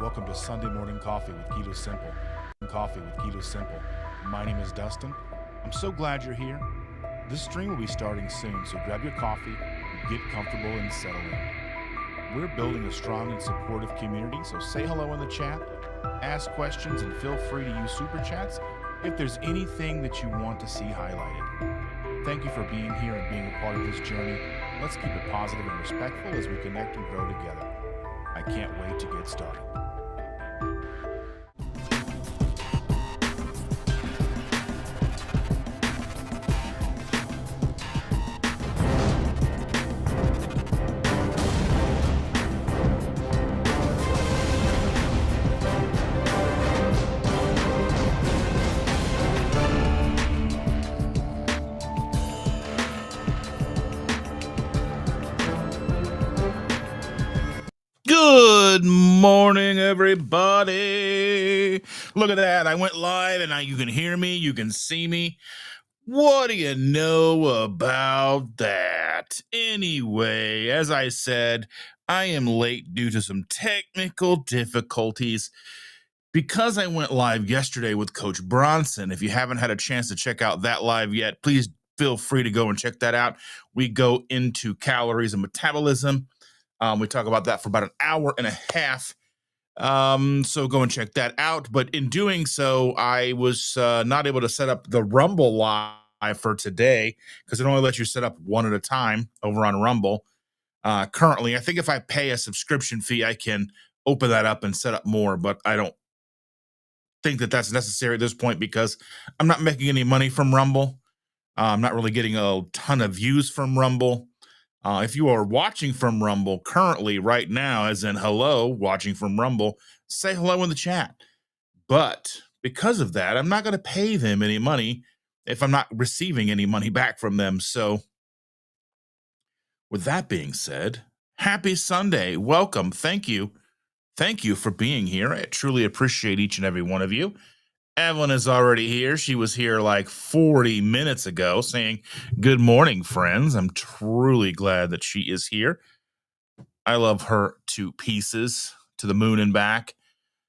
welcome to Sunday Morning Coffee with Keto Simple. My name is Dustin. I'm so glad you're here. This stream will be starting soon, so grab your coffee, get comfortable, and settle in. We're building a strong and supportive community, so say hello in the chat, ask questions, and feel free to use super chats if there's anything that you want to see highlighted. Thank you for being here and being a part of this journey. Let's keep it positive and respectful as we connect and grow together. I can't wait to get started. Good morning, everybody. Look at that. I went live and now you can hear me. You can see me. What do you know about that? Anyway, as I said, I am late due to some technical difficulties because I went live yesterday with Coach Bronson. If you haven't had a chance to check out that live yet, please feel free to go and check that out. We go into calories and metabolism. We talk about that for about an hour and a half. So go and check that out. But in doing so, I was not able to set up the Rumble live for today because it only lets you set up one at a time over on Rumble. Currently, I think if I pay a subscription fee, I can open that up and set up more, but I don't think that that's necessary at this point because I'm not making any money from Rumble. I'm not really getting a ton of views from Rumble. If you are watching from Rumble currently right now, as in hello, watching from Rumble, say hello in the chat. But because of that, I'm not going to pay them any money if I'm not receiving any money back from them. So with that being said, happy Sunday. Welcome. Thank you. Thank you for being here. I truly appreciate each and every one of you. Evelyn is already here. She was here like 40 minutes ago saying, good morning, friends. I'm truly glad that she is here. I love her to pieces, to the moon and back,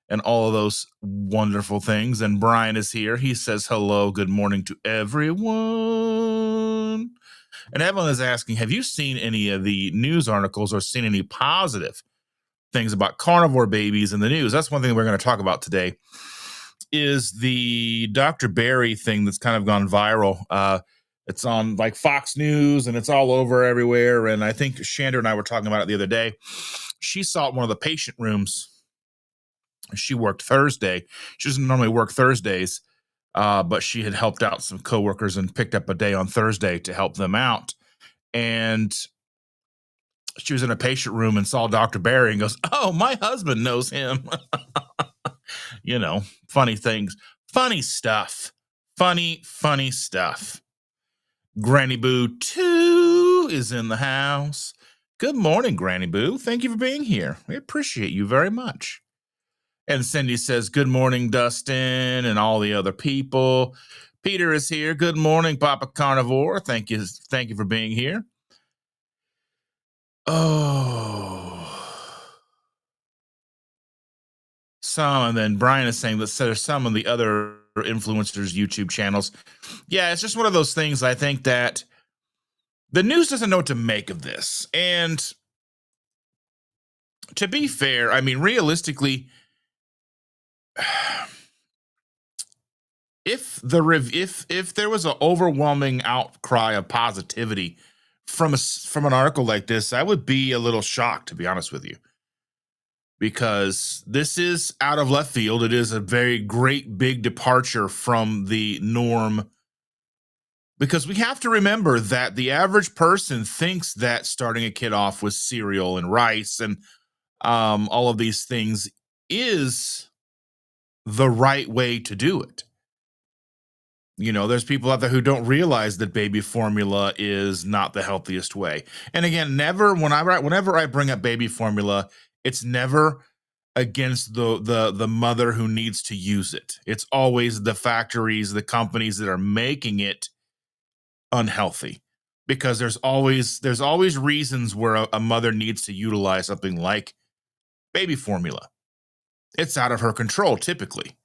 and all of those wonderful things. And Brian is here. He says, hello, good morning to everyone. And Evelyn is asking, have you seen any of the news articles or seen any positive things about carnivore babies in the news? That's one thing we're going to talk about today. Is the Dr. Berry thing that's kind of gone viral. It's on like Fox News and it's all over everywhere. And I think Shander and I were talking about it the other day. She saw it in one of the patient rooms. She worked Thursday. She doesn't normally work Thursdays, but she had helped out some coworkers and picked up a day on Thursday to help them out. And she was in a patient room and saw Dr. Berry and goes, oh, my husband knows him. You know, funny things, funny stuff, funny stuff. Granny Boo 2 is in the house. Good morning, Granny Boo. Thank you for being here. We appreciate you very much. And Cindy says, good morning, Dustin, and all the other people. Peter is here. Good morning, Papa Carnivore. Thank you for being here. Oh. Some, and then Brian is saying that there's some of the other influencers' YouTube channels. Yeah, it's just one of those things. I think that the news doesn't know what to make of this. And to be fair, I mean, realistically, if there was an overwhelming outcry of positivity from an article like this, I would be a little shocked, to be honest with you. Because this is out of left field. It is a very great big departure from the norm. Because we have to remember that the average person thinks that starting a kid off with cereal and rice and all of these things is the right way to do it. You know, there's people out there who don't realize that baby formula is not the healthiest way. And again, whenever I bring up baby formula, it's never against the mother who needs to use it. It's always the factories, the companies that are making it unhealthy, because there's always reasons where a mother needs to utilize something like baby formula. It's out of her control typically,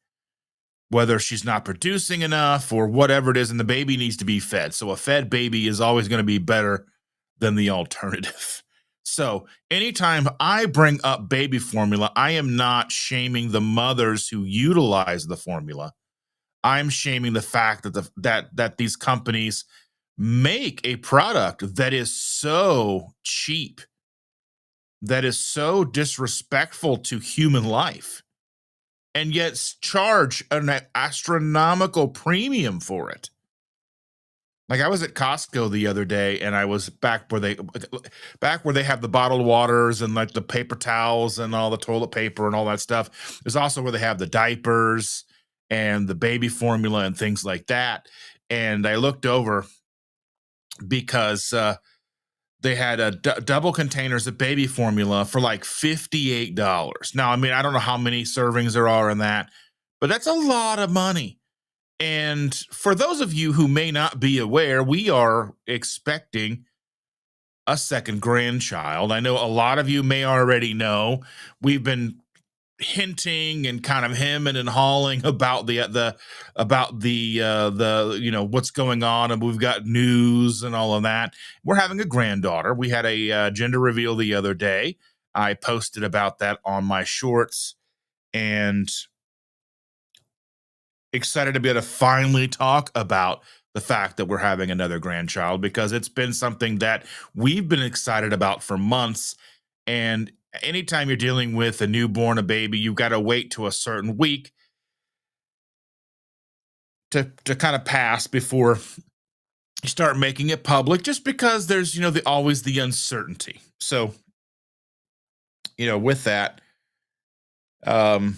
whether she's not producing enough or whatever it is, and the baby needs to be fed. So a fed baby is always going to be better than the alternative. So anytime I bring up baby formula, I am not shaming the mothers who utilize the formula. I'm shaming the fact that that these companies make a product that is so cheap, that is so disrespectful to human life, and yet charge an astronomical premium for it. Like I was at Costco the other day, and I was back where they have the bottled waters and like the paper towels and all the toilet paper and all that stuff. There's also where they have the diapers and the baby formula and things like that. And I looked over because they had double containers of baby formula for like $58. Now, I mean, I don't know how many servings there are in that, but that's a lot of money. And for those of you who may not be aware, we are expecting a second grandchild. I know a lot of you may already know. We've been hinting and kind of hemming and hawing about the what's going on, and we've got news and all of that. We're having a granddaughter. We had a gender reveal the other day. I posted about that on my shorts, and excited to be able to finally talk about the fact that we're having another grandchild, because it's been something that we've been excited about for months. And anytime you're dealing with a newborn, a baby, you've got to wait to a certain week to kind of pass before you start making it public, just because there's always the uncertainty. So with that, um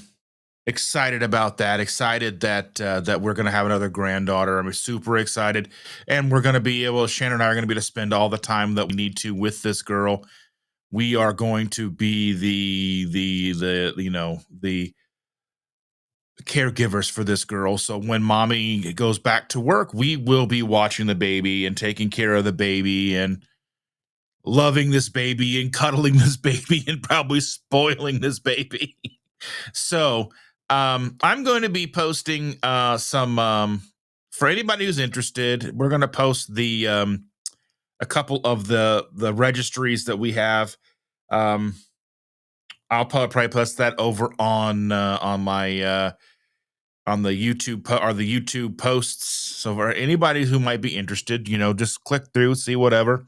excited about that, excited that we're going to have another granddaughter. I'm super excited, and we're going to be able, Shannon and I are going to be able to spend all the time that we need to with this girl. We are going to be the caregivers for this girl. So when mommy goes back to work, we will be watching the baby and taking care of the baby and loving this baby and cuddling this baby and probably spoiling this baby. So I'm going to be posting some for anybody who's interested. We're going to post the a couple of the registries that we have. I'll probably post that over on my on the YouTube posts. So for anybody who might be interested, just click through, see whatever.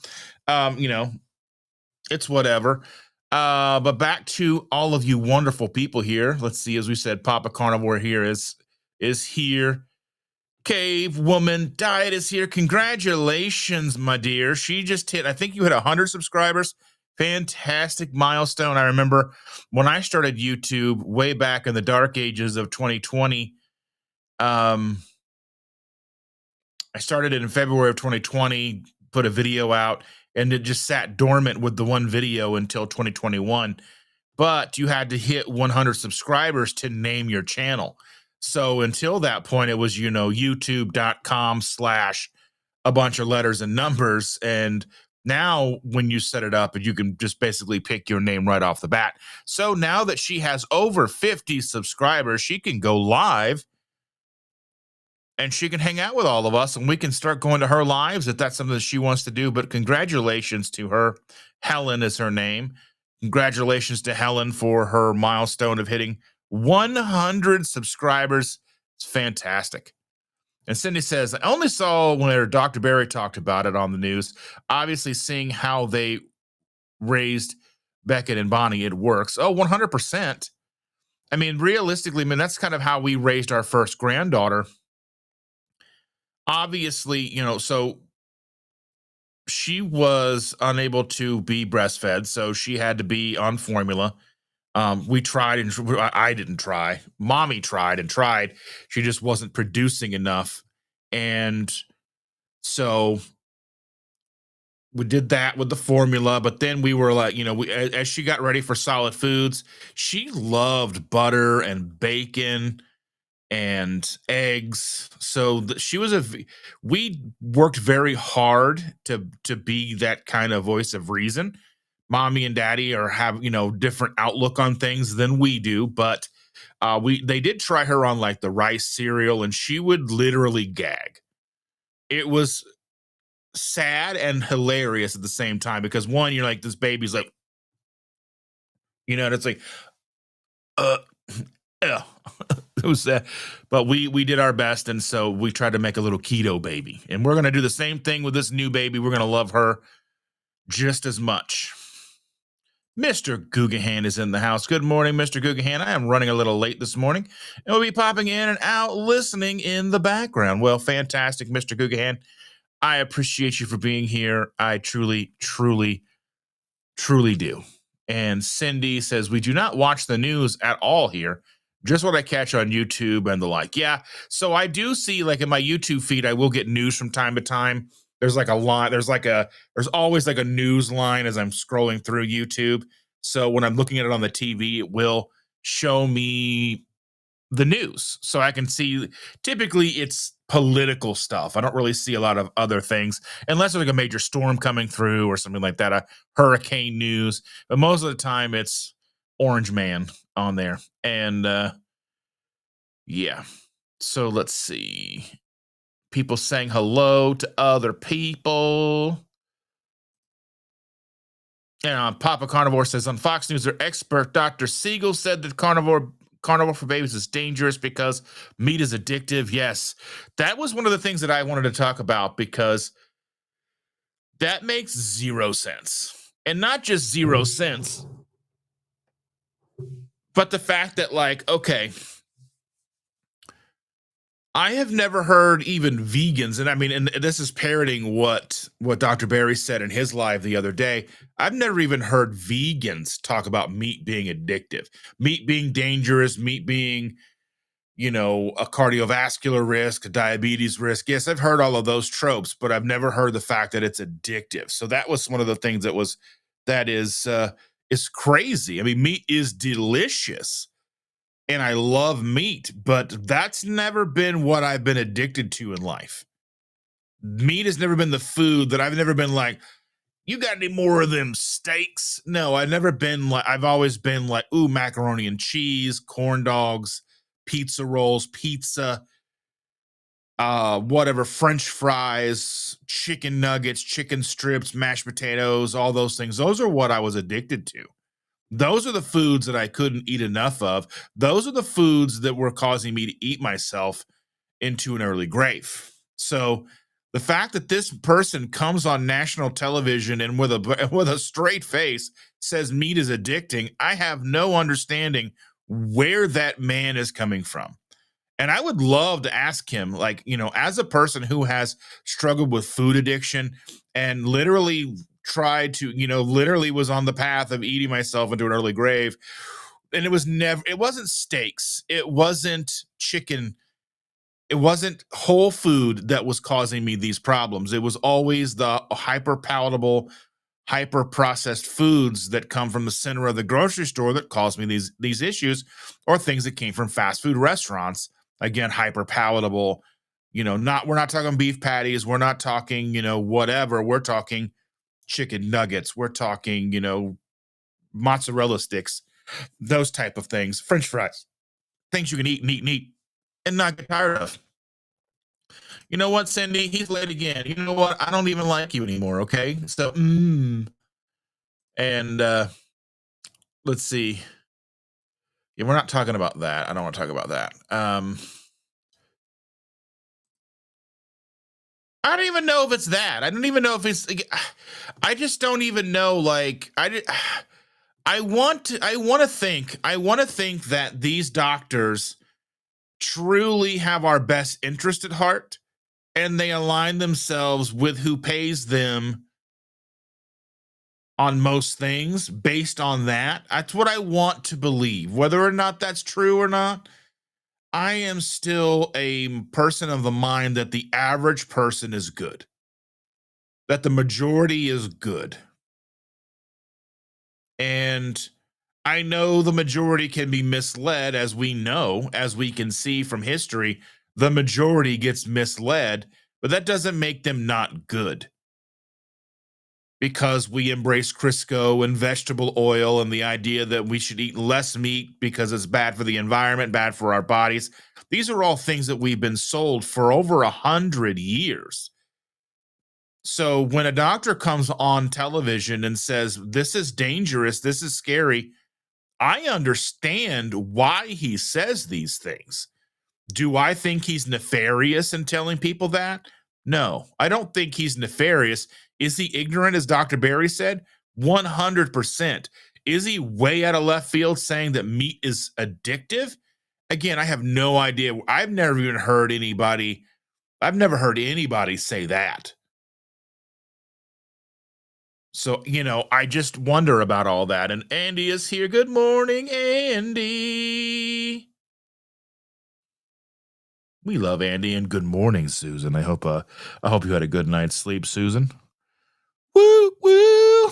It's whatever. But back to all of you wonderful people here. Let's see, as we said, Papa Carnivore here is here. Cave Woman Diet is here. Congratulations, my dear. She just hit, I think you hit 100 subscribers. Fantastic milestone. I remember when I started YouTube way back in the dark ages of 2020. I started it in February of 2020, put a video out, and it just sat dormant with the one video until 2021. But you had to hit 100 subscribers to name your channel. So until that point, it was, youtube.com/ a bunch of letters and numbers. And now when you set it up, you can just basically pick your name right off the bat. So now that she has over 50 subscribers, she can go live and she can hang out with all of us, and we can start going to her lives if that's something that she wants to do. But congratulations to her. Helen is her name. Congratulations to Helen for her milestone of hitting 100 subscribers. It's fantastic. And Cindy says, I only saw when Dr. Berry talked about it on the news. Obviously, seeing how they raised Beckett and Bonnie, it works. Oh, 100%. I mean, realistically, that's kind of how we raised our first granddaughter. Obviously, so she was unable to be breastfed, so she had to be on formula. We tried, and I didn't try. Mommy tried and tried. She just wasn't producing enough. And so we did that with the formula, but then we were like, as she got ready for solid foods, she loved butter and bacon and eggs. So we worked very hard to be that kind of voice of reason. Mommy and daddy have different outlook on things than we do, but They did try her on like the rice cereal, and she would literally gag. It was sad and hilarious at the same time because one, you're like, this baby's like, and it's like, uh, yeah. It was sad, but we did our best, and so we tried to make a little keto baby, and we're gonna do the same thing with this new baby. We're gonna love her just as much. Mr. Gugahan is in the house. Good morning, Mr. Gugahan. I am running a little late this morning, and we'll be popping in and out, listening in the background. Well, fantastic, Mr. Gugahan. I appreciate you for being here. I truly, truly, truly do. And Cindy says, we do not watch the news at all here. Just what I catch on YouTube and the like. Yeah. So I do see, like, in my YouTube feed, I will get news from time to time. There's like a lot. There's always like a news line as I'm scrolling through YouTube. So when I'm looking at it on the TV, it will show me the news. So I can see, typically it's political stuff. I don't really see a lot of other things unless there's like a major storm coming through or something like that, a hurricane news. But most of the time it's Orange Man on there. And yeah. So let's see. People saying hello to other people. And Papa Carnivore says on Fox News, their expert Dr. Siegel said that carnivore for babies is dangerous because meat is addictive. Yes, that was one of the things that I wanted to talk about because that makes zero sense. And not just 0 cents, but the fact that, like, okay, I have never heard even vegans, and I mean, and this is parroting what Dr. Berry said in his live the other day. I've never even heard vegans talk about meat being addictive, meat being dangerous, meat being, a cardiovascular risk, a diabetes risk. Yes, I've heard all of those tropes, but I've never heard the fact that it's addictive. So that was one of the things that is crazy. I mean, meat is delicious. And I love meat, but that's never been what I've been addicted to in life. Meat has never been the food that I've never been like, you got any more of them steaks? No, I've always been like, ooh, macaroni and cheese, corn dogs, pizza rolls, pizza, whatever, French fries, chicken nuggets, chicken strips, mashed potatoes, all those things. Those are what I was addicted to. Those are the foods that I couldn't eat enough of. Those are the foods that were causing me to eat myself into an early grave. So the fact that this person comes on national television and with a straight face says meat is addicting, I have no understanding where that man is coming from. And I would love to ask him, like, as a person who has struggled with food addiction and literally tried to, literally was on the path of eating myself into an early grave. And it wasn't steaks. It wasn't chicken. It wasn't whole food that was causing me these problems. It was always the hyper palatable, hyper processed foods that come from the center of the grocery store that caused me these issues, or things that came from fast food restaurants. Again, hyper palatable, we're not talking beef patties. We're not talking, whatever. We're talking chicken nuggets. We're talking, mozzarella sticks, those type of things, French fries, things you can eat and not get tired of. You know what, Cindy? He's late again. You know what? I don't even like you anymore. Okay. So, and let's see. Yeah, we're not talking about that. I don't want to talk about that. I don't even know if it's that. I don't even know if it's. I just don't even know. Like, I want to think that these doctors truly have our best interest at heart, and they align themselves with who pays them on most things based on that. That's what I want to believe. Whether or not that's true or not, I am still a person of the mind that the average person is good, that the majority is good. And I know the majority can be misled, as we can see from history. The majority gets misled, but that doesn't make them not good. because we embrace Crisco and vegetable oil and the idea that we should eat less meat because it's bad for the environment, bad for our bodies. These are all things that we've been sold for over 100 years. So when a doctor comes on television and says, this is dangerous, this is scary, I understand why he says these things. Do I think he's nefarious in telling people that? No, I don't think he's nefarious. Is he ignorant, as Dr. Berry said? 100%. Is he way out of left field saying that meat is addictive? Again, I have no idea. I've never heard anybody say that. So, I just wonder about all that. And Andy is here. Good morning, Andy. We love Andy, and good morning, Susan. I hope you had a good night's sleep, Susan. Woo woo.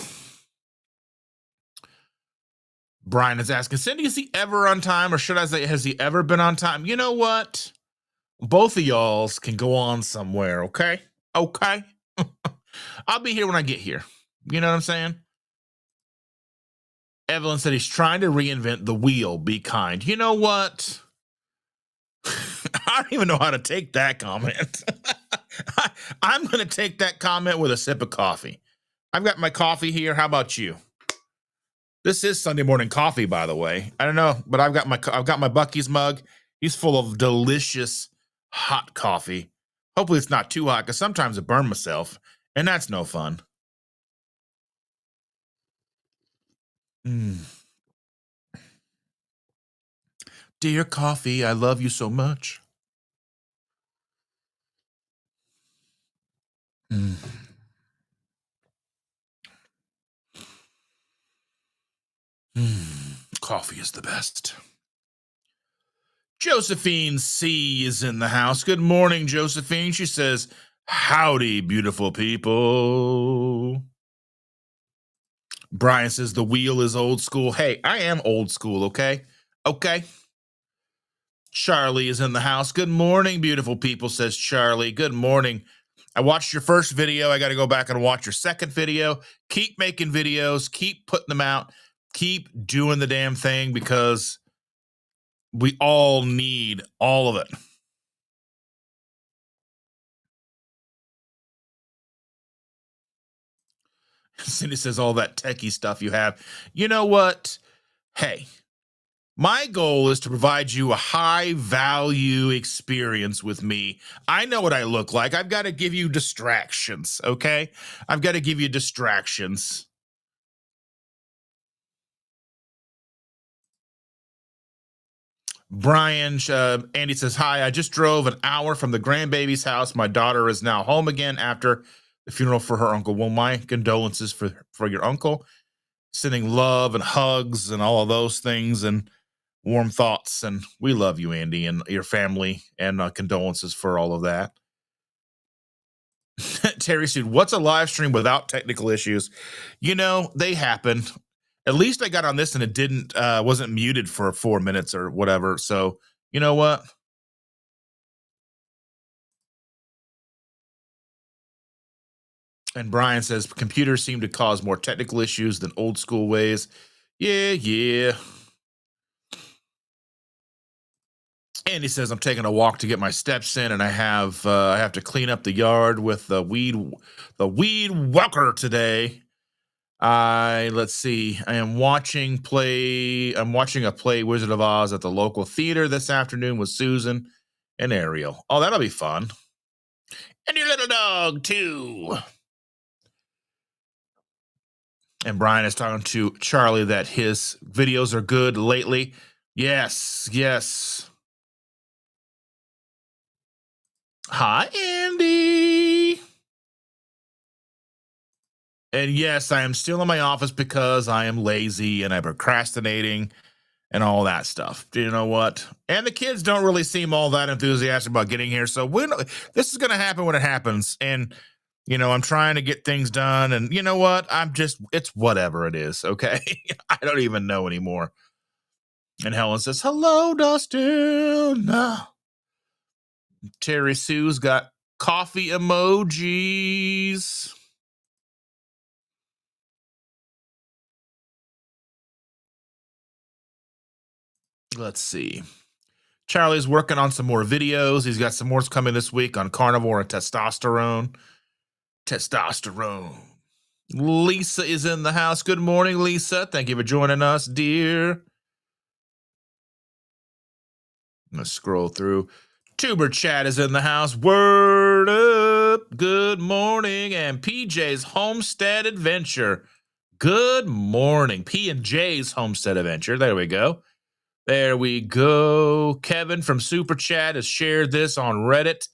Brian is asking, Cindy, is he ever on time, or should I say, has he ever been on time? You know what? Both of y'alls can go on somewhere, okay? Okay. I'll be here when I get here. You know what I'm saying? Evelyn said he's trying to reinvent the wheel. Be kind. You know what? I don't even know how to take that comment. I'm going to take that comment with a sip of coffee. I've got my coffee here. How about you? This is Sunday morning coffee, by the way. I don't know, but I've got my Buc-ee's mug. He's full of delicious hot coffee. Hopefully it's not too hot, because sometimes I burn myself, and that's no fun. Dear coffee, I love you so much. Coffee is the best. Josephine C is in the house. Good morning, Josephine. She says, howdy, beautiful people. Brian says the wheel is old school. Hey, I am old school, okay? Okay. Charlie is in the house. Good morning, beautiful people, says Charlie. Good morning. I watched your first video. I got to go back and watch your second video. Keep making videos. Keep putting them out. Keep doing the damn thing, because we all need all of it. Cindy says all that techie stuff you have. You know what? Hey, my goal is to provide you a high value experience with me. I know what I look like. I've got to give you distractions, okay? I've got to give you distractions. Brian, Andy says, hi, I just drove an hour from the grandbaby's house. My daughter is now home again after the funeral for her uncle. Well, my condolences for your uncle. Sending love and hugs and all of those things and warm thoughts. And we love you, Andy, and your family, and condolences for all of that. Terry said, what's a live stream without technical issues? They happen. At least I got on this and it wasn't muted for 4 minutes or whatever. So you know what? And Brian says computers seem to cause more technical issues than old school ways. Yeah. And he says, I'm taking a walk to get my steps in, and I have to clean up the yard with the weed whacker today. Let's see. I'm watching a play Wizard of Oz at the local theater this afternoon with Susan and Ariel. Oh, that'll be fun. And your little dog too. And Brian is talking to Charlie that his videos are good lately. Yes. Hi, Andy. And yes, I am still in my office because I am lazy and I'm procrastinating and all that stuff. Do you know what? And the kids don't really seem all that enthusiastic about getting here. So this is going to happen when it happens. And, I'm trying to get things done. And you know what? It's whatever it is. Okay. I don't even know anymore. And Helen says, hello, Dustin. Terry Sue's got coffee emojis. Let's see. Charlie's working on some more videos. He's got some more coming this week on carnivore and testosterone. Testosterone. Lisa is in the house. Good morning, Lisa. Thank you for joining us, dear. Let's scroll through. Tuber Chat is in the house. Word up. Good morning. And PJ's Homestead Adventure. Good morning. P&J's Homestead Adventure. There we go. There we go. Kevin from Super Chat has shared this on Reddit.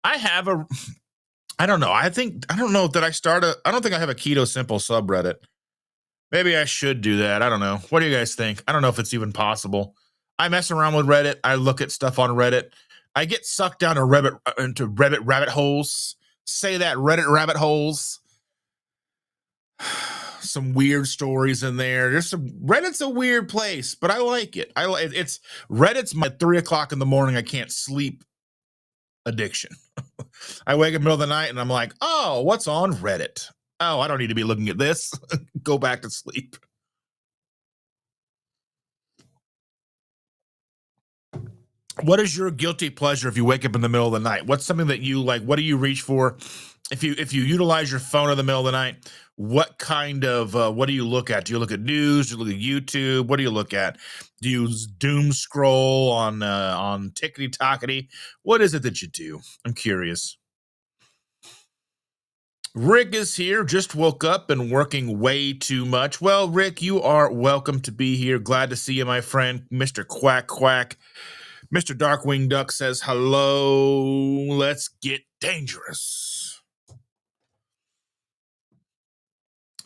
I don't know. I don't know that I don't think I have a Keto Simple subreddit. Maybe I should do that. I don't know. What do you guys think? I don't know if it's even possible. I mess around with Reddit. I look at stuff on Reddit. I get sucked down into Reddit rabbit holes. Say that, Reddit rabbit holes. Some weird stories in there. Reddit's a weird place, but I like it. Reddit's my 3 o'clock in the morning. I can't sleep addiction. I wake up in the middle of the night and I'm like, oh, what's on Reddit? Oh, I don't need to be looking at this. Go back to sleep. What is your guilty pleasure if you wake up in the middle of the night? What's something that you like? What do you reach for? If you utilize your phone in the middle of the night, what kind of what do you look at? Do you look at news? Do you look at YouTube? What do you look at? Do you doom scroll on tickety tockety? What is it that you do? I'm curious. Rick is here, just woke up and working way too much. Well, Rick, you are welcome to be here. Glad to see you, my friend, Mr. Quack Quack. Mr. Darkwing Duck says hello. Let's get dangerous.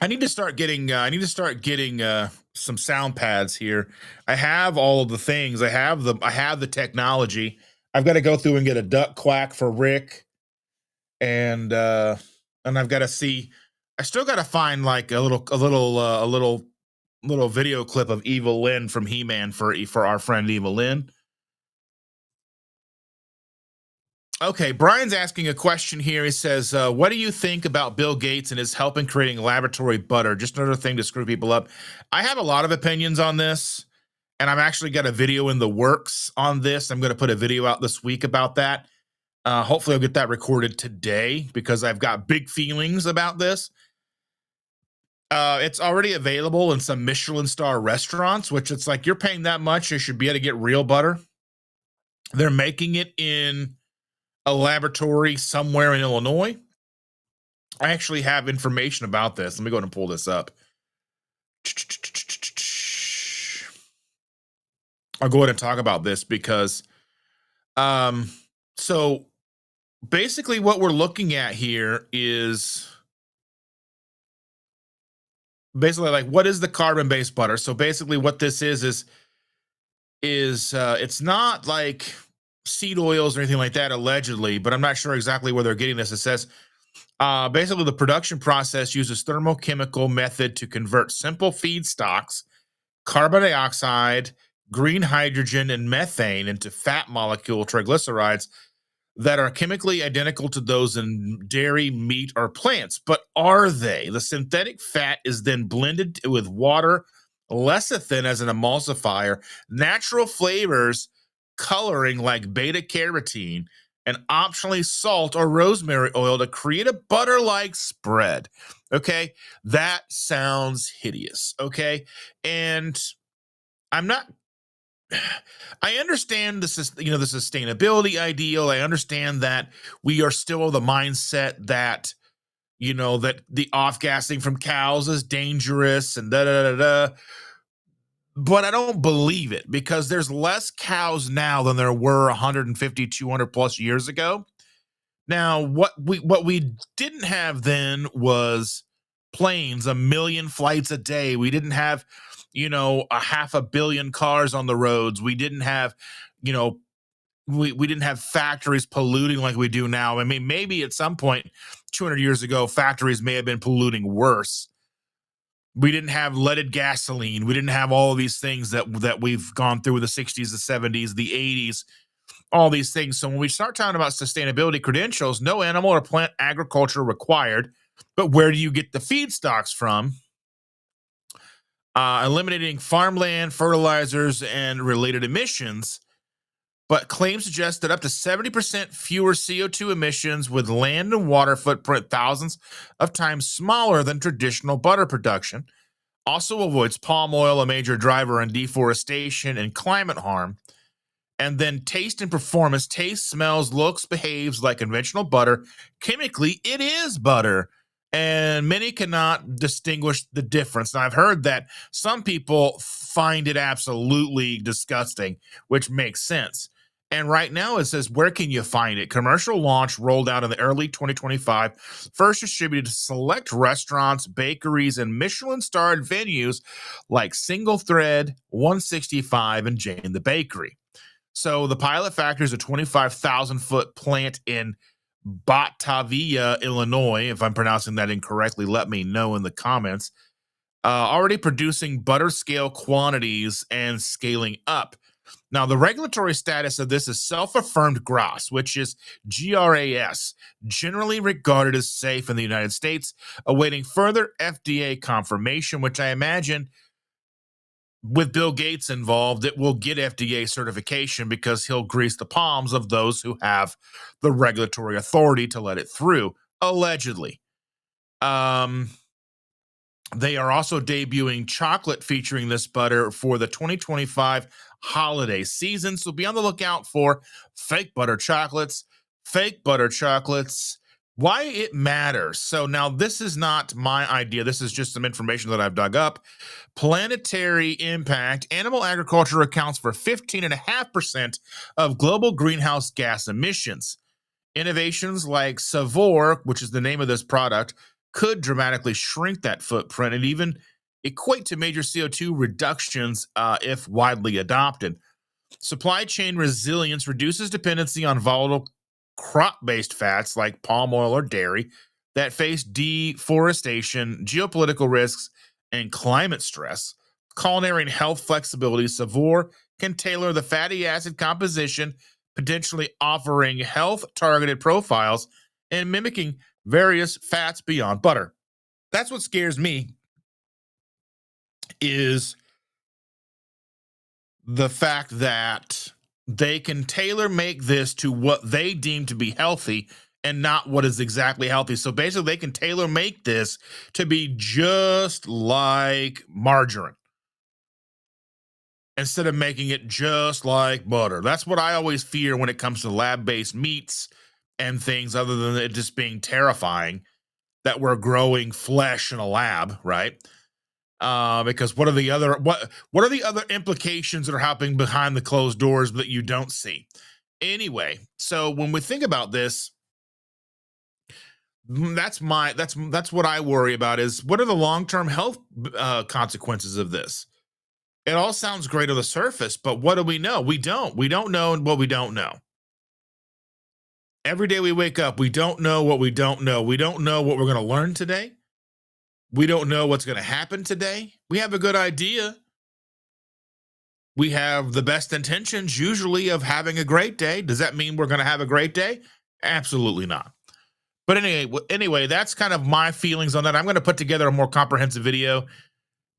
I need to start getting some sound pads here. I have all of the things. I have the technology. I've got to go through and get a duck quack for Rick, and I've got to see. I still got to find like a little video clip of Evil Lynn from He-Man for our friend Evil Lynn. Okay, Brian's asking a question here. He says, what do you think about Bill Gates and his help in creating laboratory butter? Just another thing to screw people up. I have a lot of opinions on this, and I've actually got a video in the works on this. I'm going to put a video out this week about that. Hopefully I'll get that recorded today because I've got big feelings about this. It's already available in some Michelin star restaurants, which it's like, you're paying that much, you should be able to get real butter. They're making it in a laboratory somewhere in Illinois. I actually have information about this. Let me go ahead and pull this up. I'll go ahead and talk about this because so basically what we're looking at here is basically like, what is the carbon-based butter? So basically what this is it's not like seed oils or anything like that, allegedly, but I'm not sure exactly where they're getting this. It says basically the production process uses thermochemical method to convert simple feedstocks, carbon dioxide, green hydrogen, and methane into fat molecule triglycerides that are chemically identical to those in dairy, meat, or plants. But are they? The synthetic fat is then blended with water, lecithin as an emulsifier, natural flavors, coloring like beta carotene, and optionally salt or rosemary oil to create a butter-like spread. Okay, that sounds hideous. Okay, and I understand this is, the sustainability ideal. I understand that we are still of the mindset that, that the off-gassing from cows is dangerous and da da da da. But I don't believe it because there's less cows now than there were 150, 200 plus years ago. Now, what we didn't have then was planes, 1 million flights a day. We didn't have, a 500 million cars on the roads. We didn't have, we didn't have factories polluting like we do now. I mean, maybe at some point 200 years ago, factories may have been polluting worse. We didn't have leaded gasoline. We didn't have all of these things that we've gone through in the 60s, the 70s, the 80s, all these things. So when we start talking about sustainability credentials, no animal or plant agriculture required. But where do you get the feedstocks from? eliminating farmland, fertilizers, and related emissions. But claims suggest that up to 70% fewer CO2 emissions with land and water footprint thousands of times smaller than traditional butter production. Also avoids palm oil, a major driver in deforestation and climate harm. And then taste and performance. Taste, smells, looks, behaves like conventional butter. Chemically, it is butter. And many cannot distinguish the difference. Now, I've heard that some people find it absolutely disgusting, which makes sense. And right now it says, where can you find it? Commercial launch rolled out in the early 2025, first distributed to select restaurants, bakeries, and Michelin-starred venues like Single Thread, 165, and Jane the Bakery. So the pilot factory is a 25,000 foot plant in Batavia, Illinois. If I'm pronouncing that incorrectly, let me know in the comments. Already producing butter scale quantities and scaling up. Now, the regulatory status of this is self-affirmed GRAS, which is GRAS, generally regarded as safe in the United States, awaiting further FDA confirmation, which I imagine with Bill Gates involved, it will get FDA certification because he'll grease the palms of those who have the regulatory authority to let it through, allegedly. They are also debuting chocolate featuring this butter for the 2025 holiday season. So be on the lookout for fake butter chocolates, why it matters. So now this is not my idea. This is just some information that I've dug up. Planetary impact. Animal agriculture accounts for 15.5% of global greenhouse gas emissions. Innovations like Ketovore, which is the name of this product, could dramatically shrink that footprint and even equate to major CO2 reductions if widely adopted. Supply chain resilience reduces dependency on volatile crop-based fats like palm oil or dairy that face deforestation, geopolitical risks, and climate stress. Culinary and health flexibility. Ketovore can tailor the fatty acid composition, potentially offering health-targeted profiles and mimicking various fats beyond butter. That's what scares me, is the fact that they can tailor make this to what they deem to be healthy and not what is exactly healthy. So basically, they can tailor make this to be just like margarine instead of making it just like butter. That's what I always fear when it comes to lab-based meats and things, other than it just being terrifying that we're growing flesh in a lab, right? Because what are the other implications that are happening behind the closed doors that you don't see? Anyway, so when we think about this, that's what I worry about, is what are the long-term health consequences of this? It all sounds great on the surface, but what do we know? We don't know what we don't know. Every day we wake up, we don't know what we don't know. We don't know what we're going to learn today. We don't know what's going to happen today. We have a good idea. We have the best intentions usually of having a great day. Does that mean we're going to have a great day? Absolutely not. But anyway, that's kind of my feelings on that. I'm going to put together a more comprehensive video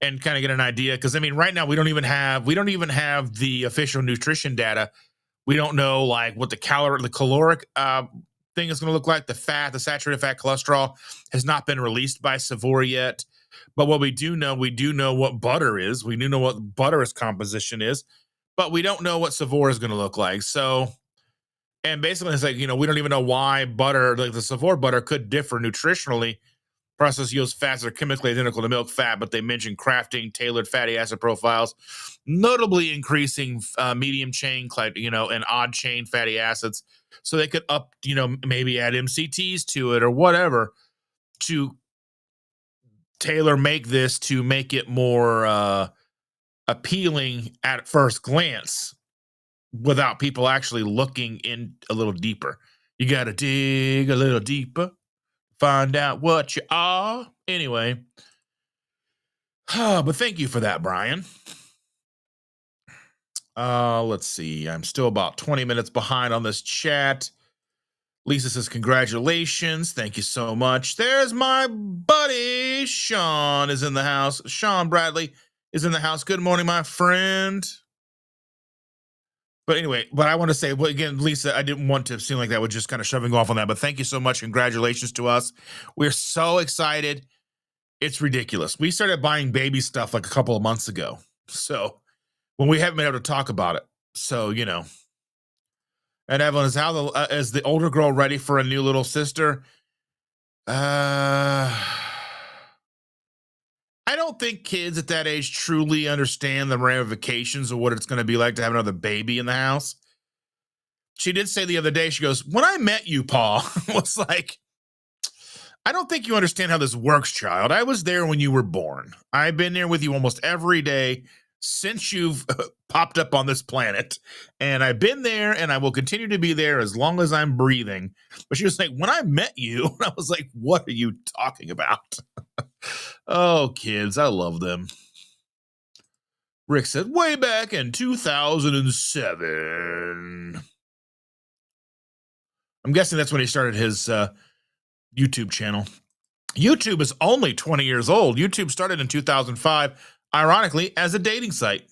and kind of get an idea, because I mean, right now we don't even have the official nutrition data. We don't know like what the caloric thing is going to look like. The saturated fat, cholesterol has not been released by Ketovore yet. But what we do know what butter is. We do know what butter's composition is, but we don't know what Ketovore is going to look like. So, and basically it's like, we don't even know why butter, like the Ketovore butter, could differ nutritionally. Processed yields fats are chemically identical to milk fat, but they mention crafting tailored fatty acid profiles, notably increasing medium chain, and odd chain fatty acids. So they could maybe add MCTs to it or whatever to tailor make this to make it more appealing at first glance without people actually looking in a little deeper. You got to dig a little deeper, find out what you are. Anyway, but thank you for that, Brian. Let's see. I'm still about 20 minutes behind on this chat. Lisa says, congratulations. Thank you so much. There's my buddy. Sean is in the house. Sean Bradley is in the house. Good morning, my friend. But anyway, but I want to say, well, again, Lisa, I didn't want to seem like that was just kind of shoving off on that, but thank you so much. Congratulations to us. We're so excited. It's ridiculous. We started buying baby stuff like a couple of months ago. So when we haven't been able to talk about it. So, you know. And Evelyn, is the older girl ready for a new little sister? I don't think kids at that age truly understand the ramifications of what it's going to be like to have another baby in the house. She did say the other day, she goes, when I met you, Paul, was like, I don't think you understand how this works, child. I was there when you were born. I've been there with you almost every day since you've popped up on this planet. And I've been there and I will continue to be there as long as I'm breathing. But she was like, when I met you, I was like, what are you talking about? Oh, kids, I love them. Rick said, way back in 2007. I'm guessing that's when he started his YouTube channel. YouTube is only 20 years old. YouTube started in 2005, ironically, as a dating site.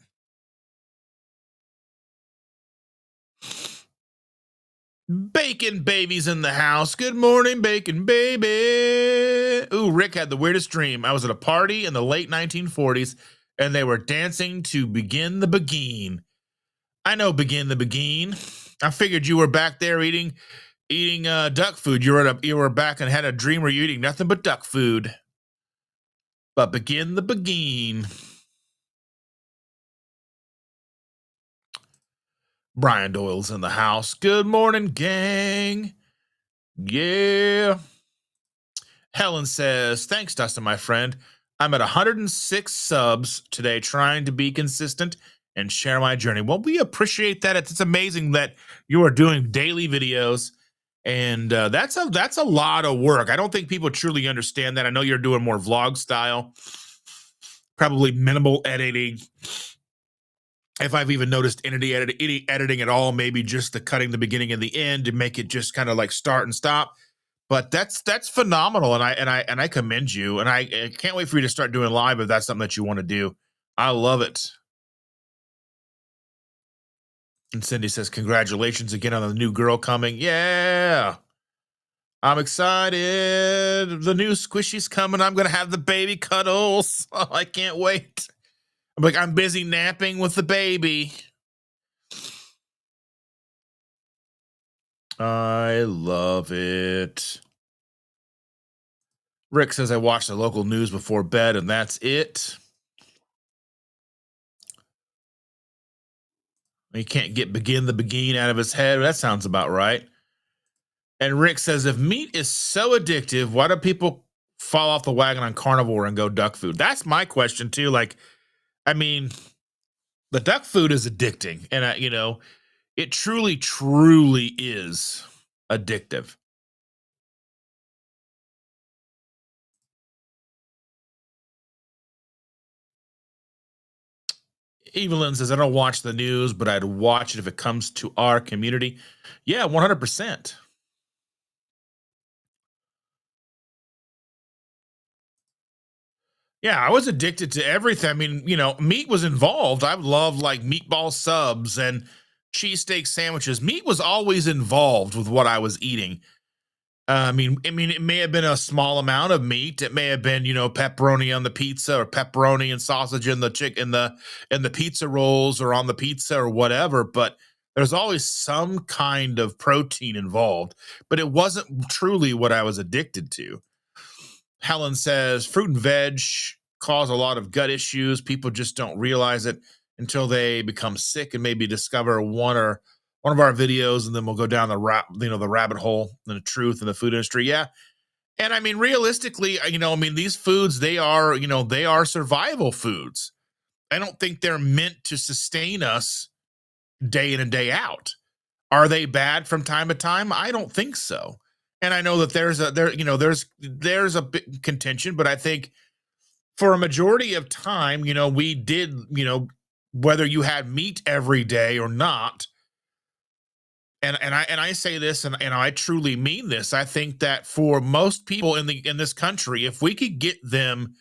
Bacon baby's in the house. Good morning, bacon baby. Ooh, Rick had the weirdest dream. I was at a party in the late 1940s, and they were dancing to Begin the Begin. I know Begin the Begin. I figured you were back there eating duck food. You were back and had a dream where you're eating nothing but duck food. But Begin the Begin. Brian Doyle's in the house. Good morning, gang. Yeah. Helen says, thanks, Dustin, my friend. I'm at 106 subs today, trying to be consistent and share my journey. Well, we appreciate that. It's amazing that you are doing daily videos, and that's a lot of work. I don't think people truly understand that. I know you're doing more vlog style, probably minimal editing. If I've even noticed any editing at all, maybe just the cutting the beginning and the end to make it just kind of like start and stop. But that's phenomenal, and I commend you, and I can't wait for you to start doing live if that's something that you want to do. I love it. And Cindy says, congratulations again on the new girl coming. Yeah. I'm excited. The new squishy's coming. I'm going to have the baby cuddles. Oh, I can't wait. I'm busy napping with the baby. I love it. Rick says, I watch the local news before bed, and that's it. He can't Begin the Begin out of his head. That sounds about right. And Rick says, if meat is so addictive, why do people fall off the wagon on carnivore and go duck food? That's my question, too. Like, I mean, the duck food is addicting. And, it truly, truly is addictive. Evelyn says, I don't watch the news, but I'd watch it if it comes to our community. Yeah, 100%. Yeah, I was addicted to everything. I mean, meat was involved. I love like meatball subs and cheesesteak sandwiches. Meat was always involved with what I was eating. I mean, it may have been a small amount of meat. It may have been, pepperoni on the pizza or pepperoni and sausage in the in the pizza rolls or on the pizza or whatever. But there's always some kind of protein involved. But it wasn't truly what I was addicted to. Helen says fruit and veg cause a lot of gut issues. People just don't realize it until they become sick and maybe discover one of our videos, and then we'll go down the rabbit hole and the truth in the food industry. Yeah. And I mean, realistically, these foods, they are survival foods. I don't think they're meant to sustain us day in and day out. Are they bad from time to time? I don't think so. And I know that there's a bit contention, but I think for a majority of time, we did, whether you had meat every day or not. And I say this, and I truly mean this. I think that for most people in this country, if we could get them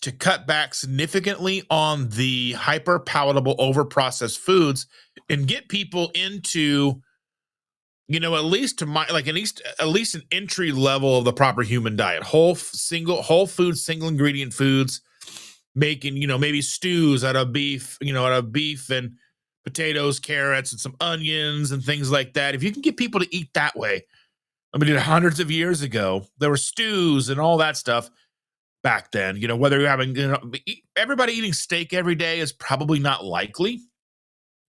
to cut back significantly on the hyper palatable, over processed foods and get people into, at least to my, like, at least an entry level of the proper human diet, whole food, single ingredient foods, making, maybe stews out of beef, and potatoes, carrots, and some onions and things like that. If you can get people to eat that way, I mean, hundreds of years ago, there were stews and all that stuff back then. Whether you're having, everybody eating steak every day is probably not likely.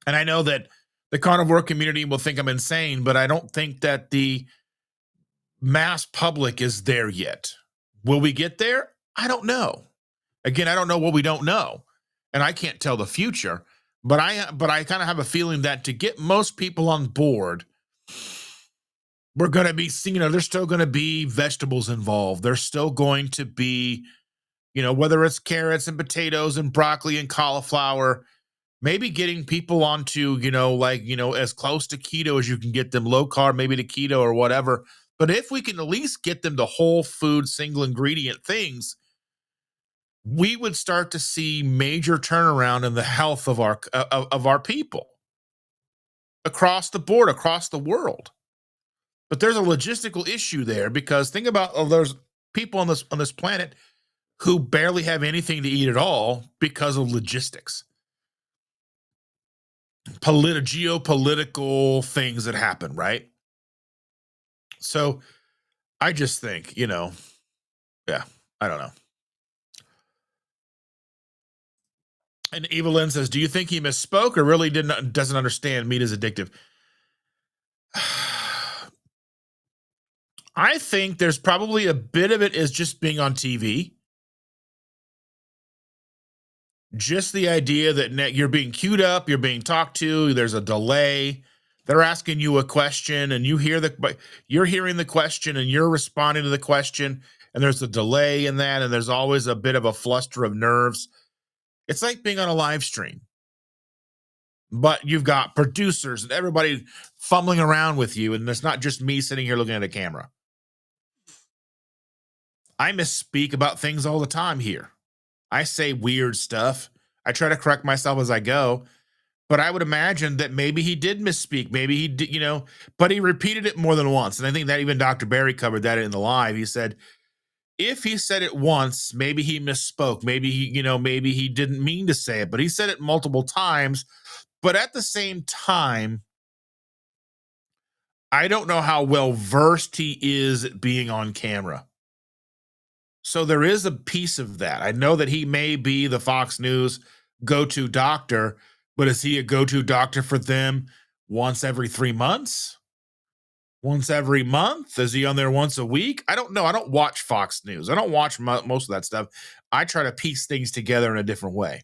And I know that the carnivore community will think I'm insane, but I don't think that the mass public is there yet. Will we get there? I don't know. Again, I don't know what we don't know, and I can't tell the future. But I kind of have a feeling that to get most people on board, we're going to be seeing, there's still going to be vegetables involved. There's still going to be, whether it's carrots and potatoes and broccoli and cauliflower, maybe getting people onto, as close to keto as you can get them, low carb, maybe to keto or whatever. But if we can at least get them to whole food, single ingredient things, we would start to see major turnaround in the health of our people across the board, across the world. But there's a logistical issue there, because think about, there's people on this planet who barely have anything to eat at all because of logistics, geopolitical things that happen, right? So I just think, yeah, I don't know. And Evelyn says, do you think he misspoke or really doesn't understand meat is addictive? I think there's probably a bit of it is just being on TV. Just the idea that you're being queued up, you're being talked to, there's a delay. They're asking you a question and you're hearing the question and you're responding to the question, and there's a delay in that, and there's always a bit of a fluster of nerves. It's like being on a live stream, but you've got producers and everybody fumbling around with you, and it's not just me sitting here looking at a camera. I misspeak about things all the time here. I say weird stuff. I try to correct myself as I go, but I would imagine that maybe he did misspeak. Maybe he did, but he repeated it more than once. And I think that even Dr. Berry covered that in the live. He said, if he said it once, maybe he misspoke. Maybe maybe he didn't mean to say it, but he said it multiple times. But at the same time, I don't know how well versed he is at being on camera. So there is a piece of that. I know that he may be the Fox News go-to doctor, but is he a go-to doctor for them once every 3 months? Once every month? Is he on there once a week? I don't know. I don't watch Fox News. I don't watch most of that stuff. I try to piece things together in a different way.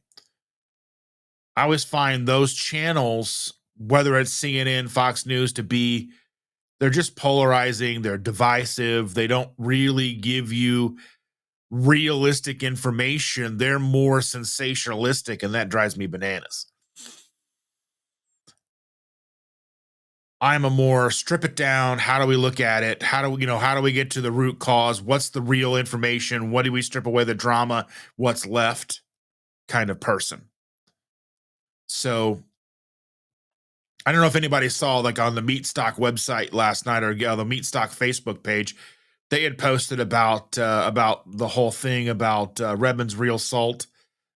I always find those channels, whether it's CNN, Fox News, they're just polarizing. They're divisive. They don't really give you realistic information. They're more sensationalistic, and that drives me bananas. I'm a more strip it down. How do we look at it? How do we get to the root cause? What's the real information? What do we strip away the drama? What's left kind of person. So I don't know if anybody saw, like, on the Meat Stock website last night, or the Meat Stock Facebook page, they had posted about the whole thing about Redmond's real salt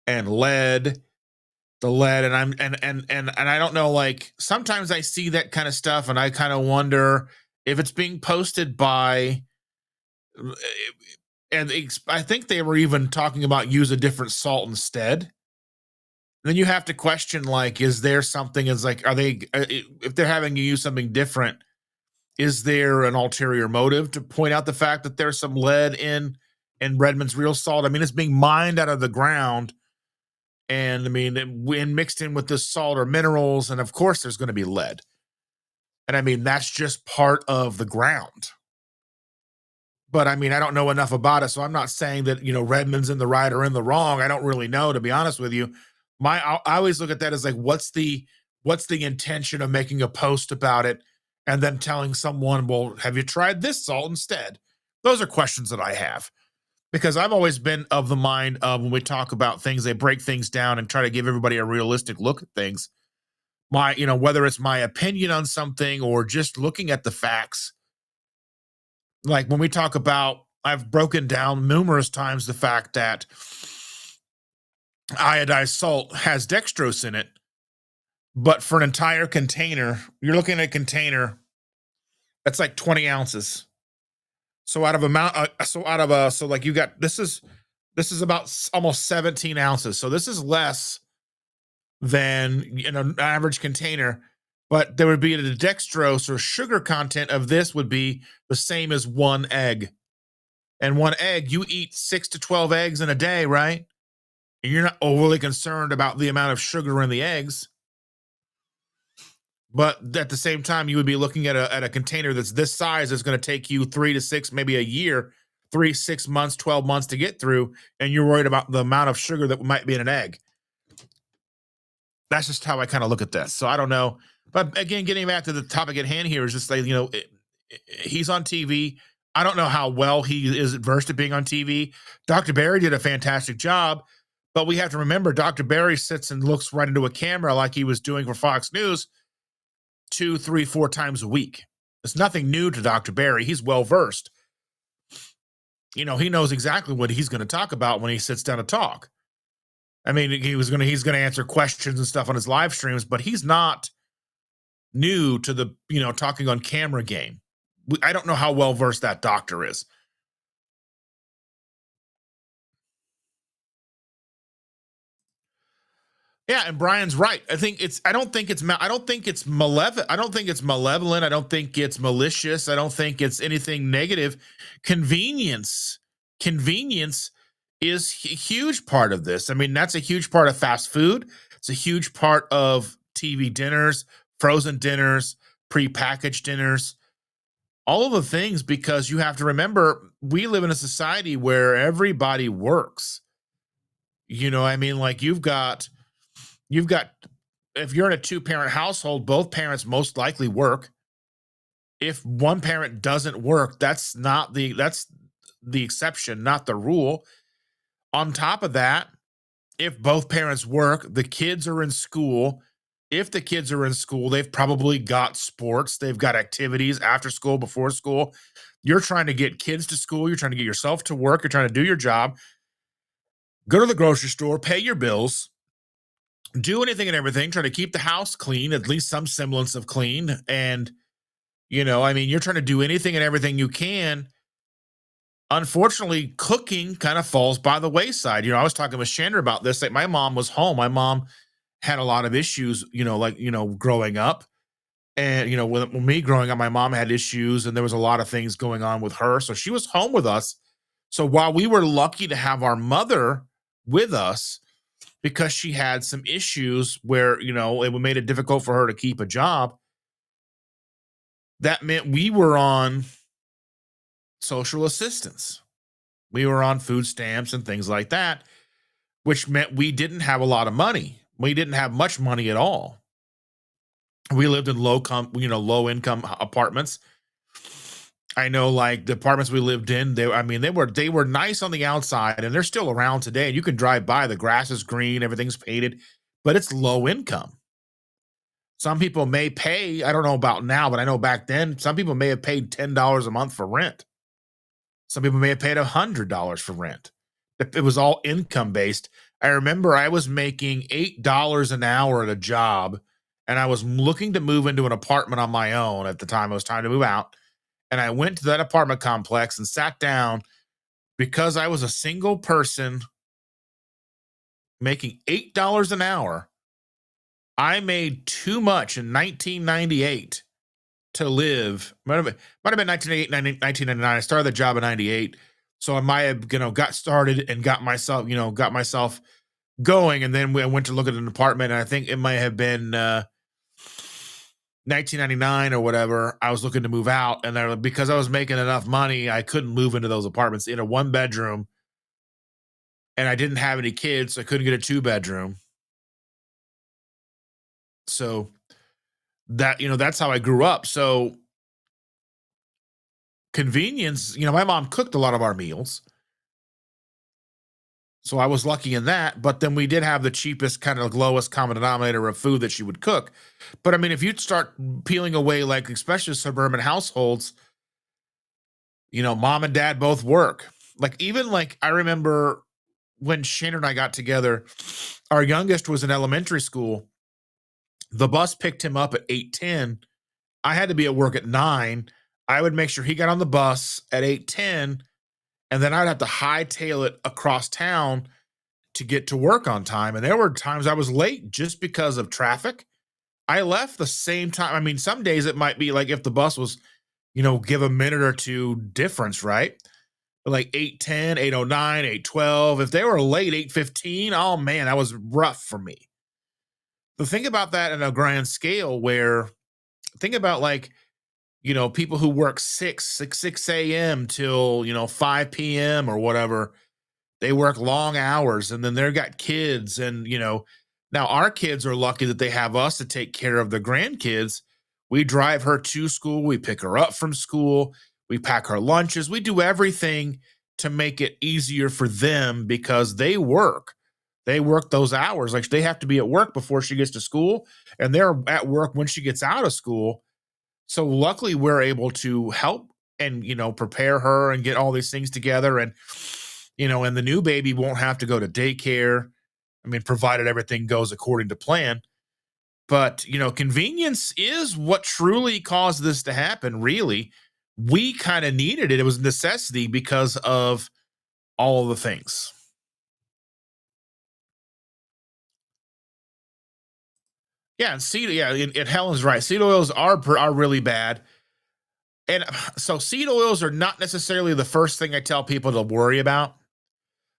and lead, and I don't know, like, sometimes I see that kind of stuff and I kind of wonder if it's being posted by, and I think they were even talking about use a different salt instead. Then you have to question, like, is there something, is like, are they, if they're having you use something different, is there an ulterior motive to point out the fact that there's some lead in Redmond's real salt? I mean, it's being mined out of the ground, and I mean, when mixed in with this salt or minerals, and of course there's going to be lead. And I mean, that's just part of the ground. But I mean, I don't know enough about it, so I'm not saying that, Redmond's in the right or in the wrong. I don't really know, to be honest with you. I always look at that as like, what's the intention of making a post about it and then telling someone, well, have you tried this salt instead? Those are questions that I have. because I've always been of the mind of when we talk about things, they break things down and try to give everybody a realistic look at things. Whether it's my opinion on something or just looking at the facts. Like when we talk about, I've broken down numerous times the fact that iodized salt has dextrose in it, but for an entire container, you're looking at a container that's like 20 ounces. So out of amount, so like you got this is about almost 17 ounces. So this is less than an average container, but there would be the dextrose or sugar content of this would be the same as one egg. And one egg, you eat 6 to 12 eggs in a day, right? And you're not overly concerned about the amount of sugar in the eggs. But at the same time, you would be looking at a container that's this size that's going to take you 3 to 6, maybe a year, 3, 6 months, 12 months to get through, and you're worried about the amount of sugar that might be in an egg. That's just how I kind of look at this. So I don't know. But again, getting back to the topic at hand here is just like, he's on TV. I don't know how well he is versed at being on TV. Dr. Berry did a fantastic job, but we have to remember Dr. Berry sits and looks right into a camera like he was doing for Fox News 2, 3, 4 times a week. It's nothing new to Dr. Berry. He's well versed. He knows exactly what he's going to talk about when he sits down to talk. I mean, he's going to answer questions and stuff on his live streams, but he's not new to the, talking on camera game. I don't know how well versed that doctor is. Yeah, and Brian's right. I don't think it's malevolent. I don't think it's malevolent. I don't think it's malicious. I don't think it's anything negative. Convenience is a huge part of this. I mean, that's a huge part of fast food. It's a huge part of TV dinners, frozen dinners, prepackaged dinners, all of the things, because you have to remember, we live in a society where everybody works. I mean, like you've got, if you're in a 2-parent household, both parents most likely work. If one parent doesn't work, that's the exception, not the rule. On top of that, if both parents work, the kids are in school. If the kids are in school, they've probably got sports, they've got activities after school, before school. You're trying to get kids to school, you're trying to get yourself to work, you're trying to do your job, go to the grocery store, pay your bills, do anything and everything, try to keep the house clean, at least some semblance of clean. And, I mean, you're trying to do anything and everything you can. Unfortunately, cooking kind of falls by the wayside. I was talking with Shander about this. Like, my mom was home. My mom had a lot of issues, growing up. And, when me growing up, my mom had issues and there was a lot of things going on with her. So she was home with us. So while we were lucky to have our mother with us, because she had some issues where, it made it difficult for her to keep a job, that meant we were on social assistance. We were on food stamps and things like that, which meant we didn't have a lot of money. We didn't have much money at all. We lived in low income apartments. I know, like the apartments we lived in, they were nice on the outside, and they're still around today. And you can drive by, the grass is green, everything's painted, but it's low income. Some people may pay, I don't know about now, but I know back then, some people may have paid $10 a month for rent. Some people may have paid $100 for rent. It was all income based. I remember I was making $8 an hour at a job, and I was looking to move into an apartment on my own at the time. It was time to move out. And I went to that apartment complex and sat down because I was a single person making $8 an hour. I made too much in 1998 to live. Might have been 1998, 1999. I started the job in 98. So I might have, got started and got myself going. And then I went to look at an apartment, and I think it might have been 1999 or whatever. I was looking to move out, and because I was making enough money, I couldn't move into those apartments in a 1-bedroom, and I didn't have any kids, so I couldn't get a 2-bedroom. So that's how I grew up. So convenience, my mom cooked a lot of our meals. So I was lucky in that, but then we did have the cheapest, kind of lowest common denominator of food that she would cook. But I mean, if you start peeling away, like especially suburban households, mom and dad both work. Like even like I remember when Shannon and I got together, our youngest was in elementary school. The bus picked him up at 8:10. I had to be at work at 9. I would make sure he got on the bus at 8:10, and then I'd have to hightail it across town to get to work on time. And there were times I was late just because of traffic. I left the same time. I mean, some days it might be like if the bus was, give a minute or two difference, right? But like 8:10, 8:09, 8:12. If they were late 8:15, oh man, that was rough for me. The thing about that in a grand scale where think about like, people who work 6 a.m. till, 5 p.m. or whatever. They work long hours and then they've got kids. And, now our kids are lucky that they have us to take care of the grandkids. We drive her to school. We pick her up from school. We pack her lunches. We do everything to make it easier for them because they work. They work those hours. Like they have to be at work before she gets to school and they're at work when she gets out of school. So luckily we're able to help and, prepare her and get all these things together. And the new baby won't have to go to daycare. I mean, provided everything goes according to plan. But, convenience is what truly caused this to happen, really. We kind of needed it. It was a necessity because of all of the things. Yeah, and seed, yeah, and Helen's right. Seed oils are really bad. And so seed oils are not necessarily the first thing I tell people to worry about.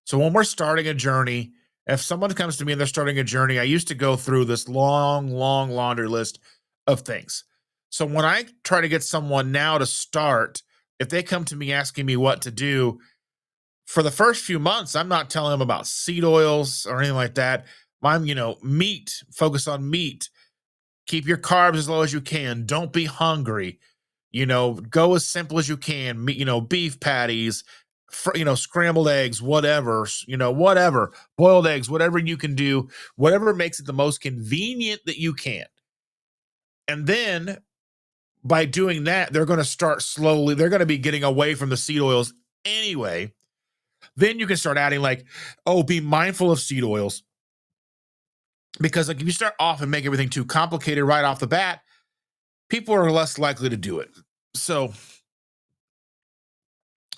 So when we're starting a journey, if someone comes to me and they're starting a journey, I used to go through this long, long laundry list of things. So when I try to get someone now to start, if they come to me asking me what to do, for the first few months, I'm not telling them about seed oils or anything like that. I'm, meat, focus on meat, keep your carbs as low as you can. Don't be hungry. Go as simple as you can. Beef patties, scrambled eggs, whatever, whatever, boiled eggs, whatever you can do, whatever makes it the most convenient that you can. And then by doing that, they're going to start slowly. They're going to be getting away from the seed oils anyway. Then you can start adding like, oh, be mindful of seed oils. Because like if you start off and make everything too complicated right off the bat, people are less likely to do it. So,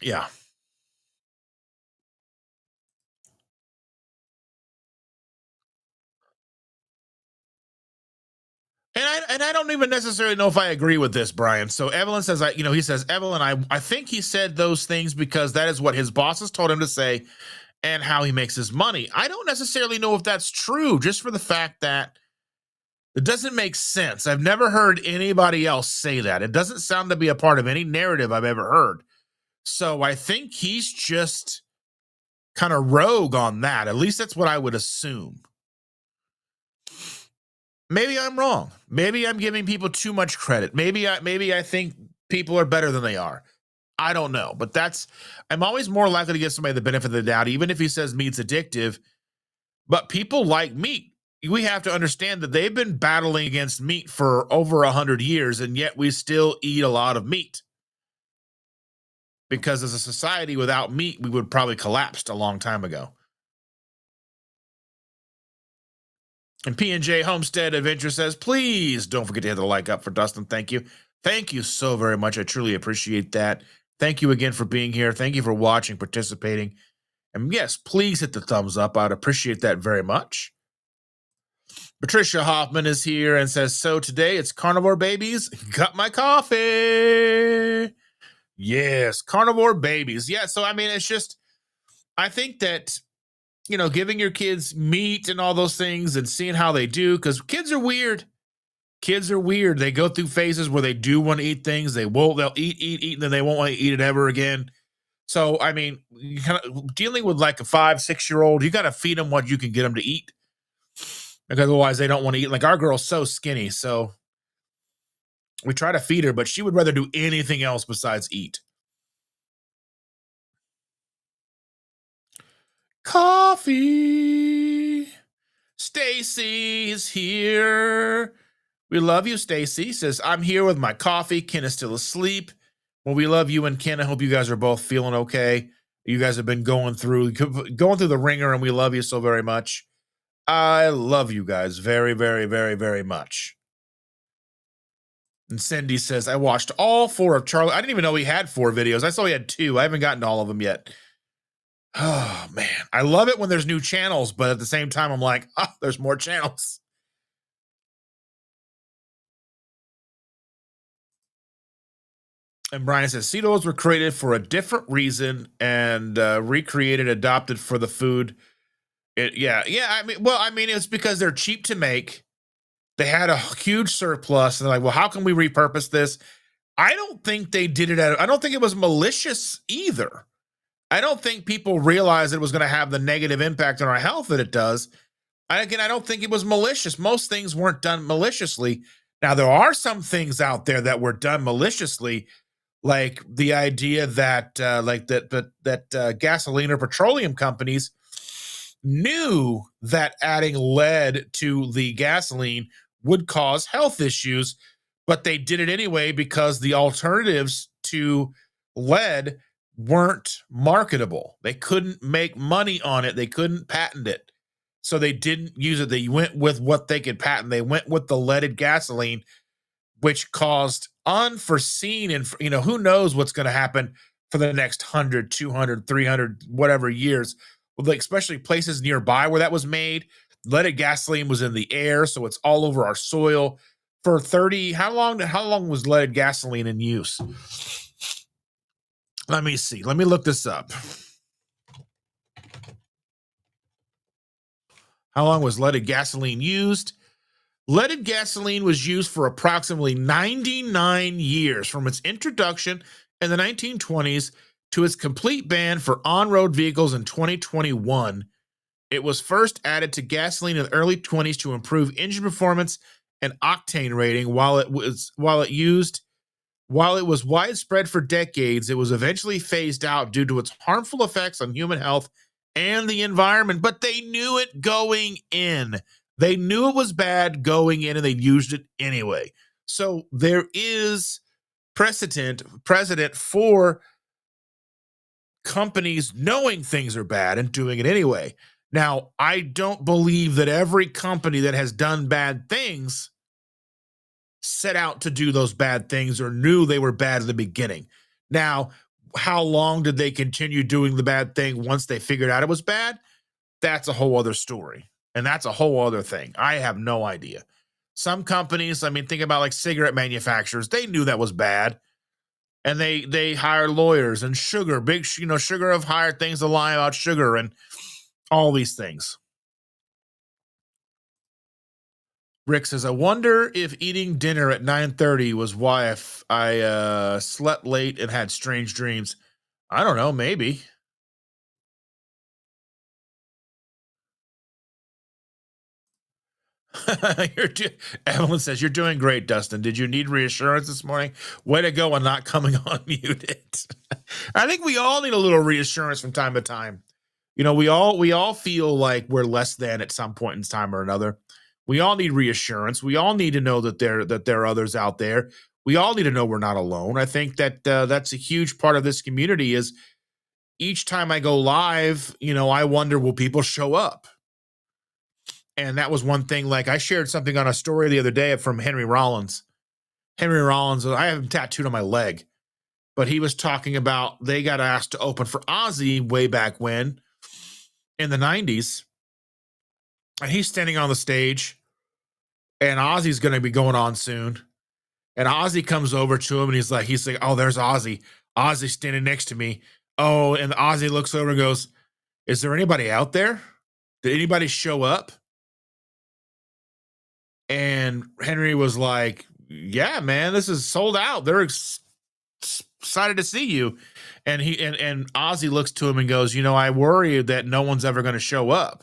yeah. And I don't even necessarily know if I agree with this, Brian. So Evelyn says, he says, Evelyn, I think he said those things because that is what his bosses told him to say and how he makes his money. I don't necessarily know if that's true, just for the fact that it doesn't make sense. I've never heard anybody else say that. It doesn't sound to be a part of any narrative I've ever heard. So I think he's just kind of rogue on that. At least that's what I would assume. Maybe I'm wrong. Maybe I'm giving people too much credit. Maybe I think people are better than they are. I don't know, but I'm always more likely to give somebody the benefit of the doubt, even if he says meat's addictive. But people like meat. We have to understand that they've been battling against meat for over 100 years, and yet we still eat a lot of meat. Because as a society without meat, we would probably collapsed a long time ago. And P&J Homestead Adventure says, please don't forget to hit the like up for Dustin. Thank you. Thank you so very much. I truly appreciate that. Thank you again for being here. Thank you for watching, participating. And yes, please hit the thumbs up. I'd appreciate that very much. Patricia Hoffman is here and says, so today it's Carnivore Babies. Got my coffee. Yes, Carnivore Babies. Yeah, so I mean, it's just, I think that giving your kids meat and all those things and seeing how they do, because kids are weird. Kids are weird. They go through phases where they do want to eat things. They'll eat, and then they won't want to eat it ever again. So, I mean, you kind of dealing with like a 5-6-year-old, you got to feed them what you can get them to eat. Because otherwise they don't want to eat. Like our girl's so skinny. So we try to feed her, but she would rather do anything else besides eat. coffee. Stacy is here. We love you, Stacy. Says, I'm here with my coffee. Ken is still asleep. Well, we love you and Ken. I hope you guys are both feeling okay. You guys have been going through the ringer, and we love you so very much. I love you guys very, very, very, very much. And Cindy says, I watched all 4 of Charlie. I didn't even know he had 4 videos. I saw he had 2. I haven't gotten to all of them yet. Oh, man. I love it when there's new channels, but at the same time, I'm like, there's more channels. And Brian says, Cetos were created for a different reason and recreated, adopted for the food. Yeah. I mean, it's because they're cheap to make. They had a huge surplus, and they're like, well, how can we repurpose this? I don't think they did it. I don't think it was malicious either. I don't think people realized it was going to have the negative impact on our health that it does. I don't think it was malicious. Most things weren't done maliciously. Now, there are some things out there that were done maliciously, like the idea that gasoline or petroleum companies knew that adding lead to the gasoline would cause health issues, but they did it anyway because the alternatives to lead weren't marketable. They couldn't make money on it. They couldn't patent it. So they didn't use it. They went with what they could patent. They went with the leaded gasoline, which caused unforeseen, and who knows what's going to happen for the next 100, 200, 300, whatever years, like especially places nearby where that was made. Leaded gasoline was in the air, so it's all over our soil for 30. How long was leaded gasoline in use? Let me see. Let me look this up. How long was leaded gasoline used? Leaded gasoline was used for approximately 99 years, from its introduction in the 1920s to its complete ban for on-road vehicles in 2021. It was first added to gasoline in the early 20s to improve engine performance and octane rating. While it was widespread for decades, it was eventually phased out due to its harmful effects on human health and the environment. But they knew it going in. They knew it was bad going in, and they used it anyway. So there is precedent for companies knowing things are bad and doing it anyway. Now, I don't believe that every company that has done bad things set out to do those bad things or knew they were bad at the beginning. Now, how long did they continue doing the bad thing once they figured out it was bad? That's a whole other story. And that's a whole other thing. I have no idea. Some companies, think about like cigarette manufacturers, they knew that was bad. And they hired lawyers, and sugar have hired things to lie about sugar and all these things. Rick says, I wonder if eating dinner at 9:30 was why I slept late and had strange dreams. I don't know, maybe. Evelyn says, you're doing great, Dustin. Did you need reassurance this morning? Way to go on not coming unmuted. I think we all need a little reassurance from time to time. We all feel like we're less than at some point in time or another. We all need reassurance. We all need to know that there are others out there. We all need to know we're not alone. I think that that's a huge part of this community. Is each time I go live, I wonder, will people show up? And that was one thing. Like, I shared something on a story the other day from Henry Rollins. Henry Rollins, I have him tattooed on my leg, but he was talking about they got asked to open for Ozzy way back when in the 90s. And he's standing on the stage, and Ozzy's going to be going on soon. And Ozzy comes over to him, and he's like, oh, there's Ozzy. Ozzy's standing next to me. Oh, and Ozzy looks over and goes, is there anybody out there? Did anybody show up? And Henry was like, yeah, man, this is sold out. They're excited to see you. And and Ozzy looks to him and goes, I worry that no one's ever going to show up.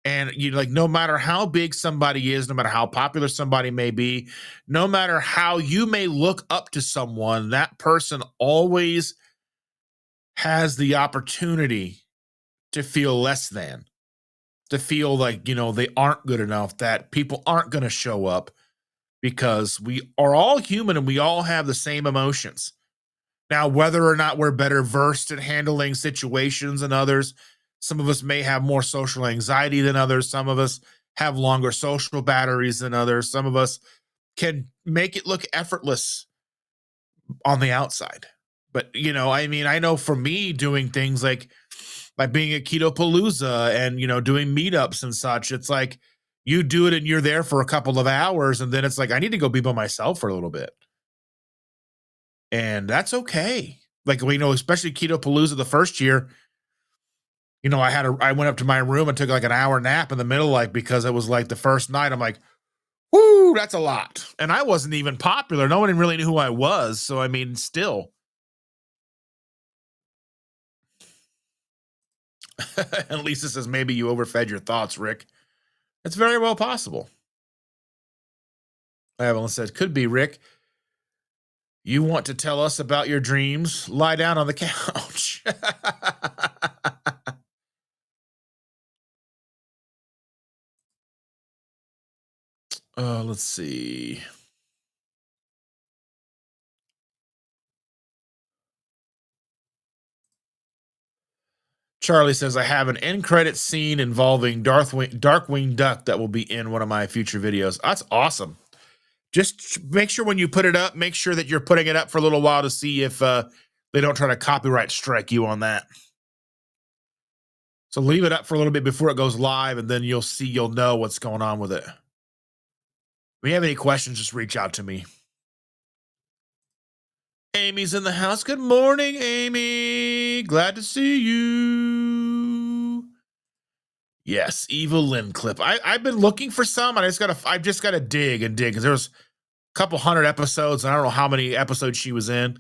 And no matter how big somebody is, no matter how popular somebody may be, no matter how you may look up to someone, that person always has the opportunity to feel less than, to feel like, they aren't good enough, that people aren't going to show up, because we are all human and we all have the same emotions. Now, whether or not we're better versed at handling situations than others, some of us may have more social anxiety than others. Some of us have longer social batteries than others. Some of us can make it look effortless on the outside. But, I know for me, doing things like being at Keto Palooza and, doing meetups and such, it's like you do it and you're there for a couple of hours. And then it's like, I need to go be by myself for a little bit. And that's okay. Like, especially Keto Palooza the first year, I went up to my room and took like an hour nap in the middle, like, because it was like the first night. I'm like, whoo, that's a lot. And I wasn't even popular. No one really knew who I was. So, still. And Lisa says, maybe you overfed your thoughts, Rick. It's very well possible. Evelyn says, could be, Rick. You want to tell us about your dreams? Lie down on the couch. Let's see. Charlie says, I have an end credit scene involving Darkwing Duck that will be in one of my future videos. That's awesome. Just make sure when you put it up, make sure that you're putting it up for a little while to see if they don't try to copyright strike you on that. So leave it up for a little bit before it goes live, and then you'll know what's going on with it. If you have any questions, just reach out to me. Amy's in the house. Good morning, Amy. Glad to see you. Yes, Evil Lynn clip. I've been looking for some, and I've just gotta dig because there's a couple hundred episodes, and I don't know how many episodes she was in.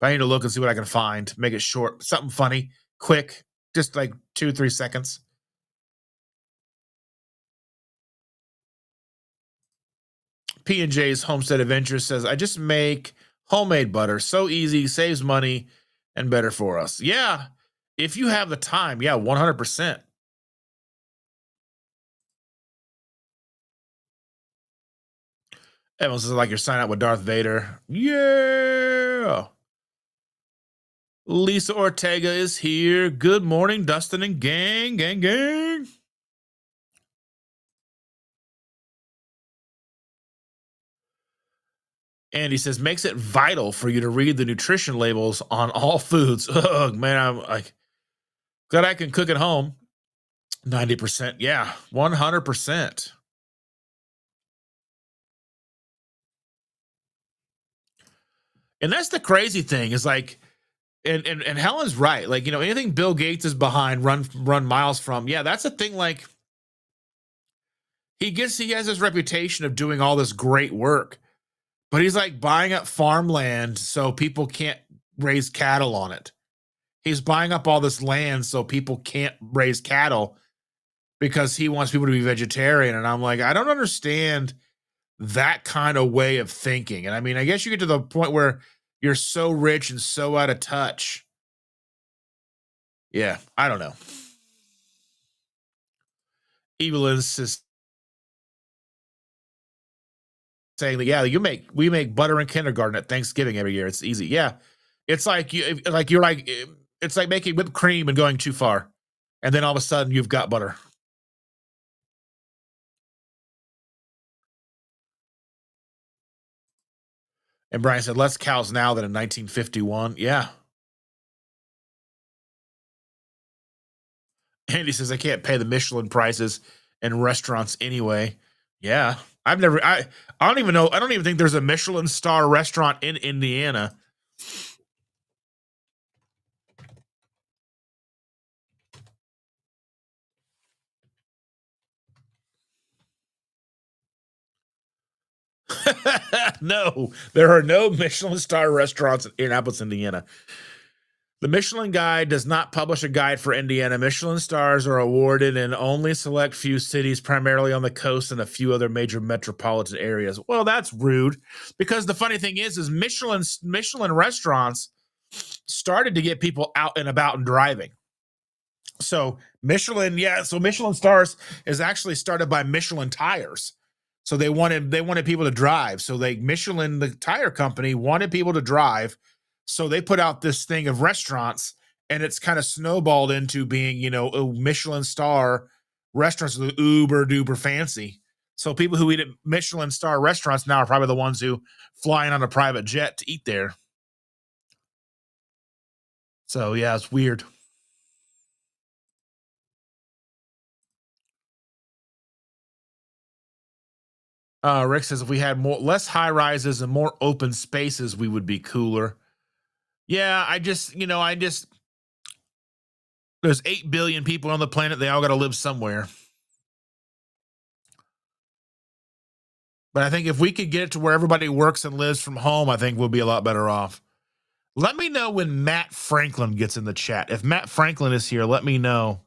But I need to look and see what I can find. Make it short, something funny, quick, just like 2-3 seconds. P&J's Homestead Adventures says, I just make homemade butter. So easy, saves money, and better for us. Yeah, if you have the time, yeah, 100%. Everyone says, like, you're signing up with Darth Vader. Yeah. Lisa Ortega is here. Good morning, Dustin and gang. Andy says, makes it vital for you to read the nutrition labels on all foods. Ugh, man, I'm like, glad I can cook at home. 90%. Yeah, 100%. And that's the crazy thing is like, and Helen's right. Like, anything Bill Gates is behind, run miles from. Yeah, that's the thing. Like, he has this reputation of doing all this great work, but he's like buying up farmland so people can't raise cattle on it. He's buying up all this land so people can't raise cattle because he wants people to be vegetarian. And I'm like, I don't understand that kind of way of thinking. And I guess you get to the point where you're so rich and so out of touch. Yeah, I don't know. Evelyn is saying that, yeah, we make butter in kindergarten at Thanksgiving every year. It's easy. Yeah. It's like it's like making whipped cream and going too far. And then all of a sudden you've got butter. And Brian said, less cows now than in 1951. Yeah. Andy says, I can't pay the Michelin prices in restaurants anyway. Yeah. I don't even know. I don't even think there's a Michelin star restaurant in Indiana. No, there are no Michelin star restaurants in Indianapolis, Indiana. The Michelin Guide does not publish a guide for Indiana. Michelin stars are awarded in only select few cities, primarily on the coast and a few other major metropolitan areas. Well, that's rude, because the funny thing is Michelin restaurants started to get people out and about and driving. So Michelin, yeah. So Michelin stars is actually started by Michelin tires. So they wanted people to drive. So Michelin, the tire company, wanted people to drive. So they put out this thing of restaurants, and it's kind of snowballed into being, a Michelin star restaurants with uber duper fancy. So people who eat at Michelin star restaurants now are probably the ones who flying on a private jet to eat there. So yeah, it's weird. Rick says if we had less high rises and more open spaces, we would be cooler. Yeah, there's 8 billion people on the planet. They all got to live somewhere. But I think if we could get it to where everybody works and lives from home, I think we'll be a lot better off. Let me know when Matt Franklin gets in the chat. If Matt Franklin is here, let me know.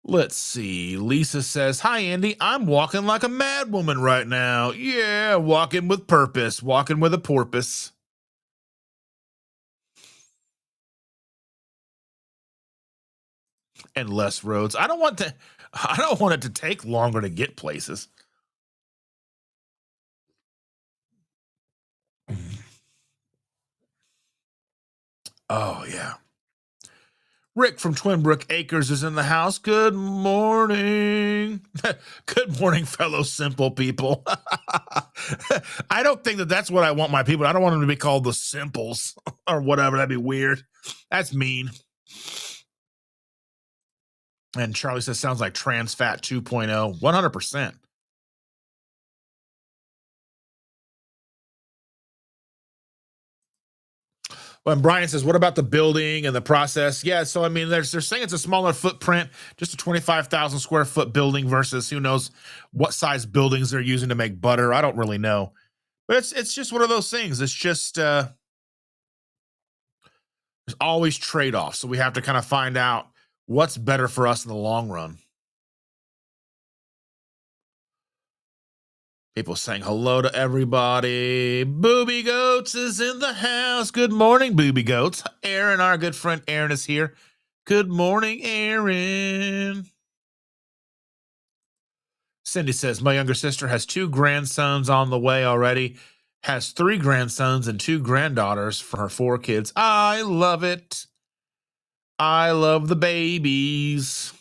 Let's see. Lisa says, "Hi, Andy. I'm walking like a mad woman right now. Yeah, walking with purpose, walking with a porpoise." And less roads. I don't want it to take longer to get places. Oh, yeah. Rick from Twinbrook Acres is in the house. Good morning. Good morning, fellow simple people. I don't think that's what I want my people. I don't want them to be called the simples or whatever. That'd be weird. That's mean. And Charlie says, sounds like trans fat 2.0. 100%. When Brian says, what about the building and the process? Yeah, so I mean, they're saying it's a smaller footprint, just a 25,000 square foot building versus who knows what size buildings they're using to make butter. I don't really know. But it's just one of those things. It's just there's always trade-offs. So we have to kind of find out what's better for us in the long run. People saying hello to everybody. Booby Goats is in the house. Good morning, Booby Goats. Aaron, our good friend Aaron, is here. Good morning, Aaron. Cindy says, my younger sister has 2 grandsons on the way already. Has 3 grandsons and 2 granddaughters for her 4 kids. I love it. I love the babies.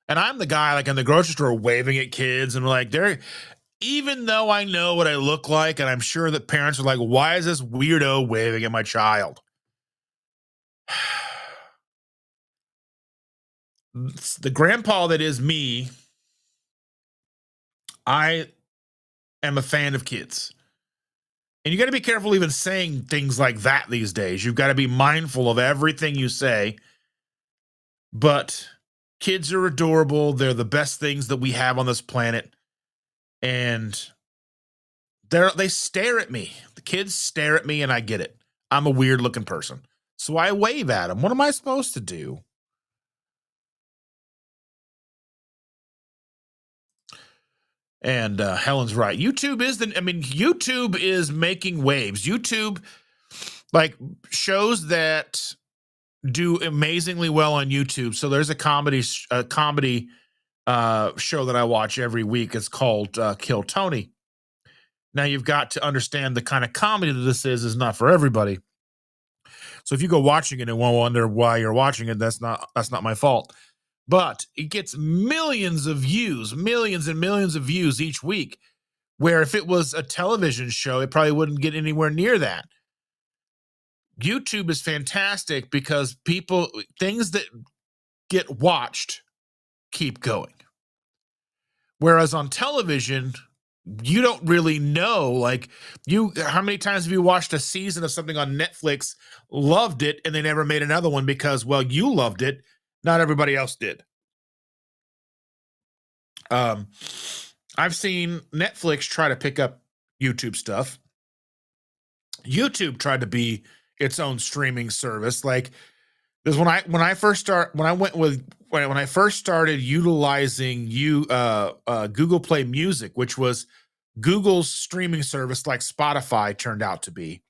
And I'm the guy like in the grocery store waving at kids and like even though I know what I look like, and I'm sure that parents are like, why is this weirdo waving at my child? The grandpa that is me, I am a fan of kids. And you got to be careful even saying things like that these days. You've got to be mindful of everything you say. But kids are adorable. They're the best things that we have on this planet. And they stare at me. The kids stare at me and I get it. I'm a weird looking person. So I wave at them. What am I supposed to do? And Helen's right. YouTube is making waves. YouTube, like shows that do amazingly well on YouTube. So there's a comedy show that I watch every week. It's called Kill Tony. Now you've got to understand the kind of comedy that this is not for everybody. So if you go watching it and wonder why you're watching it, that's not my fault. But it gets millions of views, millions and millions of views each week, where if it was a television show, it probably wouldn't get anywhere near that. YouTube is fantastic because things that get watched keep going. Whereas on television, you don't really know, like how many times have you watched a season of something on Netflix, loved it, and they never made another one because, well, you loved it, not everybody else did. I've seen Netflix try to pick up YouTube stuff. YouTube tried to be its own streaming service. Like because when I first started utilizing Google Play Music, which was Google's streaming service like Spotify turned out to be.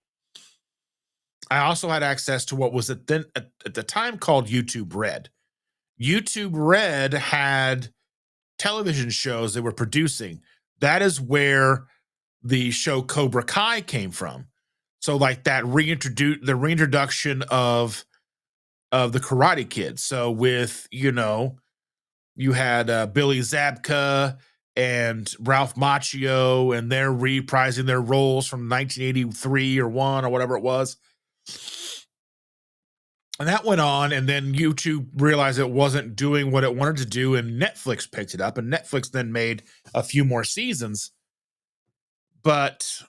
I also had access to what was at the time called YouTube Red. YouTube Red had television shows they were producing. That is where the show Cobra Kai came from. So like that reintroduction of the Karate Kid. So with, you had Billy Zabka and Ralph Macchio, and they're reprising their roles from 1983 or 1 or whatever it was. And that went on, and then YouTube realized it wasn't doing what it wanted to do, and Netflix picked it up, and Netflix then made a few more seasons. But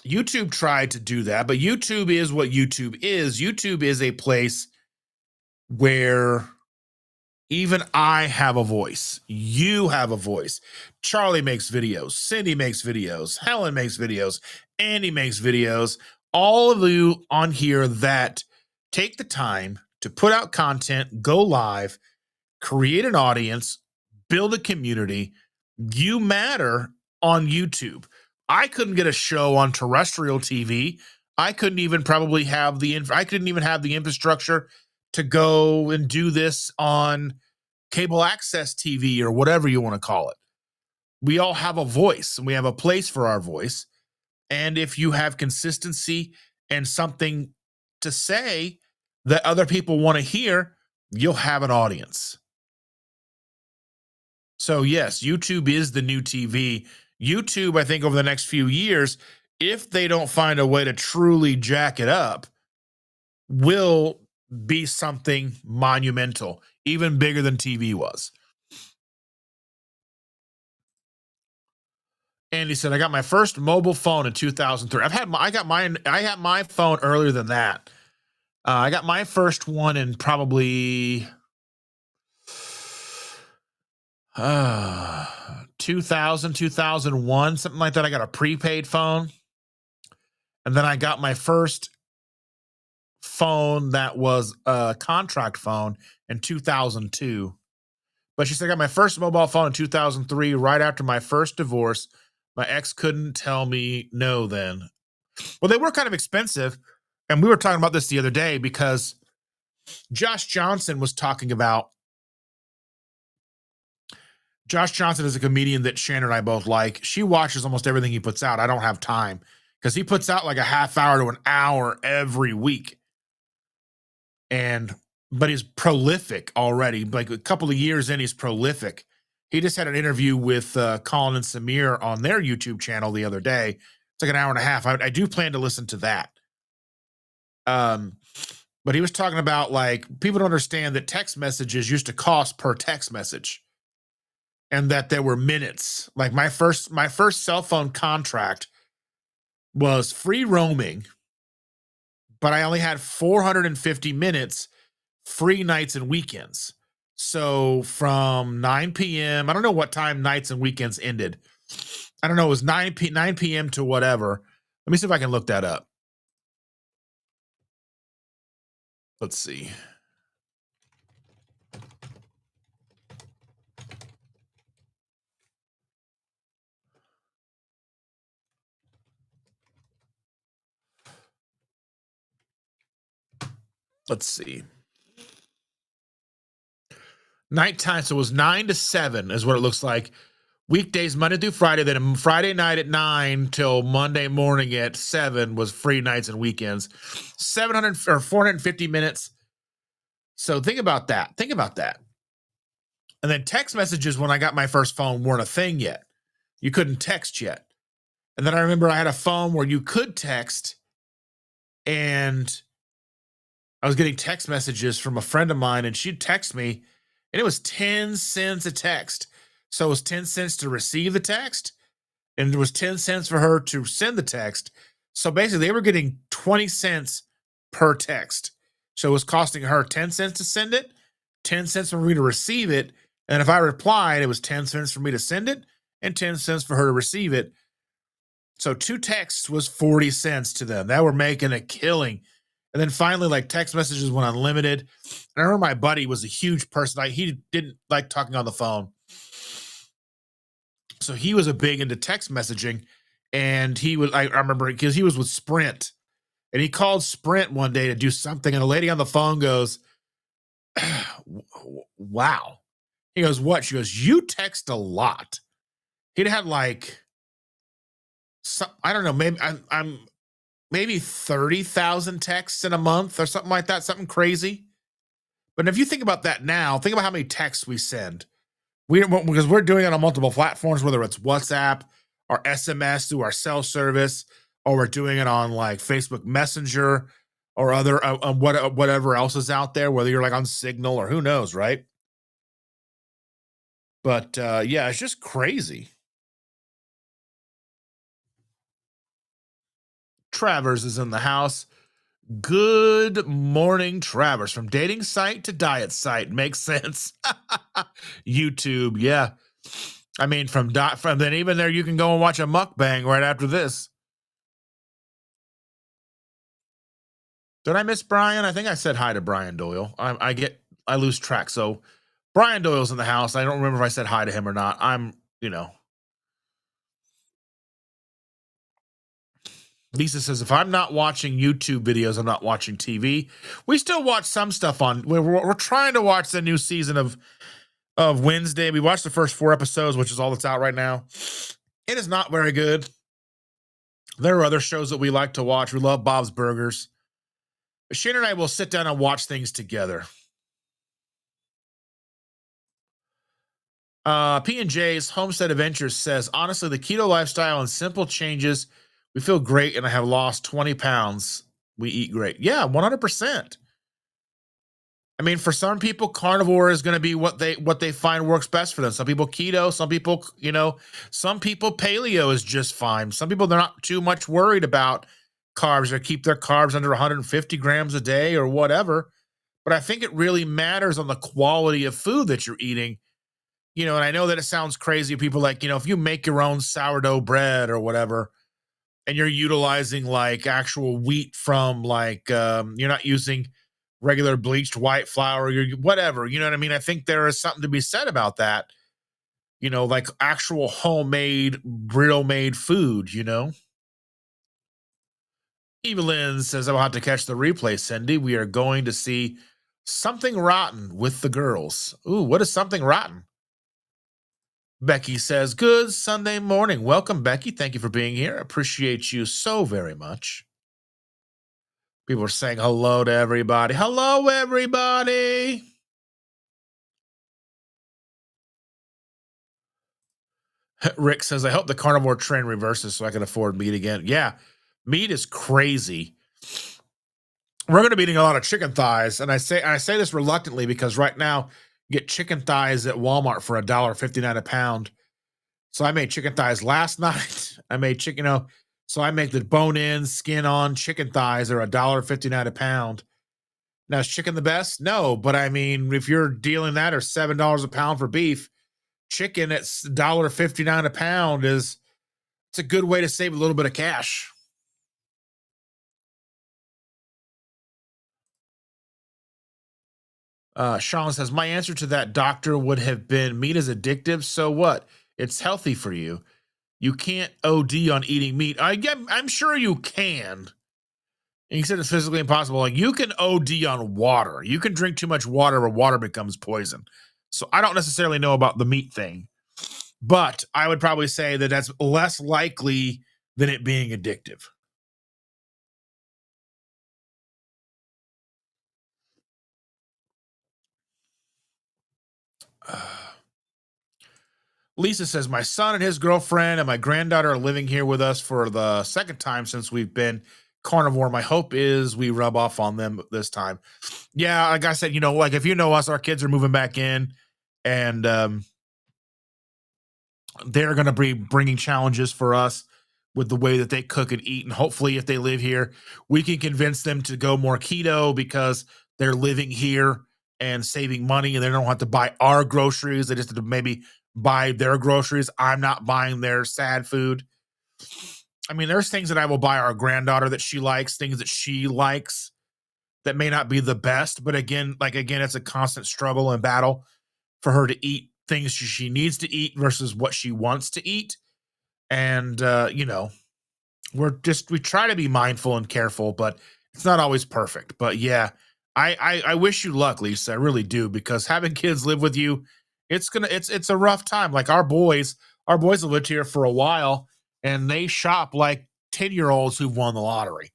YouTube tried to do that, but YouTube is what YouTube is. YouTube is a place where even I have a voice. You have a voice. Charlie makes videos. Cindy makes videos. Helen makes videos. Andy makes videos. All of you on here that take the time to put out content, go live, create an audience, build a community. You matter on YouTube. I couldn't get a show on terrestrial TV. I couldn't even probably have I couldn't even have the infrastructure to go and do this on cable access TV or whatever you want to call it. We all have a voice, and we have a place for our voice. And if you have consistency and something to say that other people want to hear, you'll have an audience. So yes, YouTube is the new TV. YouTube, I think over the next few years, if they don't find a way to truly jack it up, will be something monumental, even bigger than TV was. Andy said, I got my first mobile phone in 2003. I got my phone earlier than that. I got my first one in probably 2000, 2001, something like that. I got a prepaid phone. And then I got my first phone that was a contract phone in 2002. But she said, I got my first mobile phone in 2003, right after my first divorce. My ex couldn't tell me no then. Well, they were kind of expensive. And we were talking about this the other day because Josh Johnson was talking about. Josh Johnson is a comedian that Shannon and I both like. She watches almost everything he puts out. I don't have time because he puts out like a half hour to an hour every week. But he's prolific already. Like a couple of years in, he's prolific. He just had an interview with Colin and Samir on their YouTube channel the other day. It's like an hour and a half. I do plan to listen to that. But he was talking about like people don't understand that text messages used to cost per text message, and that there were minutes. Like my first cell phone contract was free roaming, but I only had 450 minutes free nights and weekends. So from 9 p.m., I don't know what time nights and weekends ended. I don't know. It was 9 p.m. to whatever. Let me see if I can look that up. Let's see. Let's see. Nighttime, so it was 9 to 7 is what it looks like. Weekdays, Monday through Friday, then Friday night at 9 till Monday morning at 7 was free nights and weekends. 700 or 450 minutes. So think about that. And then text messages when I got my first phone weren't a thing yet. You couldn't text yet. And then I remember I had a phone where you could text, and I was getting text messages from a friend of mine, and she'd text me, and it was 10 cents a text. So it was 10 cents to receive the text, and it was 10 cents for her to send the text. So basically, they were getting 20 cents per text. So it was costing her 10 cents to send it, 10 cents for me to receive it. And if I replied, it was 10 cents for me to send it and 10 cents for her to receive it. So 2 texts was 40 cents to them. They were making a killing. And then finally, like text messages went unlimited. And I remember my buddy was a huge person. Like he didn't like talking on the phone. So he was a big into text messaging, and I remember because he was with Sprint, and he called Sprint one day to do something, and the lady on the phone goes, "Wow." He goes, "What?" She goes, "You text a lot." He'd had like I don't know, maybe I'm maybe 30,000 texts in a month or something like that, something crazy. But if you think about that now, think about how many texts we send. Because we're doing it on multiple platforms, whether it's WhatsApp or SMS through our cell service, or we're doing it on like Facebook Messenger or other whatever else is out there, whether you're like on Signal or who knows, right? But yeah, it's just crazy. Travers is in the house. Good morning, Travers. From dating site to diet site. Makes sense. YouTube, yeah. I mean, from then even there, you can go and watch a mukbang right after this. Did I miss Brian? I think I said hi to Brian Doyle. I lose track. So Brian Doyle's in the house. I don't remember if I said hi to him or not. Lisa says, if I'm not watching YouTube videos, I'm not watching TV. We still watch some stuff on. We're trying to watch the new season of Wednesday. We watched the first 4 episodes, which is all that's out right now. It is not very good. There are other shows that we like to watch. We love Bob's Burgers. Shane and I will sit down and watch things together. P&J's Homestead Adventures says, honestly, the keto lifestyle and simple changes, we feel great, and I have lost 20 pounds. We eat great. Yeah, 100%. I mean, for some people, carnivore is going to be what they find works best for them. Some people keto, some people, some people paleo is just fine. Some people, they're not too much worried about carbs or keep their carbs under 150 grams a day or whatever. But I think it really matters on the quality of food that you're eating. And I know that it sounds crazy. People like, if you make your own sourdough bread or whatever, and you're utilizing like actual wheat from like, you're not using regular bleached white flour, or whatever, you know what I mean? I think there is something to be said about that, like actual homemade, real made food, Evelyn says, I'll have to catch the replay, Cindy. We are going to see Something Rotten with the girls. Ooh, what is Something Rotten? Becky says, good Sunday morning. Welcome, Becky. Thank you for being here. Appreciate you so very much. People are saying hello to everybody. Hello, everybody. Rick says, I hope the carnivore trend reverses so I can afford meat again. Yeah, meat is crazy. We're going to be eating a lot of chicken thighs. And I say this reluctantly because right now you get chicken thighs at Walmart for $1.59 a pound. So I made chicken thighs last night. I made chicken, so I make the bone-in, skin-on chicken thighs are $1.59 a pound. Now, is chicken the best? No, but I mean, if you're dealing that or $7 a pound for beef, chicken at $1.59 a pound it's a good way to save a little bit of cash. Sean says, my answer to that doctor would have been meat is addictive. So what? It's healthy for you. You can't OD on eating meat. I'm sure you can. And he said it's physically impossible. Like you can OD on water. You can drink too much water where water becomes poison. So I don't necessarily know about the meat thing, but I would probably say that that's less likely than it being addictive. Lisa says, my son and his girlfriend and my granddaughter are living here with us for the second time since we've been carnivore. My hope is we rub off on them this time. Yeah, like I said, like if you know us, our kids are moving back in, and they're going to be bringing challenges for us with the way that they cook and eat. And hopefully if they live here, we can convince them to go more keto because they're living here and saving money, and they don't have to buy our groceries. They just have to maybe buy their groceries. I'm not buying their sad food. I mean, there's things that I will buy our granddaughter that she likes, things that she likes that may not be the best, but again, it's a constant struggle and battle for her to eat things she needs to eat versus what she wants to eat. And we try to be mindful and careful, but it's not always perfect. But yeah, I wish you luck, Lisa. I really do, because having kids live with you, it's a rough time. Like our boys have lived here for a while, and they shop like 10-year-olds who've won the lottery.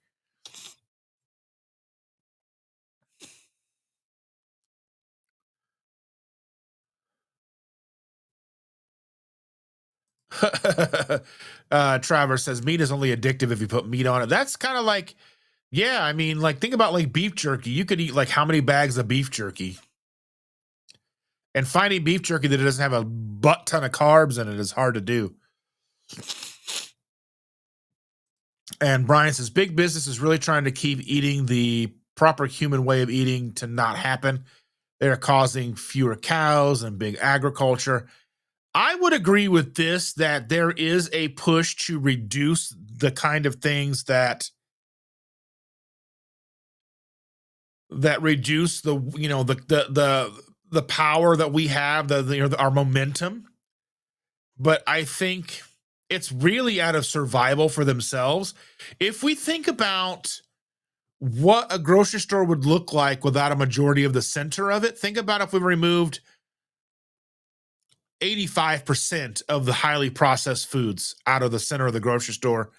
Travers says meat is only addictive if you put meat on it. That's kind of like, yeah, I mean, like think about like beef jerky. You could eat like how many bags of beef jerky? And finding beef jerky that doesn't have a butt ton of carbs in it is hard to do. And Brian says big business is really trying to keep eating the proper human way of eating to not happen. They're causing fewer cows and big agriculture. I would agree with this, that there is a push to reduce the kind of things that reduce the power that we have, our momentum. But I think it's really out of survival for themselves. If we think about what a grocery store would look like without a majority of the center of it, think about if we removed 85% of the highly processed foods out of the center of the grocery store.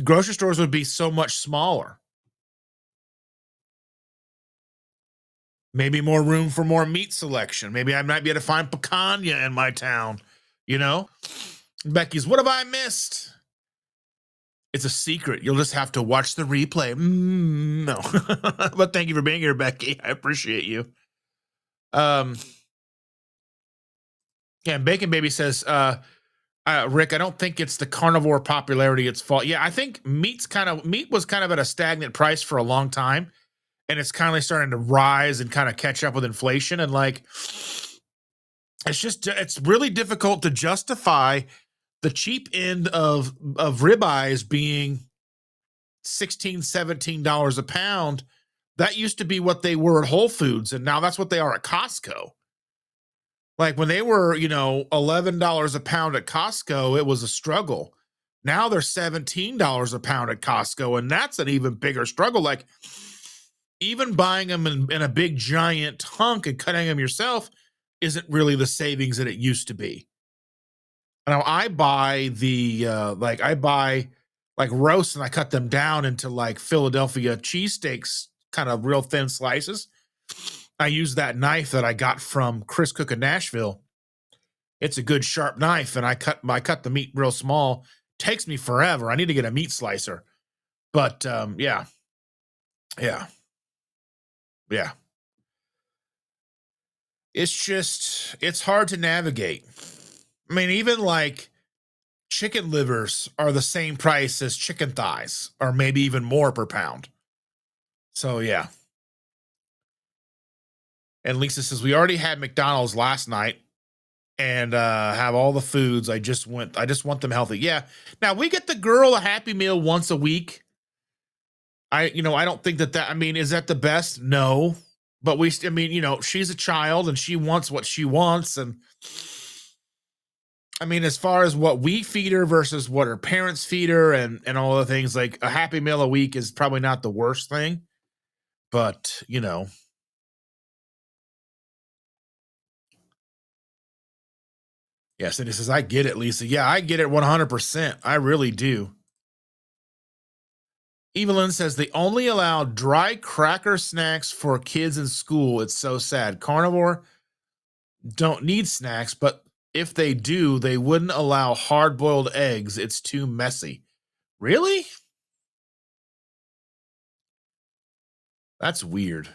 Grocery stores would be so much smaller. Maybe more room for more meat selection. Maybe I might be able to find picanha in my town, you know? Becky's, what have I missed? It's a secret. You'll just have to watch the replay. No. But thank you for being here, Becky. I appreciate you. Yeah, and Bacon Baby says, Rick, I don't think it's the carnivore popularity it's fault. Yeah, I think meat was kind of at a stagnant price for a long time, and it's kind of starting to rise and kind of catch up with inflation. And like, it's really difficult to justify the cheap end of ribeyes being $16-17 a pound. That used to be what they were at Whole Foods, and now that's what they are at Costco. Like when they were, $11 a pound at Costco, it was a struggle. Now they're $17 a pound at Costco, and that's an even bigger struggle. Like even buying them in a big giant hunk and cutting them yourself isn't really the savings that it used to be. Now I buy like roasts, and I cut them down into like Philadelphia cheesesteaks, kind of real thin slices. I use that knife that I got from Chris Cook in Nashville. It's a good sharp knife, and I cut the meat real small. Takes me forever. I need to get a meat slicer. But yeah. It's hard to navigate. I mean, even like chicken livers are the same price as chicken thighs, or maybe even more per pound. So yeah. And Lisa says, we already had McDonald's last night and have all the foods. I just want them healthy. Yeah. Now we get the girl a Happy Meal once a week. I don't think I mean, is that the best? No. But she's a child and she wants what she wants. And I mean, as far as what we feed her versus what her parents feed her and all the things, like a Happy Meal a week is probably not the worst thing. But, yes, and he says, I get it, Lisa. Yeah, I get it 100%. I really do. Evelyn says they only allow dry cracker snacks for kids in school. It's so sad. Carnivore don't need snacks, but if they do, they wouldn't allow hard-boiled eggs. It's too messy. Really? That's weird.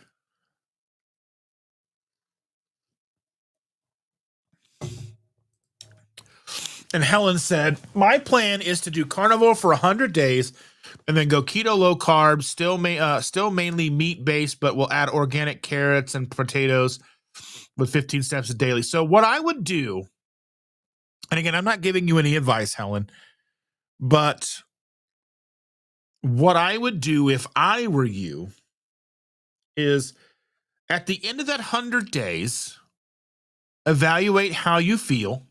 And Helen said, my plan is to do carnivore for 100 days and then go keto low carb, still mainly meat based, but we'll add organic carrots and potatoes with 15 steps a daily. So what I would do, and again, I'm not giving you any advice, Helen, but what I would do if I were you is at the end of that 100 days, evaluate how you feel,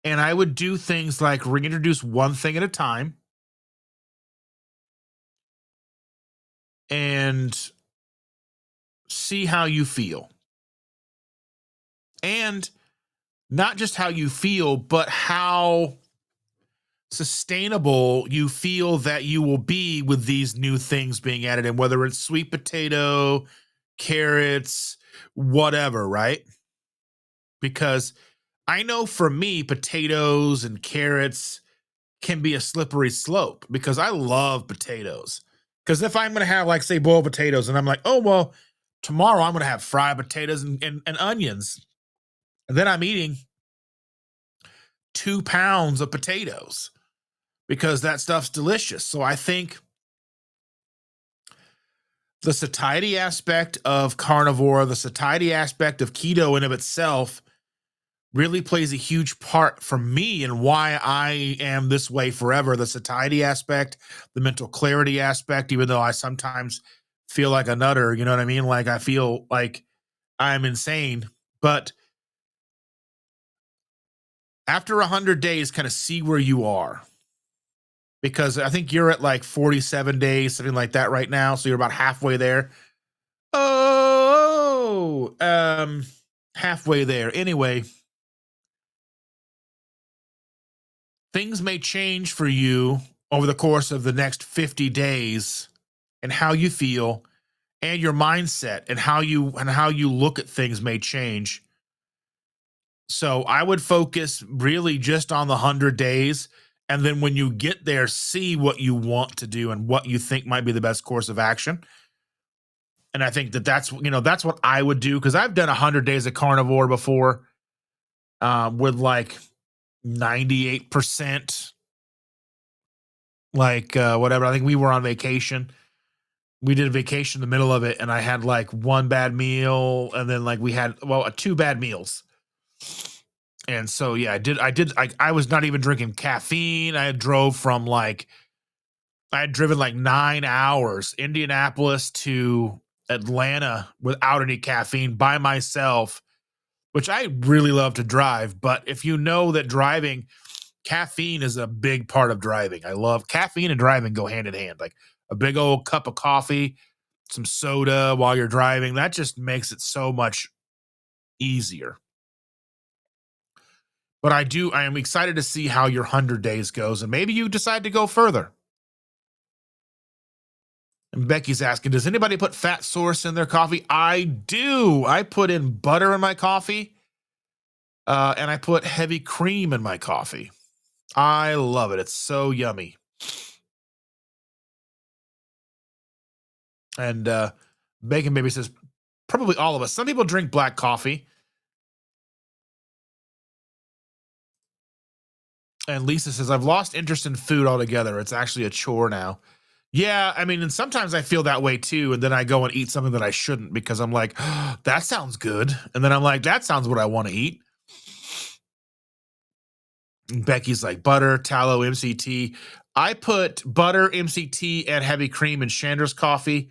and I would do things like reintroduce one thing at a time and see how you feel. And not just how you feel, but how sustainable you feel that you will be with these new things being added in, whether it's sweet potato, carrots, whatever, right? Because I know for me, potatoes and carrots can be a slippery slope because I love potatoes. Because if I'm going to have, like, say, boiled potatoes, and I'm like, oh, well, tomorrow I'm going to have fried potatoes and onions, and then I'm eating 2 pounds of potatoes because that stuff's delicious. So I think the satiety aspect of carnivore, the satiety aspect of keto in of itself really plays a huge part for me and why I am this way forever. The satiety aspect, the mental clarity aspect, even though I sometimes feel like a nutter, you know what I mean? Like I feel like I'm insane. But after 100 days, kind of see where you are. Because I think you're at like 47 days, something like that right now. So you're about halfway there. Oh, halfway there. Anyway, things may change for you over the course of the next 50 days and how you feel and your mindset and how you look at things may change. So I would focus really just on the 100 days, and then when you get there, see what you want to do and what you think might be the best course of action. And I think that that's what I would do, because I've done 100 days of carnivore before, with like 98%, like whatever. I think we were on vacation. We did a vacation in the middle of it, and I had like one bad meal, and then like we had, well, two bad meals. And so yeah, I was not even drinking caffeine. I had driven like 9 hours, Indianapolis to Atlanta, without any caffeine by myself, which I really love to drive. But if you know that driving, caffeine is a big part of driving. I love caffeine and driving go hand in hand. Like a big old cup of coffee, some soda while you're driving, that just makes it so much easier. But I am excited to see how your 100 days goes, and maybe you decide to go further. And Becky's asking, does anybody put fat source in their coffee? I do. I put in butter in my coffee, and I put heavy cream in my coffee. I love it. It's so yummy. And Bacon Baby says, probably all of us. Some people drink black coffee. And Lisa says, I've lost interest in food altogether. It's actually a chore now. Yeah, I mean, and sometimes I feel that way too. And then I go and eat something that I shouldn't because I'm like, oh, that sounds good. And then I'm like, that sounds what I want to eat. And Becky's like, butter, tallow, MCT. I put butter, MCT, and heavy cream in Chandra's coffee.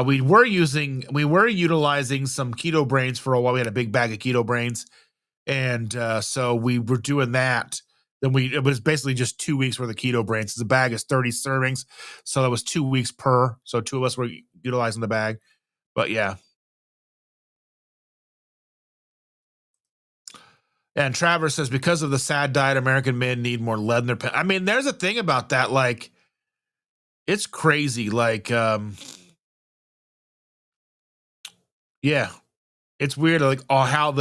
We were utilizing some keto brains for a while. We had a big bag of keto brains. And so we were doing that. It was basically just 2 weeks worth of keto brains. The bag is 30 servings. So that was 2 weeks per. So two of us were utilizing the bag. But yeah. And Travers says, because of the sad diet, American men need more lead in their pants. I mean, there's a thing about that. Like, it's crazy. Like, yeah, it's weird. Like, oh, how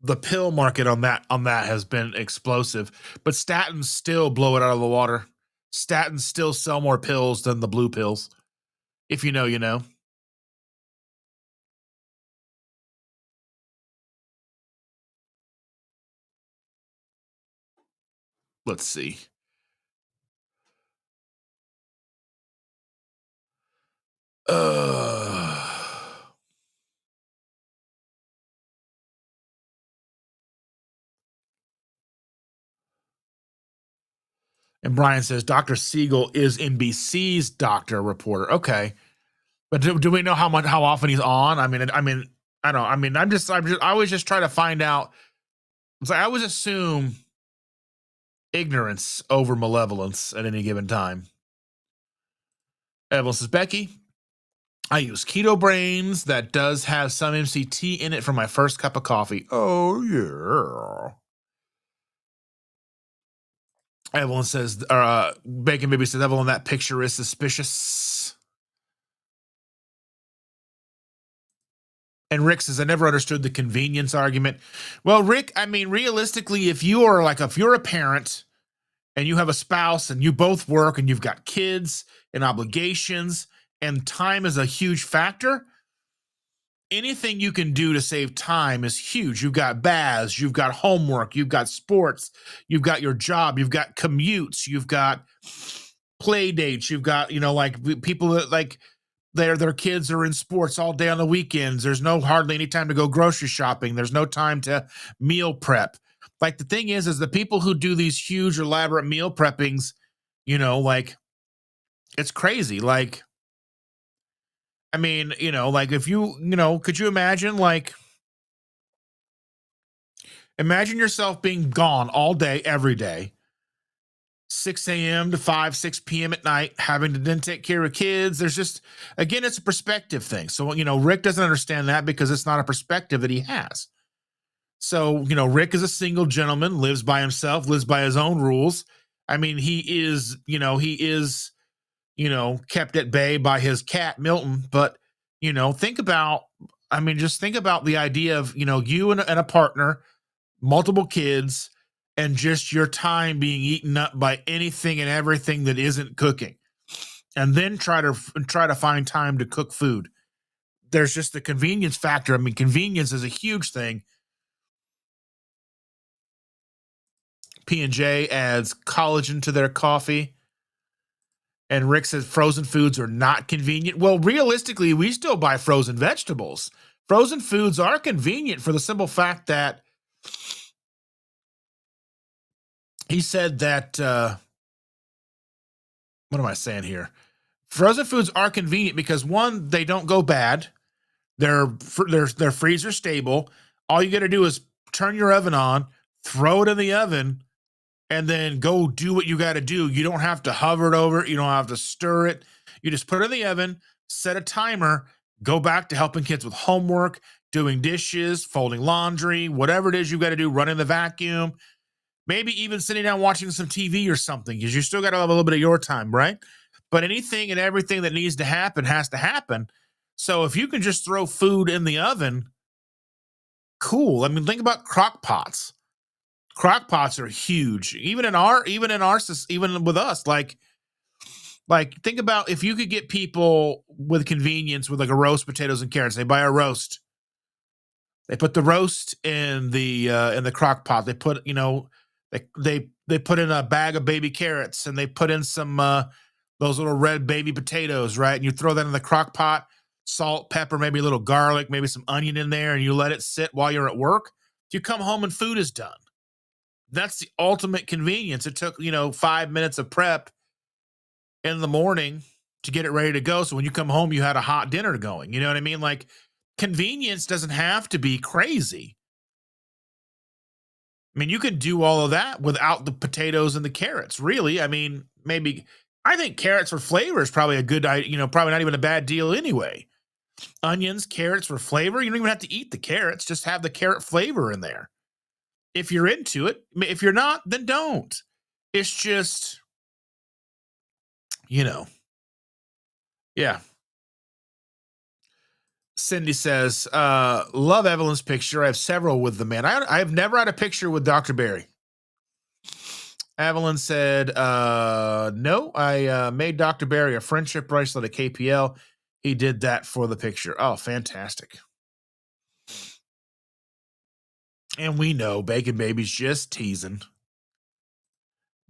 the pill market on that has been explosive. But statins still blow it out of the water. Statins still sell more pills than the blue pills. If you know, you know. Let's see. Uh And Brian says Dr. Siegel is NBC's doctor reporter. Okay. But do we know how often he's on? I don't. I mean, I always just try to find out. It's like I always assume ignorance over malevolence at any given time. Evelyn says, Becky, I use Keto Brains that does have some MCT in it for my first cup of coffee. Oh, yeah. Evelyn says, Bacon Baby says, Evelyn, that picture is suspicious. And Rick says, I never understood the convenience argument. Well, Rick, I mean, realistically, if you're a parent and you have a spouse and you both work and you've got kids and obligations and time is a huge factor, anything you can do to save time is huge. You've got baths, you've got homework, you've got sports, you've got your job, you've got commutes, you've got play dates, you've got, like people that like their kids are in sports all day on the weekends. There's no hardly any time to go grocery shopping. There's no time to meal prep. Like the thing is the people who do these huge elaborate meal preppings, like it's crazy. Like, I mean, like if could you imagine imagine yourself being gone all day, every day, 6 a.m. to 5, 6 p.m. at night, having to then take care of kids. There's just, again, it's a perspective thing. So, Rick doesn't understand that because it's not a perspective that he has. So, Rick is a single gentleman, lives by himself, lives by his own rules. I mean, he is kept at bay by his cat, Milton. But, think about, just think about the idea of, you and a partner, multiple kids, and just your time being eaten up by anything and everything that isn't cooking, and then try to find time to cook food. There's just the convenience factor. I mean, convenience is a huge thing. P&J adds collagen to their coffee. And Rick says frozen foods are not convenient. Well, realistically, we still buy frozen vegetables. Frozen foods are convenient for the simple fact that he said that, what am I saying here? Frozen foods are convenient because, one, they don't go bad. They're freezer stable. All you got to do is turn your oven on, throw it in the oven, and then go do what you got to do. You don't have to hover it over. You don't have to stir it. You just put it in the oven, set a timer, go back to helping kids with homework, doing dishes, folding laundry, whatever it is you got to do, running the vacuum, maybe even sitting down watching some TV or something, because you still got to have a little bit of your time, right? But anything and everything that needs to happen has to happen. So if you can just throw food in the oven, cool. I mean, think about crock pots. Crock pots are huge. Even with us, like think about if you could get people with convenience with like a roast potatoes and carrots. They buy a roast. They put the roast in the crock pot. They put, they put in a bag of baby carrots, and they put in some those little red baby potatoes, right? And you throw that in the crock pot, salt, pepper, maybe a little garlic, maybe some onion in there, and you let it sit while you're at work. You come home and food is done. That's the ultimate convenience. It took, 5 minutes of prep in the morning to get it ready to go. So when you come home, you had a hot dinner going. You know what I mean? Like, convenience doesn't have to be crazy. I mean, you can do all of that without the potatoes and the carrots, really. I mean, maybe I think carrots for flavor is probably a good, probably not even a bad deal anyway. Onions, carrots for flavor. You don't even have to eat the carrots, just have the carrot flavor in there. If you're into it. If you're not, then don't. It's just, yeah. Cindy says, love Evelyn's picture. I have several with the man. I have never had a picture with Dr. Berry. Evelyn said, no, I made Dr. Berry a friendship bracelet at KPL. He did that for the picture. Oh, fantastic. And we know Bacon Baby's just teasing.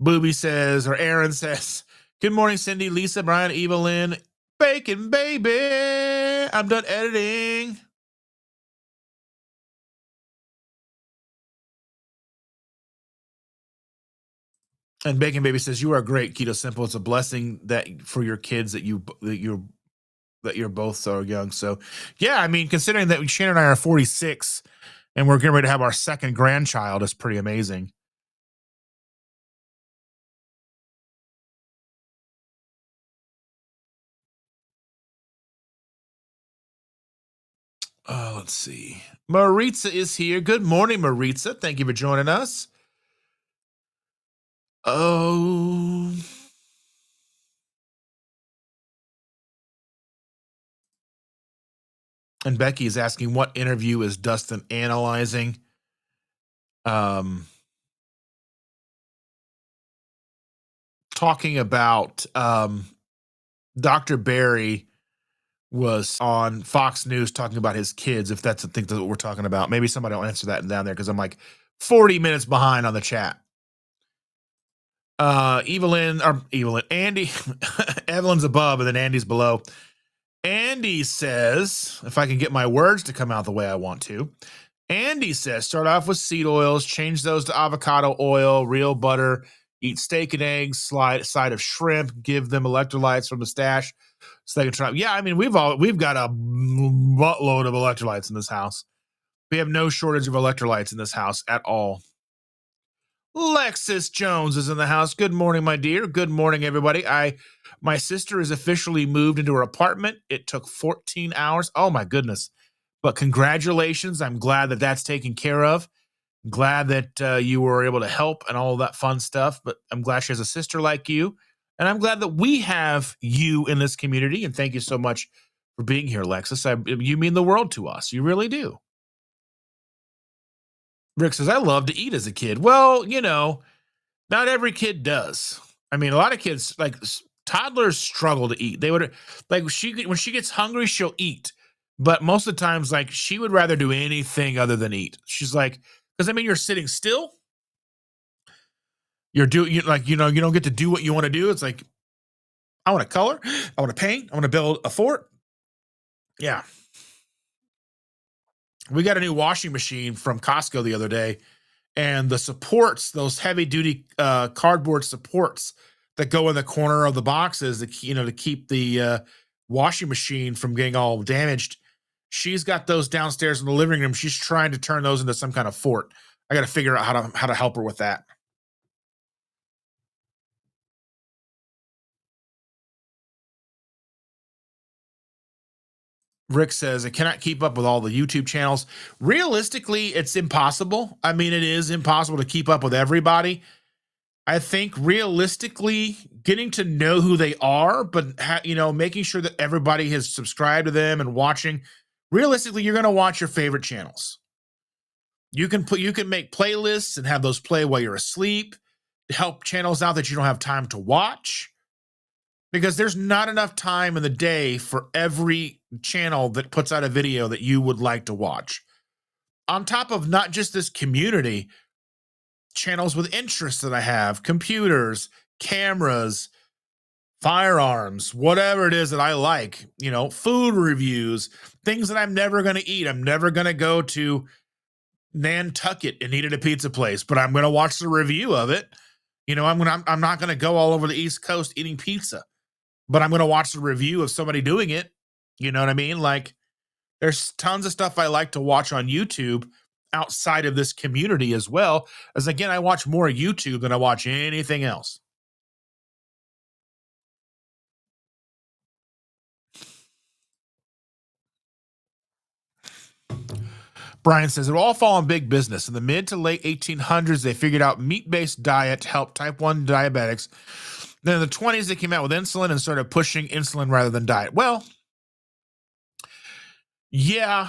Booby says, or Aaron says, good morning, Cindy, Lisa, Brian, Evelyn, Bacon Baby. I'm done editing. And Bacon Baby says, you are great, Keto Simple. It's a blessing that for your kids that you're that you're both so young. So, yeah, I mean, considering that Shannon and I are 46 and we're getting ready to have our second grandchild is pretty amazing. Let's see. Maritza is here. Good morning, Maritza. Thank you for joining us. Oh, and Becky is asking, what interview is Dustin analyzing? Talking about Dr. Berry was on Fox News talking about his kids, if that's the thing that we're talking about. Maybe somebody will answer that down there because I'm like 40 minutes behind on the chat. Andy, Evelyn's above and then Andy's below. Andy says, if I can get my words to come out the way I want to, Andy says, start off with seed oils, change those to avocado oil, real butter, eat steak and eggs, side of shrimp, give them electrolytes from the stash so they can try. Yeah, I mean, we've got a buttload of electrolytes in this house. We have no shortage of electrolytes in this house at all. Lexus Jones is in the house. Good morning, my dear. Good morning, everybody. My sister is officially moved into her apartment. It took 14 hours. Oh, my goodness. But congratulations. I'm glad that that's taken care of. Glad that you were able to help and all of that fun stuff. But I'm glad she has a sister like you. And I'm glad that we have you in this community. And thank you so much for being here, Lexus. You mean the world to us. You really do. Rick says, I loved to eat as a kid. Well, not every kid does. I mean, a lot of kids, like toddlers, struggle to eat. They would like when she gets hungry, she'll eat. But most of the times, like she would rather do anything other than eat. She's like, because I mean, you're sitting still. You don't get to do what you want to do. It's like, I want to color, I want to paint, I want to build a fort. Yeah. We got a new washing machine from Costco the other day. And the supports, those heavy duty cardboard supports that go in the corner of the boxes, to keep the washing machine from getting all damaged. She's got those downstairs in the living room. She's trying to turn those into some kind of fort. I got to figure out how to help her with that. Rick says, I cannot keep up with all the YouTube channels. Realistically, it's impossible. I mean, it is impossible to keep up with everybody. I think realistically, getting to know who they are, but making sure that everybody has subscribed to them and watching. Realistically, you're going to watch your favorite channels. You can make playlists and have those play while you're asleep. Help channels out that you don't have time to watch, because there's not enough time in the day for every channel that puts out a video that you would like to watch. On top of not just this community, channels with interests that I have, computers, cameras, firearms, whatever it is that I like, food reviews, things that I'm never going to eat. I'm never going to go to Nantucket and eat at a pizza place, but I'm going to watch the review of it. I'm not going to go all over the East Coast eating pizza, but I'm going to watch the review of somebody doing it. You know what I mean? Like, there's tons of stuff I like to watch on YouTube outside of this community as well. As again, I watch more YouTube than I watch anything else. Brian says, it will all fall on big business. In the mid to late 1800s, they figured out meat-based diet helped type 1 diabetics. Then in the 20s, they came out with insulin and started pushing insulin rather than diet. Well, yeah,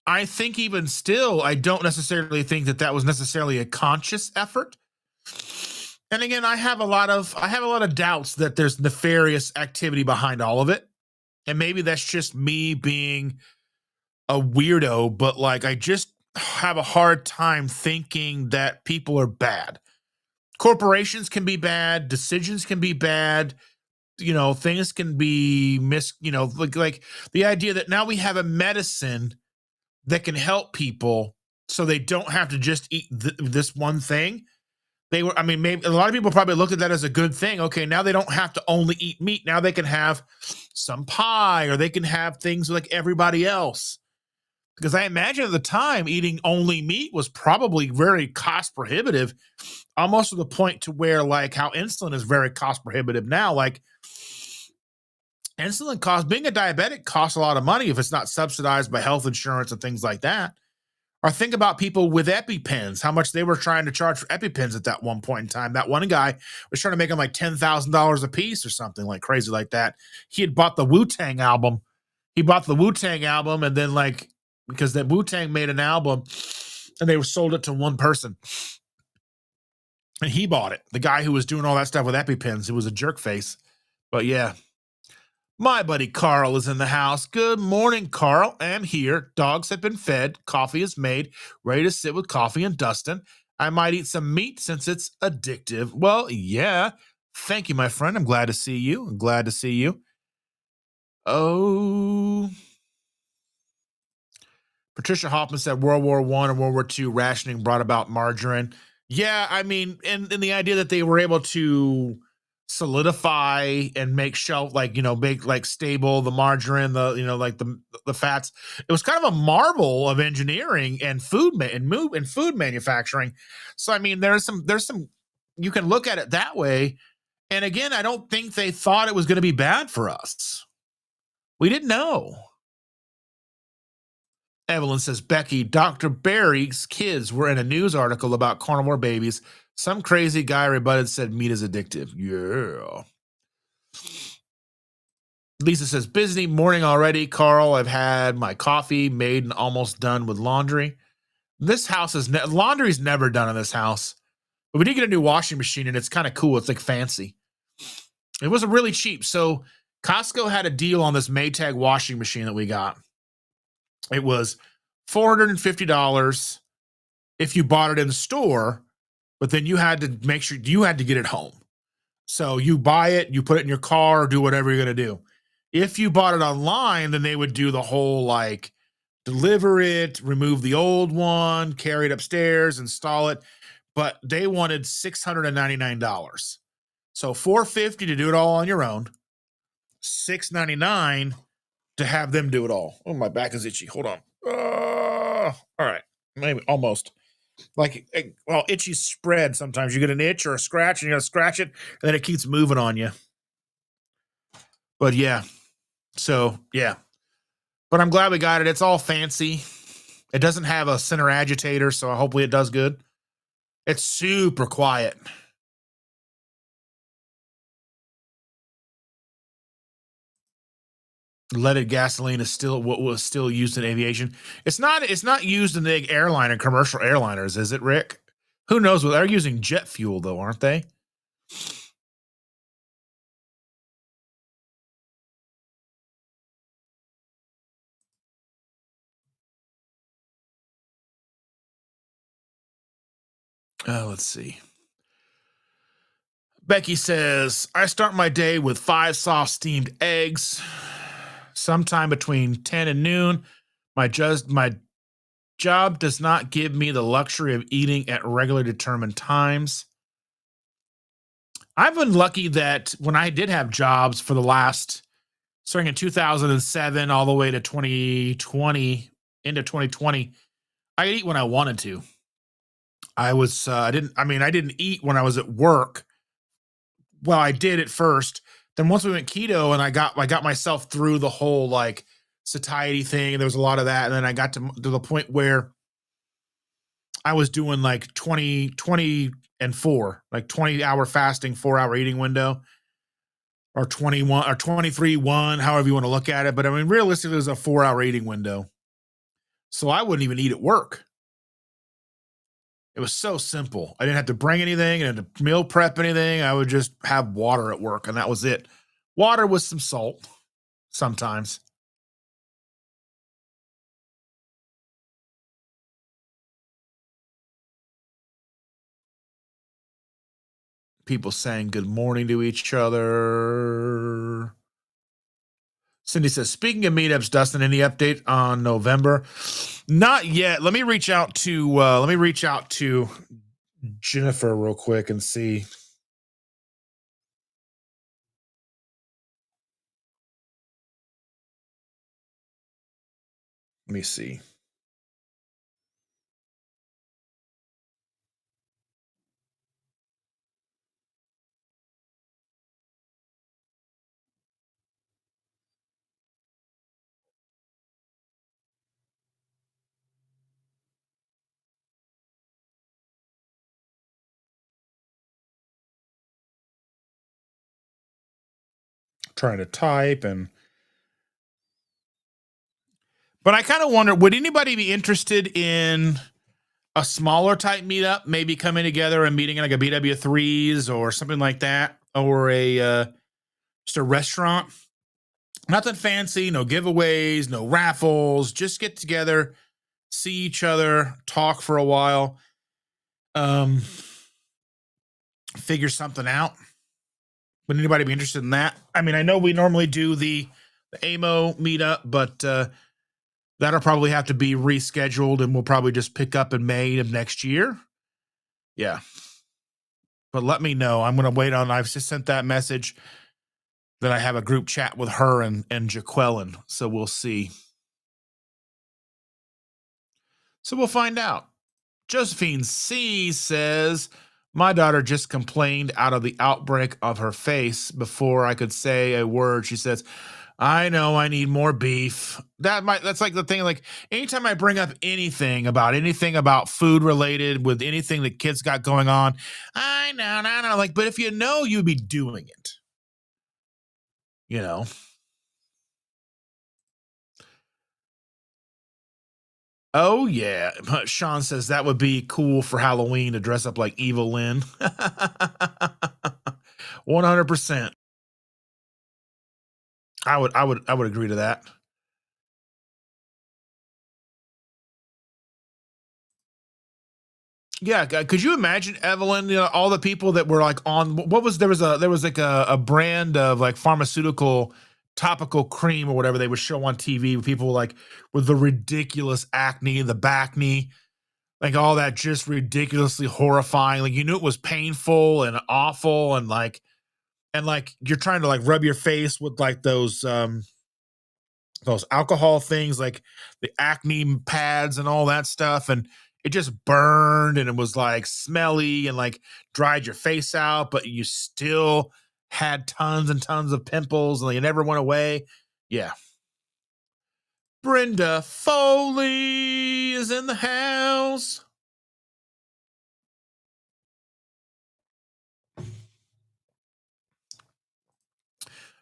I think even still, I don't necessarily think that was necessarily a conscious effort. And again, I have a lot of doubts that there's nefarious activity behind all of it. And maybe that's just me being a weirdo, but like I just have a hard time thinking that people are bad. Corporations can be bad, decisions can be bad, things can be like the idea that now we have a medicine that can help people so they don't have to just eat this one thing. They were, I mean, maybe a lot of people probably looked at that as a good thing. Okay, now they don't have to only eat meat. Now they can have some pie or they can have things like everybody else. Because I imagine at the time eating only meat was probably very cost prohibitive, almost to the point to where like how insulin is very cost prohibitive now. Like insulin costs, being a diabetic costs a lot of money if it's not subsidized by health insurance and things like that. Or think about people with EpiPens, how much they were trying to charge for EpiPens at that one point in time. That one guy was trying to make them like $10,000 a piece or something like crazy like that. He had bought the Wu-Tang album. He bought the Wu-Tang album and then like, because that Wu-Tang made an album and they sold it to one person. And he bought it. The guy who was doing all that stuff with EpiPens, it was a jerk face. But yeah, my buddy Carl is in the house. Good morning, Carl. I'm here. Dogs have been fed. Coffee is made. Ready to sit with coffee and Dustin. I might eat some meat since it's addictive. Well, yeah. Thank you, my friend. I'm glad to see you. I'm glad to see you. Oh. Patricia Hoffman said World War I and World War II rationing brought about margarine. Yeah, I mean, and the idea that they were able to solidify and make shelf like make like stable the margarine, the like the fats. It was kind of a marvel of engineering and food food manufacturing. So I mean, there's some you can look at it that way. And again, I don't think they thought it was going to be bad for us. We didn't know. Evelyn says, Becky, Dr. Berry's kids were in a news article about carnivore babies. Some crazy guy rebutted, said meat is addictive. Yeah. Lisa says, busy morning already. Carl, I've had my coffee made and almost done with laundry. This house is, laundry's never done in this house. But we did get a new washing machine and it's kind of cool. It's like fancy. It wasn't really cheap. So Costco had a deal on this Maytag washing machine that we got. It was $450 if you bought it in the store, but then you had to make sure you had to get it home. So you buy it, you put it in your car, do whatever you're going to do. If you bought it online, then they would do the whole like deliver it, remove the old one, carry it upstairs, install it. But they wanted $699. So $450 to do it all on your own, $699 to have them do it all. Oh, my back is itchy. Hold on. All right. Maybe almost. Like, well, itchy spread sometimes. You get an itch or a scratch, and you got to scratch it, and then it keeps moving on you. But yeah. So, yeah. But I'm glad we got it. It's all fancy. It doesn't have a center agitator, so hopefully it does good. It's super quiet. Leaded gasoline is still what was still used in aviation. It's not used in the airline and commercial airliners, is it, Rick? Who knows? They're using jet fuel though, aren't they? Let's see. Becky says, I start my day with 5 soft steamed eggs sometime between 10 and noon. My job does not give me the luxury of eating at regularly determined times. I've been lucky that when I did have jobs for the last, starting in 2007 all the way to 2020, into 2020, I could eat when I wanted to. I didn't eat when I was at work. Well, I did at first. Then once we went keto and I got myself through the whole like satiety thing, and there was a lot of that. And then I got to the point where I was doing like 20 and 4, like 20-hour fasting, 4-hour eating window, or 21 or 23, 1, however you want to look at it. But I mean, realistically, it was a 4-hour eating window. So I wouldn't even eat at work. It was so simple. I didn't have to bring anything. I didn't have to meal prep anything. I would just have water at work, and that was it. Water with some salt sometimes. People saying good morning to each other. Cindy says, speaking of meetups, Dustin, any update on November? Not yet. Let me reach out to Jennifer real quick and see. Let me see. Trying to type but I kind of wonder, would anybody be interested in a smaller type meetup, maybe coming together and meeting in like a BW3s or something like that, or just a restaurant? Nothing fancy, no giveaways, no raffles, just get together, see each other, talk for a while, figure something out. Would anybody be interested in that? I mean, I know we normally do the AMO meetup, but that'll probably have to be rescheduled, and we'll probably just pick up in May of next year. Yeah. But let me know. I'm going to wait on, I've just sent that message that I have a group chat with her and Jaqueline. So we'll see. So we'll find out. Josephine C says, my daughter just complained out of the outbreak of her face before I could say a word. She says, I know I need more beef. That's like the thing, like anytime I bring up anything about food related with anything that kids got going on, I know, like, but if you know, you'd be doing it, you know? Oh yeah. Sean says that would be cool for Halloween to dress up like Evil Lynn. 100%. I would agree to that. Yeah, could you imagine, Evelyn? You know, all the people that were like on what was there was like a brand of like pharmaceutical topical cream or whatever they would show on TV with people like with the ridiculous acne, the back knee, like all that just ridiculously horrifying. Like you knew it was painful and awful and like you're trying to like rub your face with like those alcohol things, like the acne pads and all that stuff, and it just burned and it was like smelly and like dried your face out, but you still had tons and tons of pimples and they never went away. Yeah. Brenda Foley is in the house.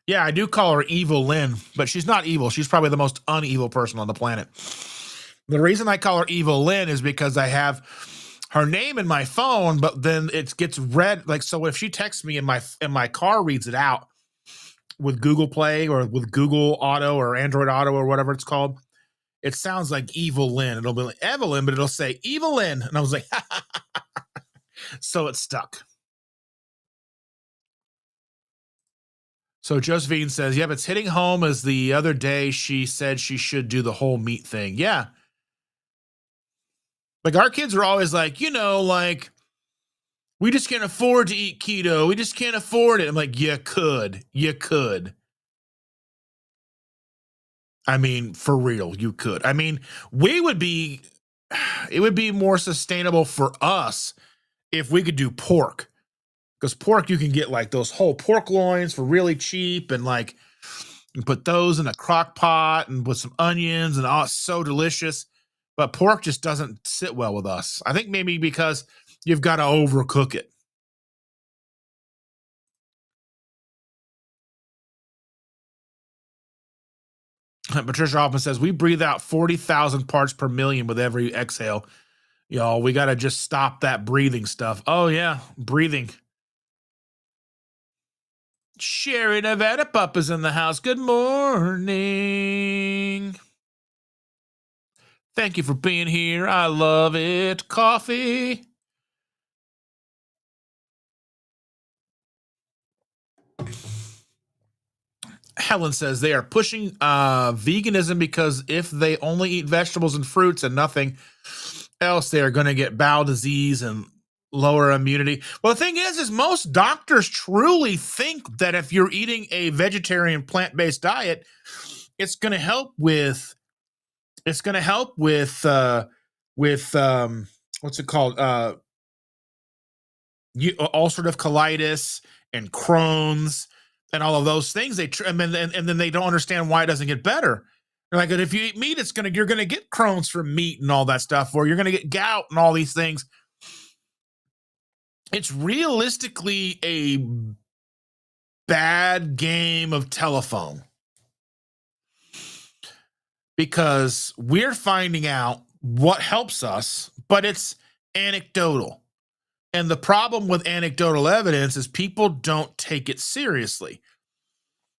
Yeah, I do call her Evil Lynn, but she's not evil. She's probably the most unevil person on the planet. The reason I call her Evil Lynn is because I have her name in my phone, but then it gets read like, so if she texts me and my car reads it out with Google Play or with Google Auto or Android Auto or whatever it's called, it sounds like Evil Lynn. It'll be like Evelyn, but it'll say Evil Lynn. And I was like, so it stuck. So Josephine says, yep, it's hitting home as the other day she said she should do the whole meat thing. Yeah. Like our kids are always like, you know, like we just can't afford to eat keto. We just can't afford it. I'm like, you could. I mean, for real, you could. I mean, it would be more sustainable for us if we could do pork. Because pork, you can get like those whole pork loins for really cheap and like you put those in a crock pot and with some onions and it's so delicious. But pork just doesn't sit well with us. I think maybe because you've got to overcook it. Patricia Hoffman says, we breathe out 40,000 parts per million with every exhale. Y'all, we got to just stop that breathing stuff. Oh, yeah, breathing. Sherry Nevada Pup is in the house. Good morning. Thank you for being here. I love it. Coffee. Helen says they are pushing veganism because if they only eat vegetables and fruits and nothing else, they are going to get bowel disease and lower immunity. Well, the thing is most doctors truly think that if you're eating a vegetarian plant-based diet, it's going to help with what's it called? Ulcerative colitis and Crohn's and all of those things. And then they don't understand why it doesn't get better. They're like, if you eat meat, you're gonna get Crohn's from meat and all that stuff, or you're gonna get gout and all these things. It's realistically a bad game of telephone, because we're finding out what helps us, but it's anecdotal. And the problem with anecdotal evidence is people don't take it seriously.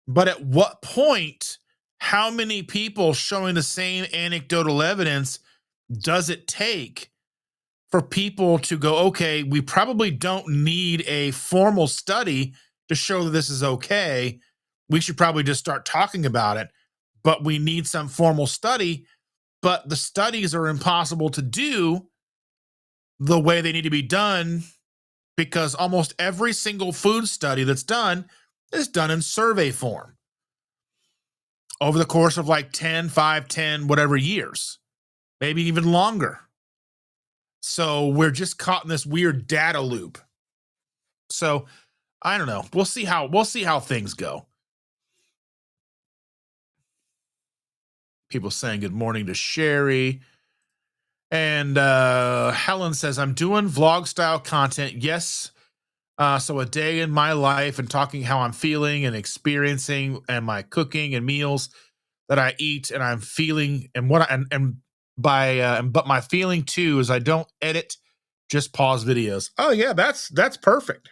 But at what point, how many people showing the same anecdotal evidence does it take for people to go, okay, we probably don't need a formal study to show that this is okay. We should probably just start talking about it, but we need some formal study. But the studies are impossible to do the way they need to be done, because almost every single food study that's done is done in survey form over the course of like 10, 5, 10, whatever years, maybe even longer. So we're just caught in this weird data loop. So I don't know. We'll see how things go. People saying good morning to Sherry. And Helen says, I'm doing vlog style content. Yes. So a day in my life and talking how I'm feeling and experiencing and my cooking and meals that I eat and I'm feeling and what I, and by but my feeling too is I don't edit, just pause videos. Oh yeah, that's perfect.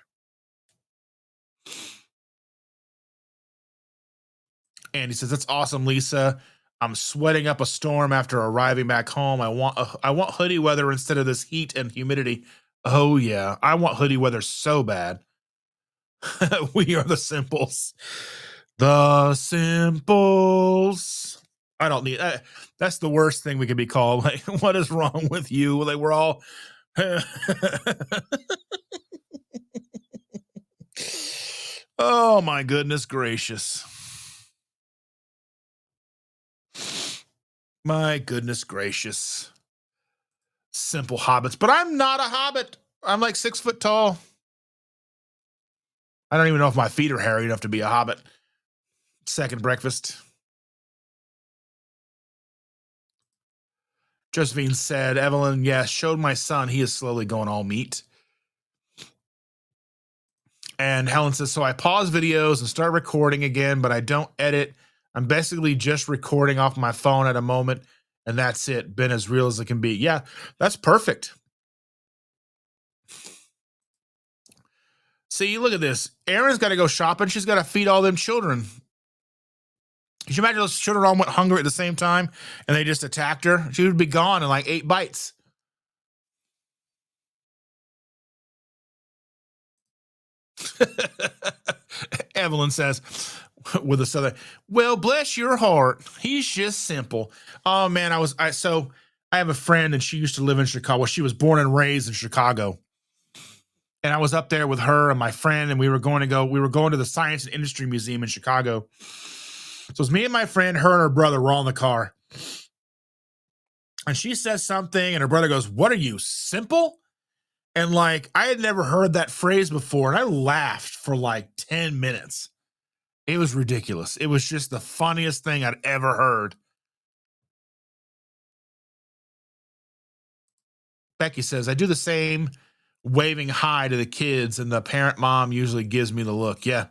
And he says, that's awesome, Lisa. I'm sweating up a storm after arriving back home. I want hoodie weather instead of this heat and humidity. Oh yeah, I want hoodie weather so bad. We are the simples. The simples. I don't need that's the worst thing we could be called. Like, what is wrong with you? Like, we're all oh my goodness gracious. My goodness gracious. Simple hobbits. But I'm not a hobbit. I'm like 6 foot tall. I don't even know if my feet are hairy enough to be a hobbit. Second breakfast. Josephine said, Evelyn, yes, showed my son. He is slowly going all meat. And Helen says, so I pause videos and start recording again, but I don't edit. I'm basically just recording off my phone at a moment, and that's it. Been as real as it can be. Yeah, that's perfect. See, look at this. Erin's got to go shopping. She's got to feed all them children. Could you imagine those children all went hungry at the same time and they just attacked her? She would be gone in like 8 bites. Evelyn says, with a southern, well, bless your heart. He's just simple. Oh man, I have a friend and she used to live in Chicago. Well, she was born and raised in Chicago. And I was up there with her and my friend, and we were going to the Science and Industry Museum in Chicago. So it was me and my friend, her and her brother were all in the car. And she says something and her brother goes, what are you, simple? And like, I had never heard that phrase before. And I laughed for like 10 minutes. It was ridiculous. It was just the funniest thing I'd ever heard. Becky says, I do the same, waving hi to the kids, and the parent mom usually gives me the look. Yeah.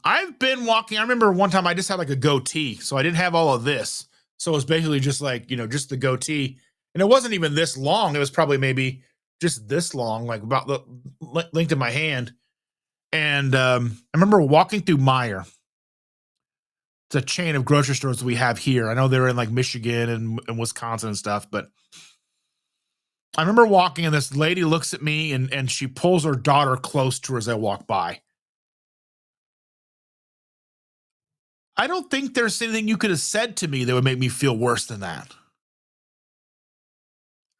I've been walking. I remember one time I just had like a goatee, so I didn't have all of this. So it was basically just like, just the goatee. And it wasn't even this long. It was probably maybe just this long, like about the length of my hand. And I remember walking through Meijer. It's a chain of grocery stores we have here. I know they're in like Michigan and Wisconsin and stuff, but I remember walking and this lady looks at me and she pulls her daughter close to her as I walk by. I don't think there's anything you could have said to me that would make me feel worse than that.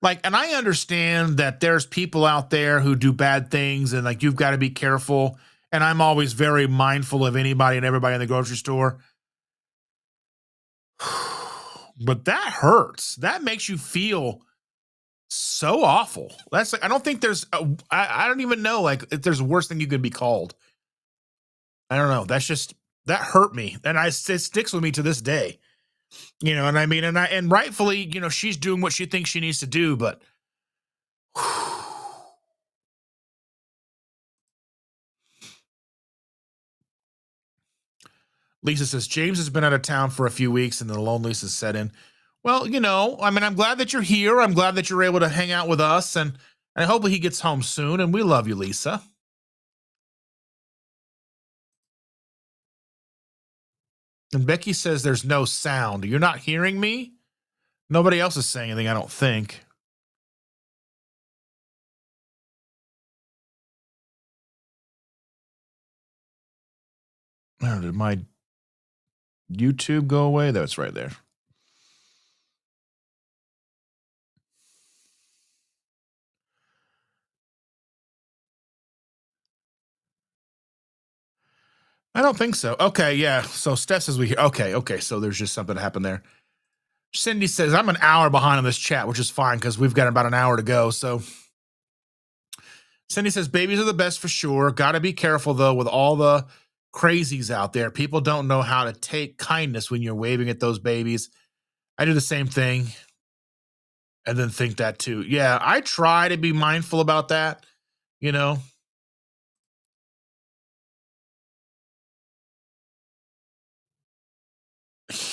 Like, and I understand that there's people out there who do bad things and like you've got to be careful. And I'm always very mindful of anybody and everybody in the grocery store. But that hurts. That makes you feel so awful. That's like, I don't think there's, I don't even know like if there's a worse thing you could be called. I don't know. That's just, that hurt me. And it sticks with me to this day. You know, and I mean, and rightfully, you know, she's doing what she thinks she needs to do, but Lisa says, James has been out of town for a few weeks and the loneliness has set in. Well, you know, I mean, I'm glad that you're here. I'm glad that you're able to hang out with us. And I hope he gets home soon. And we love you, Lisa. And Becky says, there's no sound. You're not hearing me? Nobody else is saying anything, I don't think. Oh, did my YouTube go away? That's right there. I don't think so. Okay, yeah. So Steph says we hear. Okay. So there's just something happened there. Cindy says, I'm an hour behind on this chat, which is fine because we've got about an hour to go. So Cindy says, babies are the best for sure. Got to be careful, though, with all the crazies out there. People don't know how to take kindness when you're waving at those babies. I do the same thing and then think that too. Yeah, I try to be mindful about that, you know.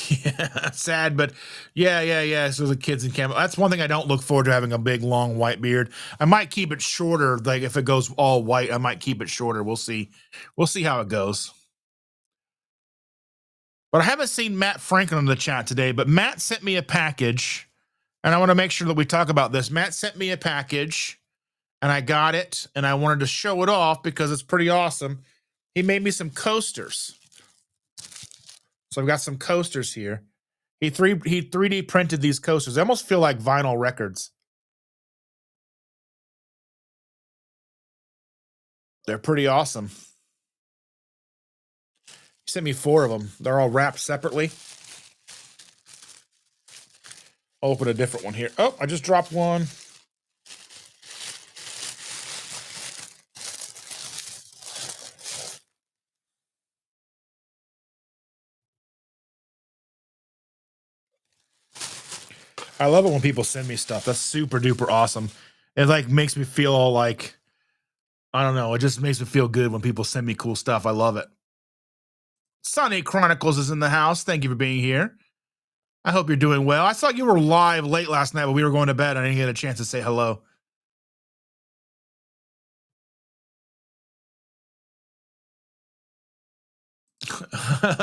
Yeah, sad, but yeah. So the kids in camp. That's one thing I don't look forward to, having a big, long white beard. I might keep it shorter. Like if it goes all white, I might keep it shorter. We'll see. We'll see how it goes. But I haven't seen Matt Franklin in the chat today. But Matt sent me a package, and I want to make sure that we talk about this. Matt sent me a package, and I got it, and I wanted to show it off because it's pretty awesome. He made me some coasters. So I've got some coasters here. He 3D printed these coasters. They almost feel like vinyl records. They're pretty awesome. He sent me 4 of them. They're all wrapped separately. I'll open a different one here. Oh, I just dropped one. I love it when people send me stuff. That's super duper awesome. It like makes me feel all like, I don't know. It just makes me feel good when people send me cool stuff. I love it. Sunny Chronicles is in the house. Thank you for being here. I hope you're doing well. I saw you were live late last night, but we were going to bed. I didn't get a chance to say hello.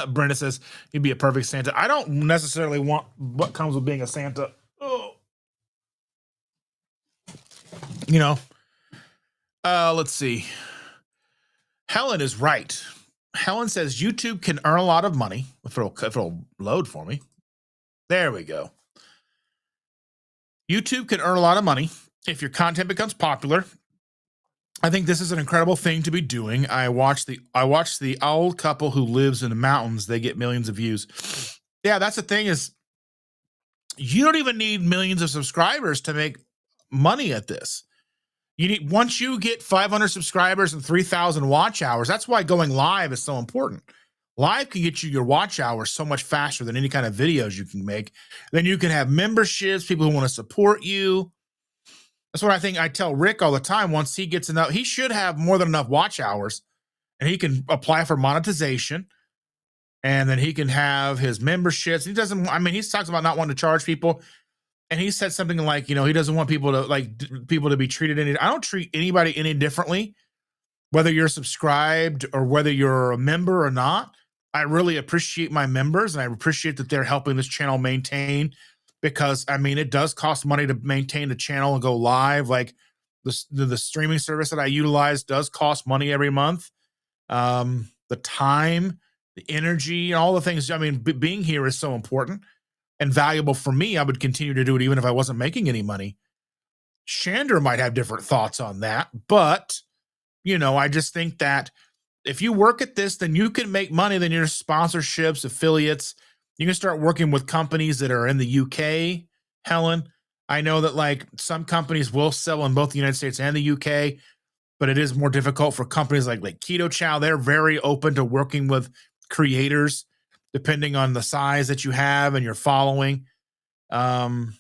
Brenda says you'd be a perfect Santa. I don't necessarily want what comes with being a Santa. Oh. You know, let's see. Helen is right. Helen says YouTube can earn a lot of money. If it'll load for me. There we go. YouTube can earn a lot of money if your content becomes popular. I think this is an incredible thing to be doing. I watched the old couple who lives in the mountains. They get millions of views. Yeah, that's the thing is you don't even need millions of subscribers to make money at this. You need, once you get 500 subscribers and 3,000 watch hours, that's why going live is so important. Live can get you your watch hours so much faster than any kind of videos you can make. Then you can have memberships, people who want to support you. That's what I think I tell Rick all the time. Once he gets enough, he should have more than enough watch hours, and he can apply for monetization, and then he can have his memberships. He doesn't, I mean, he talks about not wanting to charge people. And he said something like, you know, he doesn't want people to be treated any. I don't treat anybody any differently, whether you're subscribed or whether you're a member or not. I really appreciate my members, and I appreciate that they're helping this channel maintain, because I mean, it does cost money to maintain the channel and go live. Like the streaming service that I utilize does cost money every month. The time, the energy, and all the things. I mean, being here is so important and valuable for me. I would continue to do it even if I wasn't making any money. Shander might have different thoughts on that, but I just think that if you work at this, then you can make money. Then your sponsorships, affiliates, you can start working with companies that are in the UK. Helen, I know that like some companies will sell in both the United States and the UK, but it is more difficult for companies like Keto Chow. They're very open to working with creators, depending on the size that you have and your following. Um,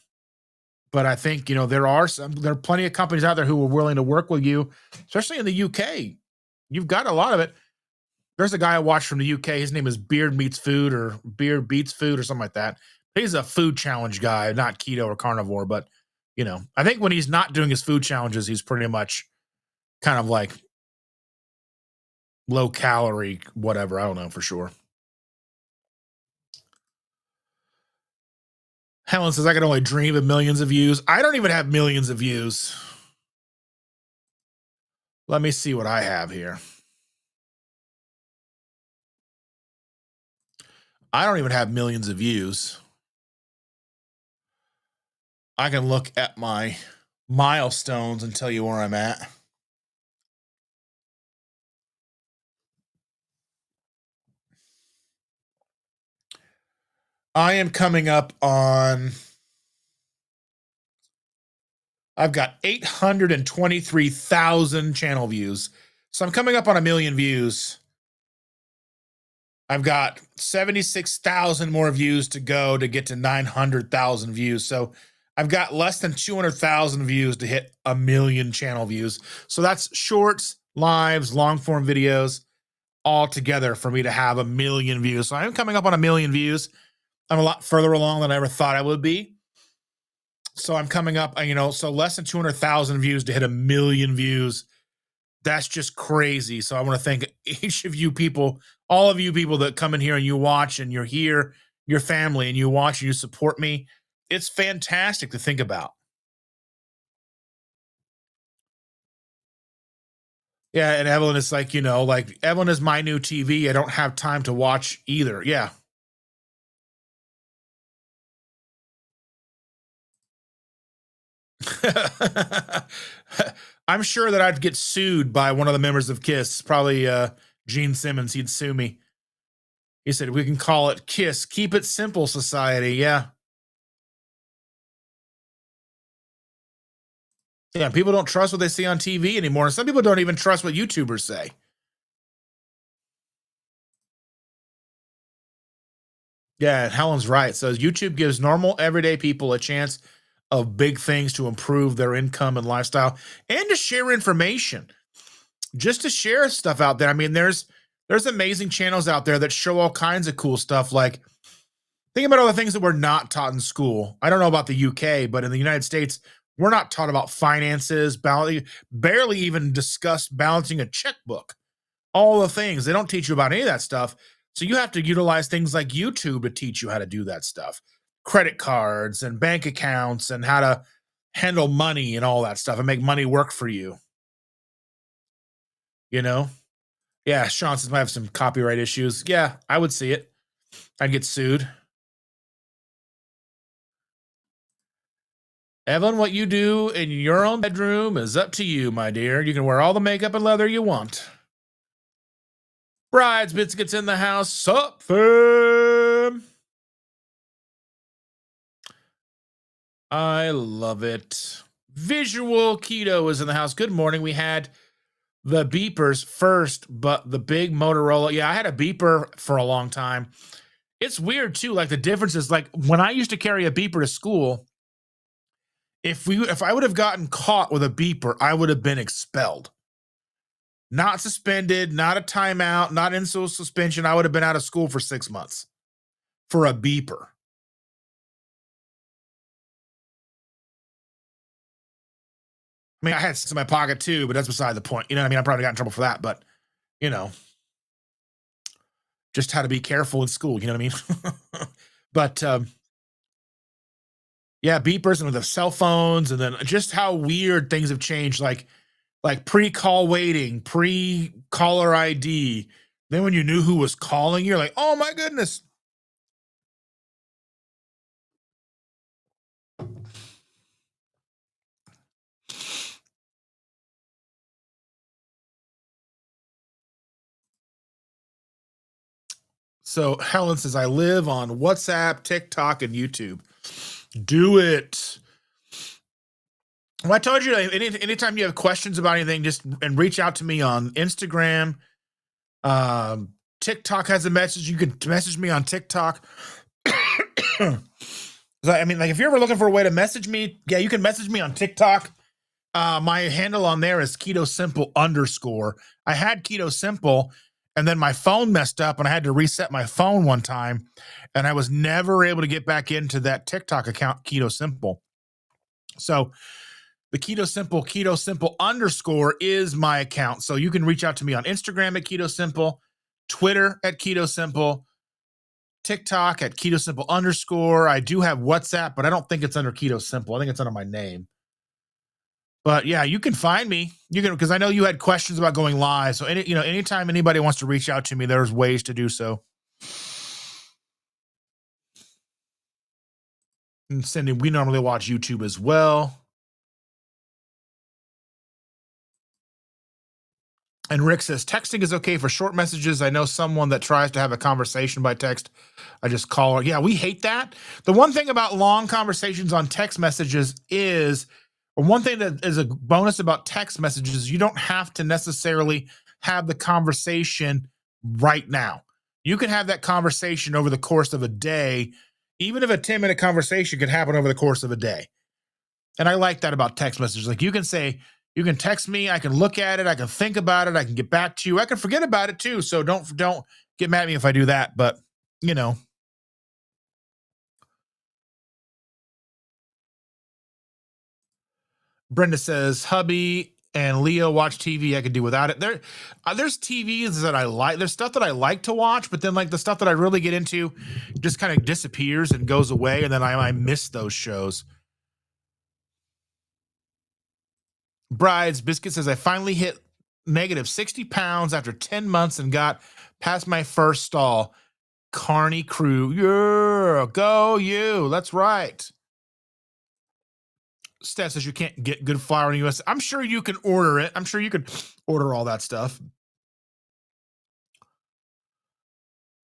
but I think there are plenty of companies out there who are willing to work with you, especially in the UK. You've got a lot of it. There's a guy I watched from the UK. His name is Beard Meets Food or Beard Beats Food or something like that. He's a food challenge guy, not keto or carnivore, but I think when he's not doing his food challenges, he's pretty much kind of like low calorie, whatever. I don't know for sure. Helen says I can only dream of millions of views. I don't even have millions of views. Let me see what I have here. I don't even have millions of views. I can look at my milestones and tell you where I'm at. I am coming up on, I've got 823,000 channel views. So I'm coming up on 1 million views. I've got 76,000 more views to go to get to 900,000 views. So I've got less than 200,000 views to hit 1 million channel views. So that's shorts, lives, long form videos all together for me to have 1 million views. So I'm coming up on 1 million views. I'm a lot further along than I ever thought I would be. So I'm coming up, so less than 200,000 views to hit 1 million views. That's just crazy. So I want to thank each of you people, all of you people that come in here and you watch and you're here, your family, and you watch and you support me. It's fantastic to think about. Yeah, and Evelyn is like, like Evelyn is my new TV. I don't have time to watch either. Yeah. I'm sure that I'd get sued by one of the members of KISS, probably Gene Simmons. He'd sue me. He said, we can call it KISS, Keep It Simple Society. Yeah. Yeah, people don't trust what they see on TV anymore. Some people don't even trust what YouTubers say. Yeah, Helen's right. So YouTube gives normal, everyday people a chance of big things to improve their income and lifestyle and to share information. Just to share stuff out there. I mean, there's amazing channels out there that show all kinds of cool stuff. Like, think about all the things that we're not taught in school. I don't know about the UK, but in the United States, we're not taught about finances, barely even discuss balancing a checkbook. All the things. They don't teach you about any of that stuff. So you have to utilize things like YouTube to teach you how to do that stuff. Credit cards and bank accounts and how to handle money and all that stuff and make money work for you. You know? Yeah, Sean says might have some copyright issues. Yeah, I would see it. I'd get sued. Evan, what you do in your own bedroom is up to you, my dear. You can wear all the makeup and leather you want. Brides Biscuits in the house. Sup, fam? I love it. Visual Keto is in the house. Good morning. We had the beepers first, but the big Motorola. Yeah, I had a beeper for a long time. It's weird too. Like the difference is like when I used to carry a beeper to school, if I would have gotten caught with a beeper, I would have been expelled. Not suspended, not a timeout, not in suspension. I would have been out of school for 6 months for a beeper. I mean, I had some in my pocket too, but that's beside the point. You know what I mean? I probably got in trouble for that, but you know, just how to be careful in school. You know what I mean? But yeah, beepers and with the cell phones, and then just how weird things have changed. Like pre-call waiting, pre-caller ID. Then when you knew who was calling, you're like, oh my goodness. So Helen says, I live on WhatsApp, TikTok, and YouTube. Do it. Well, I told you, anytime you have questions about anything, just and reach out to me on Instagram. TikTok has a message. You can message me on TikTok. I mean, like if you're ever looking for a way to message me, yeah, you can message me on TikTok. My handle on there is Keto Simple _. I had Keto Simple, and then my phone messed up, and I had to reset my phone one time, and I was never able to get back into that TikTok account, Keto Simple. So the Keto Simple _ is my account. So you can reach out to me on Instagram at Keto Simple, Twitter at Keto Simple, TikTok at Keto Simple _. I do have WhatsApp, but I don't think it's under Keto Simple. I think it's under my name. But yeah, you can find me. You can, because I know you had questions about going live. So anytime anybody wants to reach out to me, there's ways to do so. And Cindy, we normally watch YouTube as well. And Rick says, texting is okay for short messages. I know someone that tries to have a conversation by text. I just call her. Yeah, we hate that. The one thing about long conversations on text messages is, or one thing that is a bonus about text messages, you don't have to necessarily have the conversation right now. You can have that conversation over the course of a day, even if a 10-minute conversation could happen over the course of a day. And I like that about text messages. Like you can text me, I can look at it, I can think about it, I can get back to you. I can forget about it too. So don't get mad at me if I do that, but Brenda says, hubby and Leo watch TV. I could do without it. There's TVs that I like. There's stuff that I like to watch, but then like the stuff that I really get into just kind of disappears and goes away, and then I miss those shows. Bride's Biscuit says, I finally hit negative 60 pounds after 10 months and got past my first stall. Carney crew. Yeah, go you. That's right. Steph says you can't get good flour in the US. I'm sure you can order it. I'm sure you could order all that stuff.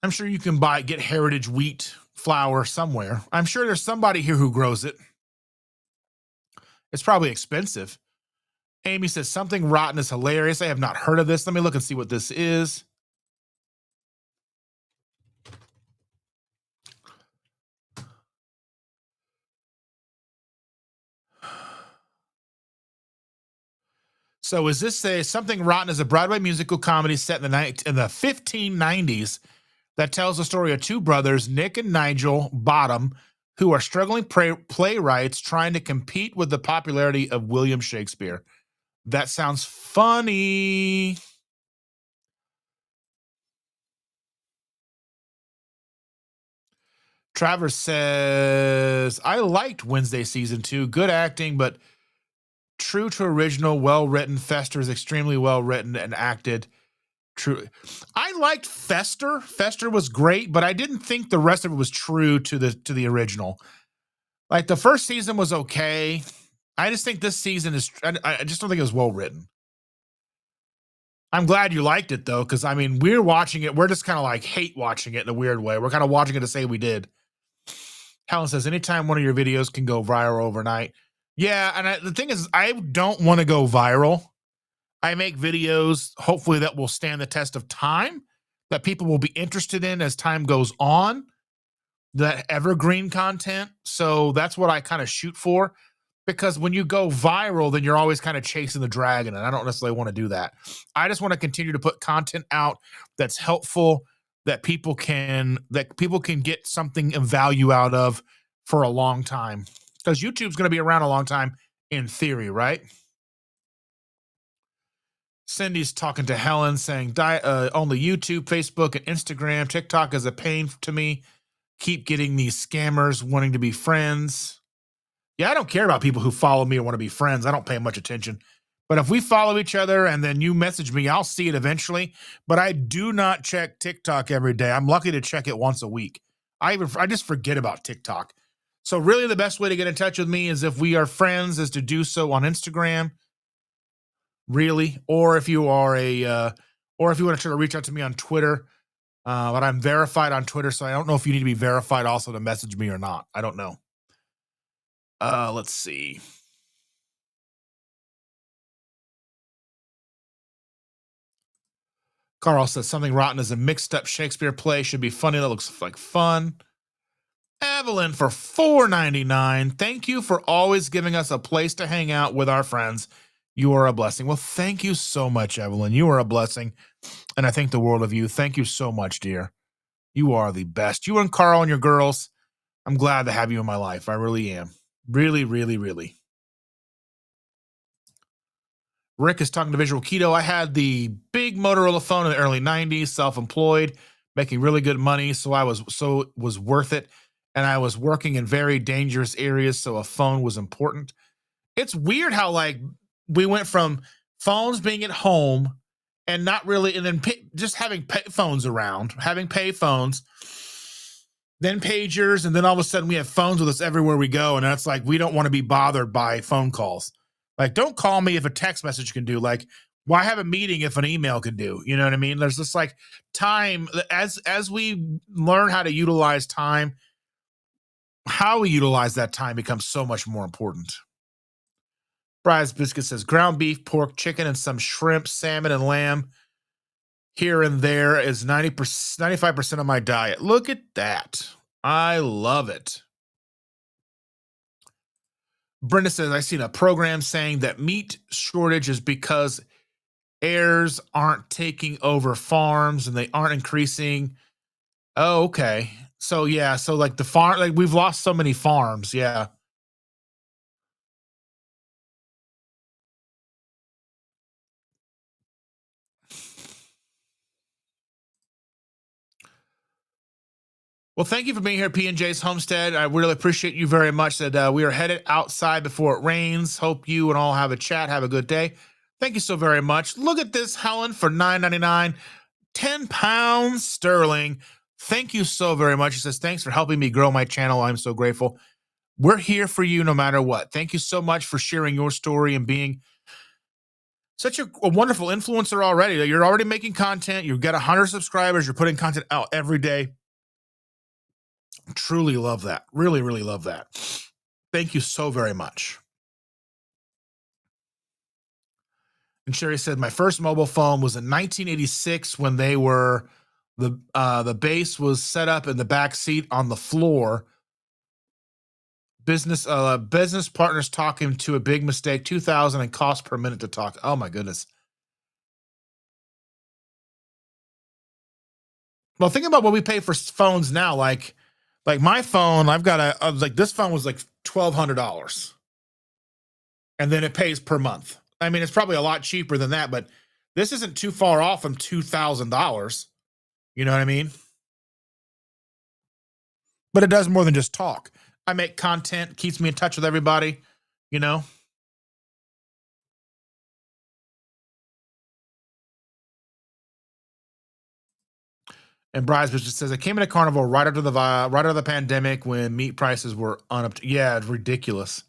I'm sure you can get heritage wheat flour somewhere. I'm sure there's somebody here who grows it. It's probably expensive. Amy says something rotten is hilarious. I have not heard of this. Let me look and see what this is. So is this Something Rotten is a Broadway musical comedy set in the 1590s that tells the story of two brothers, Nick and Nigel Bottom, who are struggling playwrights trying to compete with the popularity of William Shakespeare. That sounds funny. Travers says, I liked Wednesday season 2. Good acting, but true to original, well written. Fester is extremely well written and acted. True. I liked Fester. Fester was great, but I didn't think the rest of it was true to the original. Like the first season was okay. I just think this season I just don't think it was well written. I'm glad you liked it though, because I mean, we're watching it. We're just kind of like hate watching it in a weird way. We're kind of watching it to say we did. Helen says, anytime one of your videos can go viral overnight. Yeah, and the thing is, I don't want to go viral. I make videos, hopefully, that will stand the test of time, that people will be interested in as time goes on, that evergreen content. So that's what I kind of shoot for, because when you go viral, then you're always kind of chasing the dragon, and I don't necessarily want to do that. I just want to continue to put content out that's helpful, that people can get something of value out of for a long time, because YouTube's going to be around a long time in theory, right? Cindy's talking to Helen saying, only YouTube, Facebook, and Instagram. TikTok is a pain to me. Keep getting these scammers wanting to be friends. Yeah, I don't care about people who follow me or want to be friends. I don't pay much attention. But if we follow each other and then you message me, I'll see it eventually. But I do not check TikTok every day. I'm lucky to check it once a week. I just forget about TikTok. So really the best way to get in touch with me is if we are friends is to do so on Instagram. Really, or if you are or if you want to try to reach out to me on Twitter, But I'm verified on Twitter, so I don't know if you need to be verified also to message me or not. I don't know. Let's see. Carl says something rotten is a mixed up Shakespeare play. Should be funny. That looks like fun. Evelyn for $4.99. Thank you for always giving us a place to hang out with our friends. You are a blessing. Well, thank you so much, Evelyn. You are a blessing. And I think the world of you. Thank you so much, dear. You are the best. You and Carl and your girls. I'm glad to have you in my life. I really am. Really, really, really. Rick is talking to Visual Keto. I had the big Motorola phone in the early 90s, self-employed, making really good money, so it was worth it. And I was working in very dangerous areas, so a phone was important. It's weird how like we went from phones being at home and not really, and then just having pay phones around, having pay phones, then pagers, and then all of a sudden we have phones with us everywhere we go, and that's like we don't want to be bothered by phone calls. Like, don't call me if a text message can do. Like, why have a meeting if an email can do? You know what I mean? There's this like time as we learn how to utilize time, how we utilize that time becomes so much more important. Fries Biscuit says ground beef, pork, chicken, and some shrimp, salmon, and lamb here and there is 90%, 95% of my diet. Look at that. I love it. Brenda says, I seen a program saying that meat shortage is because heirs aren't taking over farms and they aren't increasing. Oh, okay. So yeah, so like the farm, like we've lost so many farms. Yeah. Well, thank you for being here at P&J's Homestead. I really appreciate you very much. That we are headed outside before it rains. Hope you and all have a chat. Have a good day. Thank you so very much. Look at this, Helen, for $9.99, 10 pounds sterling. Thank you so very much. She says, thanks for helping me grow my channel. I'm so grateful. We're here for you no matter what. Thank you so much for sharing your story and being such a wonderful influencer already. You're already making content. You've got 100 subscribers. You're putting content out every day. Truly love that. Really, really love that. Thank you so very much. And Sherry said, my first mobile phone was in 1986 when they were the base was set up in the back seat on the floor. Business partners talking to a big mistake, 2,000 and cost per minute to talk. Oh my goodness. Well, think about what we pay for phones now. Like my phone, I've got like this phone was like $1,200, and then it pays per month. I mean, it's probably a lot cheaper than that, but this isn't too far off from $2,000. You know what I mean? But it does more than just talk. I make content, keeps me in touch with everybody. You know. And Bryce just says, I came into Carnivore right after the pandemic when meat prices were yeah, it's ridiculous.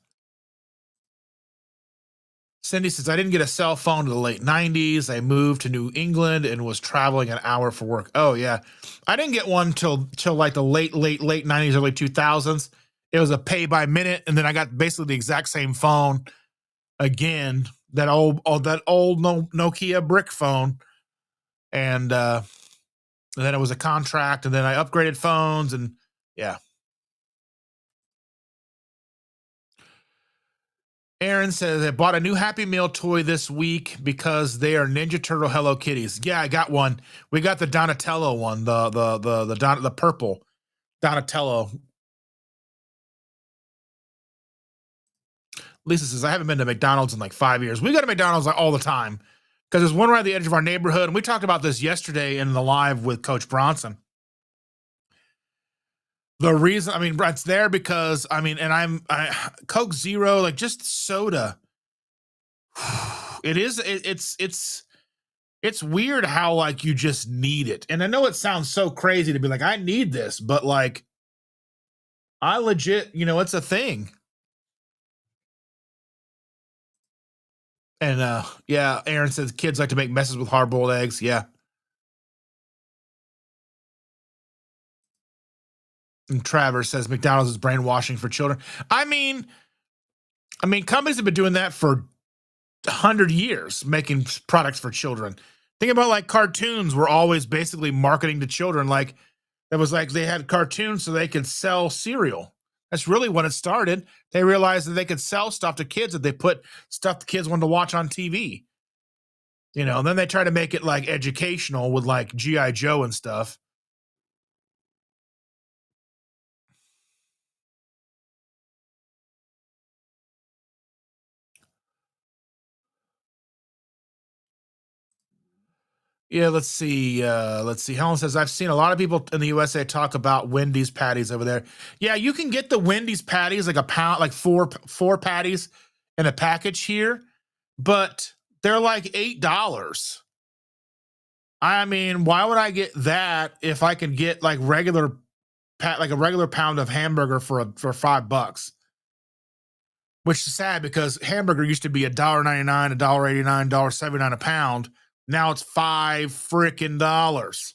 Cindy says, I didn't get a cell phone in the late 90s. I moved to New England and was traveling an hour for work. Oh, yeah. I didn't get one till like the late 90s, early 2000s. It was a pay by minute. And then I got basically the exact same phone again, that old Nokia brick phone. And then it was a contract. And then I upgraded phones. And yeah. Aaron says, I bought a new Happy Meal toy this week because they are Ninja Turtle Hello Kitties. Yeah, I got one. We got the Donatello one, the purple Donatello. Lisa says, I haven't been to McDonald's in like 5 years. We go to McDonald's like all the time because there's one right at the edge of our neighborhood. And we talked about this yesterday in the live with Coach Bronson. The reason, I mean, it's there because, I mean, and Coke Zero, like just soda. It's weird how like you just need it. And I know it sounds so crazy to be like, I need this, but like I legit, it's a thing. And yeah, Aaron says kids like to make messes with hard-boiled eggs. Yeah. And Travers says McDonald's is brainwashing for children. I mean, companies have been doing that for 100 years, making products for children. Think about like cartoons were always basically marketing to children. Like that was like they had cartoons so they could sell cereal. That's really when it started. They realized that they could sell stuff to kids, that they put stuff the kids wanted to watch on TV. And then they try to make it like educational with like G.I. Joe and stuff. Yeah, let's see. Helen says, I've seen a lot of people in the USA talk about Wendy's patties over there. Yeah, you can get the Wendy's patties, like a pound, like four patties in a package here, but they're like $8. I mean, why would I get that if I can get like a regular pound of hamburger for $5? Which is sad because hamburger used to be $1.99, $1.89, $1.79 a pound. Now it's $5 freaking dollars.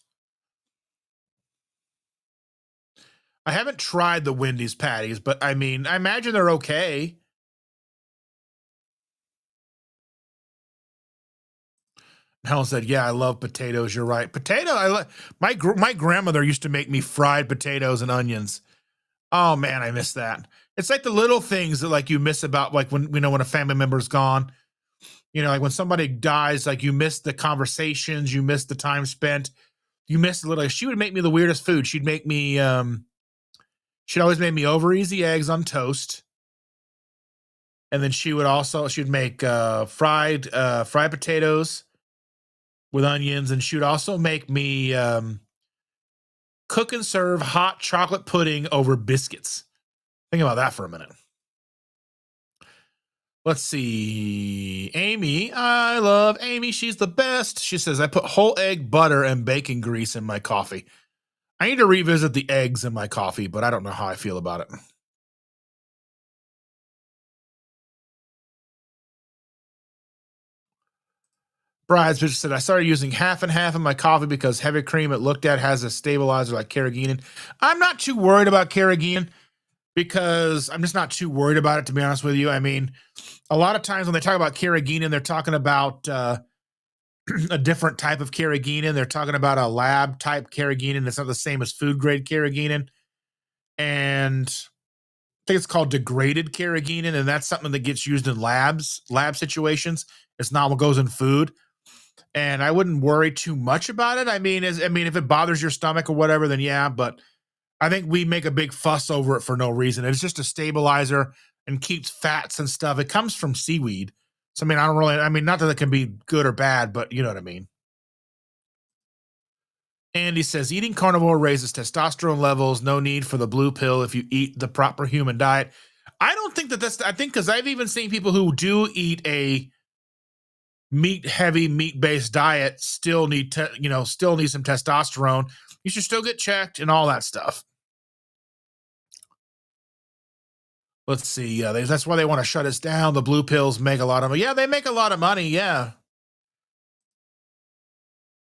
I haven't tried the Wendy's patties, but I mean, I imagine they're okay. Helen said, "Yeah, I love potatoes. You're right. My grandmother used to make me fried potatoes and onions. Oh man, I miss that. It's like the little things that like you miss about like when a family member's gone. Like when somebody dies, like you miss the conversations, you miss the time spent, you miss the little. She would make me the weirdest food. She'd make me she'd always make me over easy eggs on toast. And then she'd make fried potatoes with onions, and she would also make me cook and serve hot chocolate pudding over biscuits. Think about that for a minute. Let's see. Amy, I love Amy. She's the best. She says, I put whole egg butter and bacon grease in my coffee. I need to revisit the eggs in my coffee, but I don't know how I feel about it. Bride's bitch said, I started using half and half in my coffee because heavy cream it looked at has a stabilizer like carrageenan. I'm not too worried about carrageenan because I'm just not too worried about it, to be honest with you. I mean, a lot of times when they talk about carrageenan, they're talking about a different type of carrageenan. They're talking about a lab type carrageenan. It's not the same as food grade carrageenan. And I think it's called degraded carrageenan, and that's something that gets used in lab situations. It's not what goes in food. And I wouldn't worry too much about it. I mean, if it bothers your stomach or whatever, then yeah. But I think we make a big fuss over it for no reason. It's just a stabilizer and keeps fats and stuff. It comes from seaweed, so I mean, not that it can be good or bad, but you know what I mean. Andy says eating carnivore raises testosterone levels. No need for the blue pill if you eat the proper human diet. I don't think that's. I think because I've even seen people who do eat a meat based diet still need some testosterone. You should still get checked and all that stuff. Let's see. That's why they want to shut us down. The blue pills make a lot of money. Yeah, they make a lot of money. Yeah.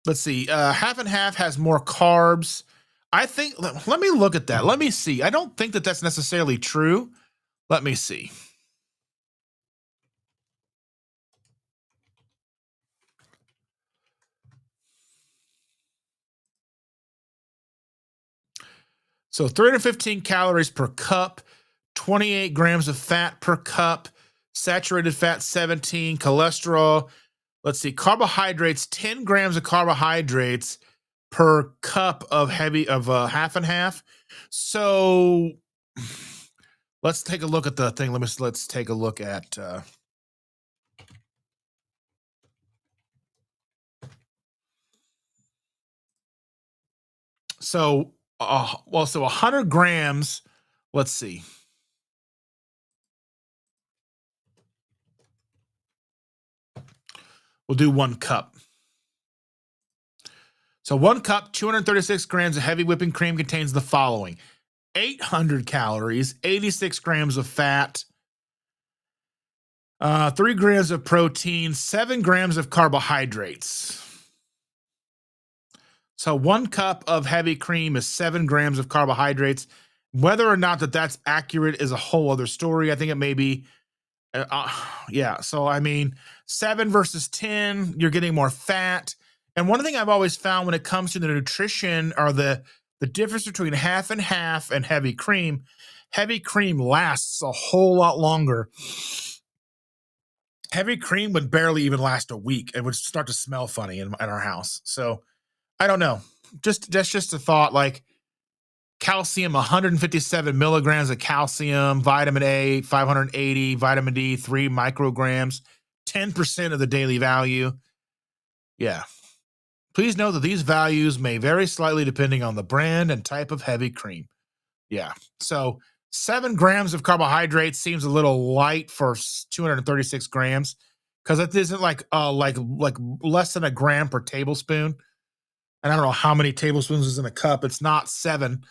Let's see. Half and half has more carbs. I think. Let me look at that. Let me see. I don't think that that's necessarily true. Let me see. So 315 calories per cup, 28 grams of fat per cup, saturated fat 17, cholesterol. Let's see, carbohydrates, 10 grams of carbohydrates per cup of half and half. So let's take a look at the thing. Let's take a look at so 100 grams. Let's see. We'll do 1 cup. So 1 cup, 236 grams of heavy whipping cream contains the following: 800 calories, 86 grams of fat, 3 grams of protein, 7 grams of carbohydrates. So 1 cup of heavy cream is 7 grams of carbohydrates Whether or not that's accurate is a whole other story. I think it may be. Uh, uh, yeah. So I mean, 7 versus 10, you're getting more fat. And one thing I've always found when it comes to the nutrition are the difference between half and heavy cream. Heavy cream lasts a whole lot longer. Heavy cream would barely even last a week. It would start to smell funny in our house. So I don't know. Just that's just a thought. Like calcium, 157 milligrams of calcium, vitamin A, 580, vitamin D, 3 micrograms, 10% of the daily value. Yeah. Please note that these values may vary slightly depending on the brand and type of heavy cream. Yeah. So 7 grams of carbohydrates seems a little light for 236 grams because it isn't like less than a gram per tablespoon. And I don't know how many tablespoons is in a cup. It's not 7.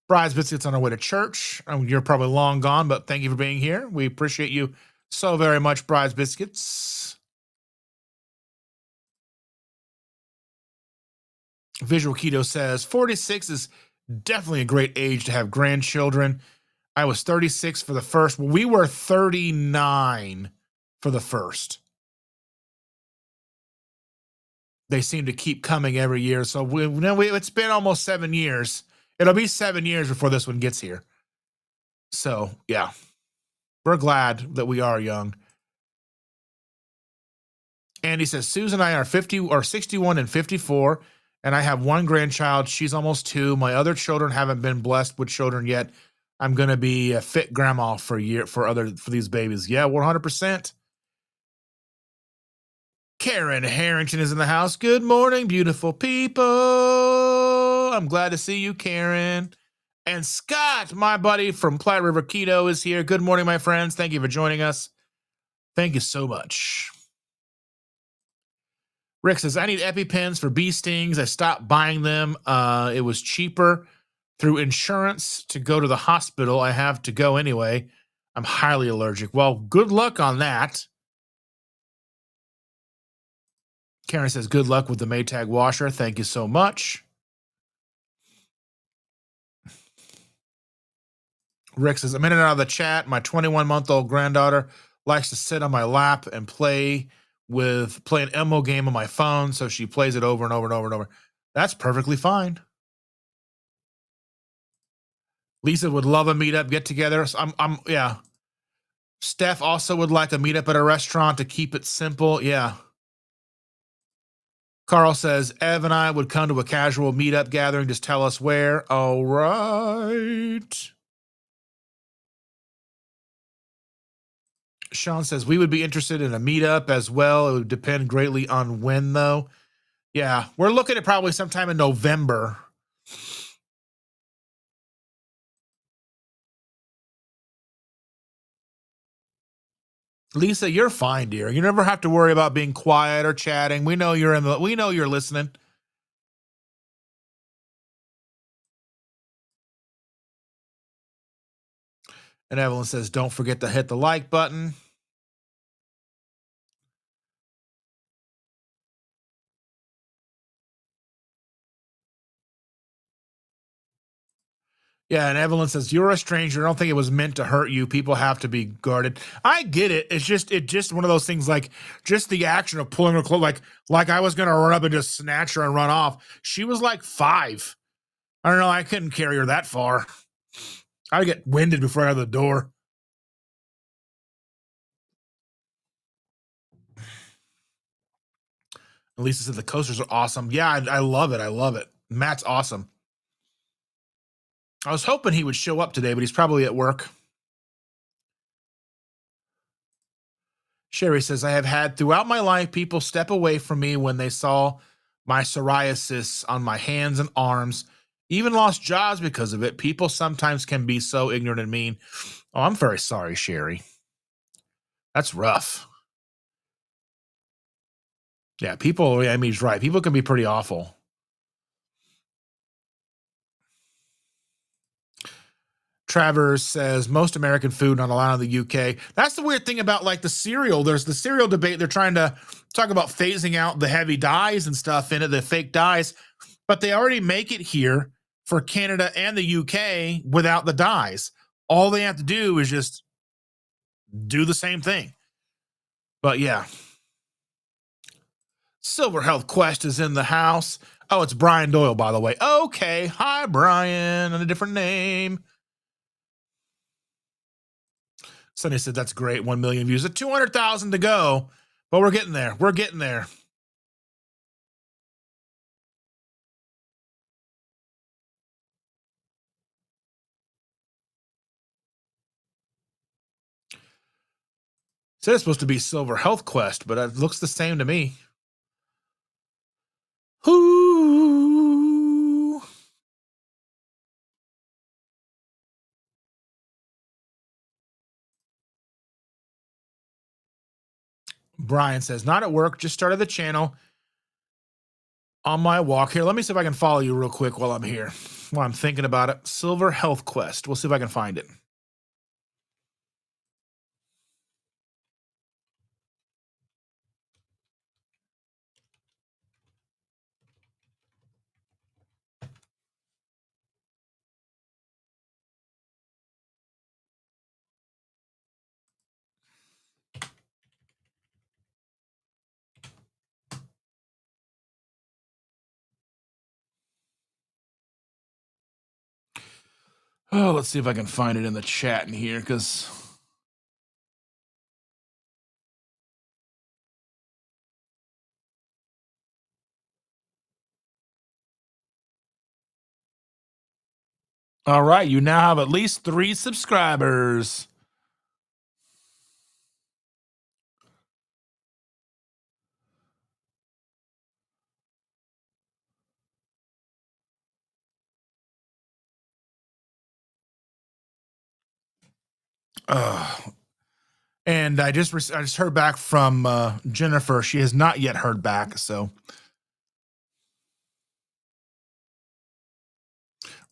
Bride's Biscuits on our way to church. You're probably long gone, but thank you for being here. We appreciate you so very much, Bride's Biscuits. Visual Keto says 46 is definitely a great age to have grandchildren. I was 36 for the first. Well, we were 39 for the first. They seem to keep coming every year. So it's been almost 7 years. It'll be 7 years before this one gets here. So, yeah, we're glad that we are young. Andy says, Susan and I are 50 or 61 and 54, and I have one grandchild. She's almost 2. My other children haven't been blessed with children yet. I'm going to be a fit grandma for these babies. Yeah, 100%. Karen Harrington is in the house. Good morning, beautiful people. I'm glad to see you, Karen. And Scott, my buddy from Platte River Keto, is here. Good morning, my friends. Thank you for joining us. Thank you so much. Rick says, I need EpiPens for bee stings. I stopped buying them. It was cheaper through insurance to go to the hospital. I have to go anyway. I'm highly allergic. Well, good luck on that. Karen says, good luck with the Maytag washer. Thank you so much. Rick says, a minute out of the chat. My 21-month-old granddaughter likes to sit on my lap and play an MO game on my phone. So she plays it over and over and over and over. That's perfectly fine. Lisa would love a meetup, get together. So yeah. Steph also would like a meetup at a restaurant to keep it simple. Yeah. Carl says, Ev and I would come to a casual meetup gathering. Just tell us where. All right. Sean says, we would be interested in a meetup as well. It would depend greatly on when, though. Yeah, we're looking at probably sometime in November. Lisa, you're fine, dear. You never have to worry about being quiet or chatting. We know we know you're listening. And Evelyn says, don't forget to hit the like button. Yeah, and Evelyn says, you're a stranger. I don't think it was meant to hurt you. People have to be guarded. I get it. It's just one of those things, like just the action of pulling her clothes, like I was going to run up and just snatch her and run off. She was like 5. I don't know. I couldn't carry her that far. I'd get winded before I had the door. Lisa said the coasters are awesome. Yeah, I love it. I love it. Matt's awesome. I was hoping he would show up today, but he's probably at work. Sherry says, I have had throughout my life people step away from me when they saw my psoriasis on my hands and arms, even lost jobs because of it. People sometimes can be so ignorant and mean. Oh, I'm very sorry, Sherry. That's rough. Yeah, he's right. People can be pretty awful. Travers says most American food not allowed in the UK. That's the weird thing about like the cereal. There's the cereal debate. They're trying to talk about phasing out the heavy dyes and stuff in it, the fake dyes, but they already make it here for Canada and the UK without the dyes. All they have to do is just do the same thing. But yeah. Silver Health Quest is in the house. Oh, it's Brian Doyle, by the way. Okay. Hi, Brian, and a different name. Sonny said, that's great. 1 million views. 200,000 to go, but we're getting there. We're getting there. Said it's supposed to be Silver Health Quest, but it looks the same to me. Ooh. Brian says, not at work, just started the channel on my walk here. Let me see if I can follow you real quick while I'm here, while I'm thinking about it. Silver Health Quest. We'll see if I can find it. Oh, let's see if I can find it in the chat in here, because all right, you now have at least 3 subscribers. And I just heard back from Jennifer. She has not yet heard back. So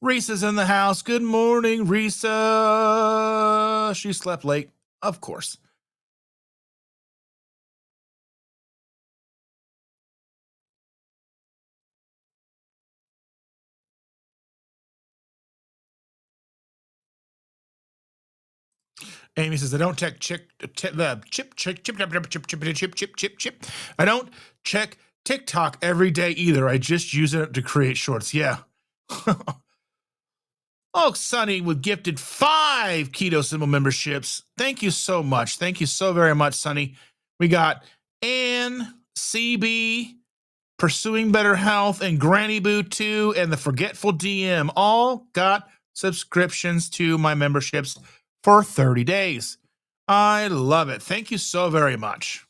Risa's in the house. Good morning, Risa. She slept late, of course. Amy says, I don't check I don't check TikTok every day either. I just use it to create shorts. Yeah. Oh, Sonny with gifted 5 Keto Symbol memberships. Thank you so much. Thank you so very much, Sonny. We got Ann, CB, Pursuing Better Health, and Granny Boo 2, and the Forgetful DM all got subscriptions to my memberships for 30 days. I love it. Thank you so very much.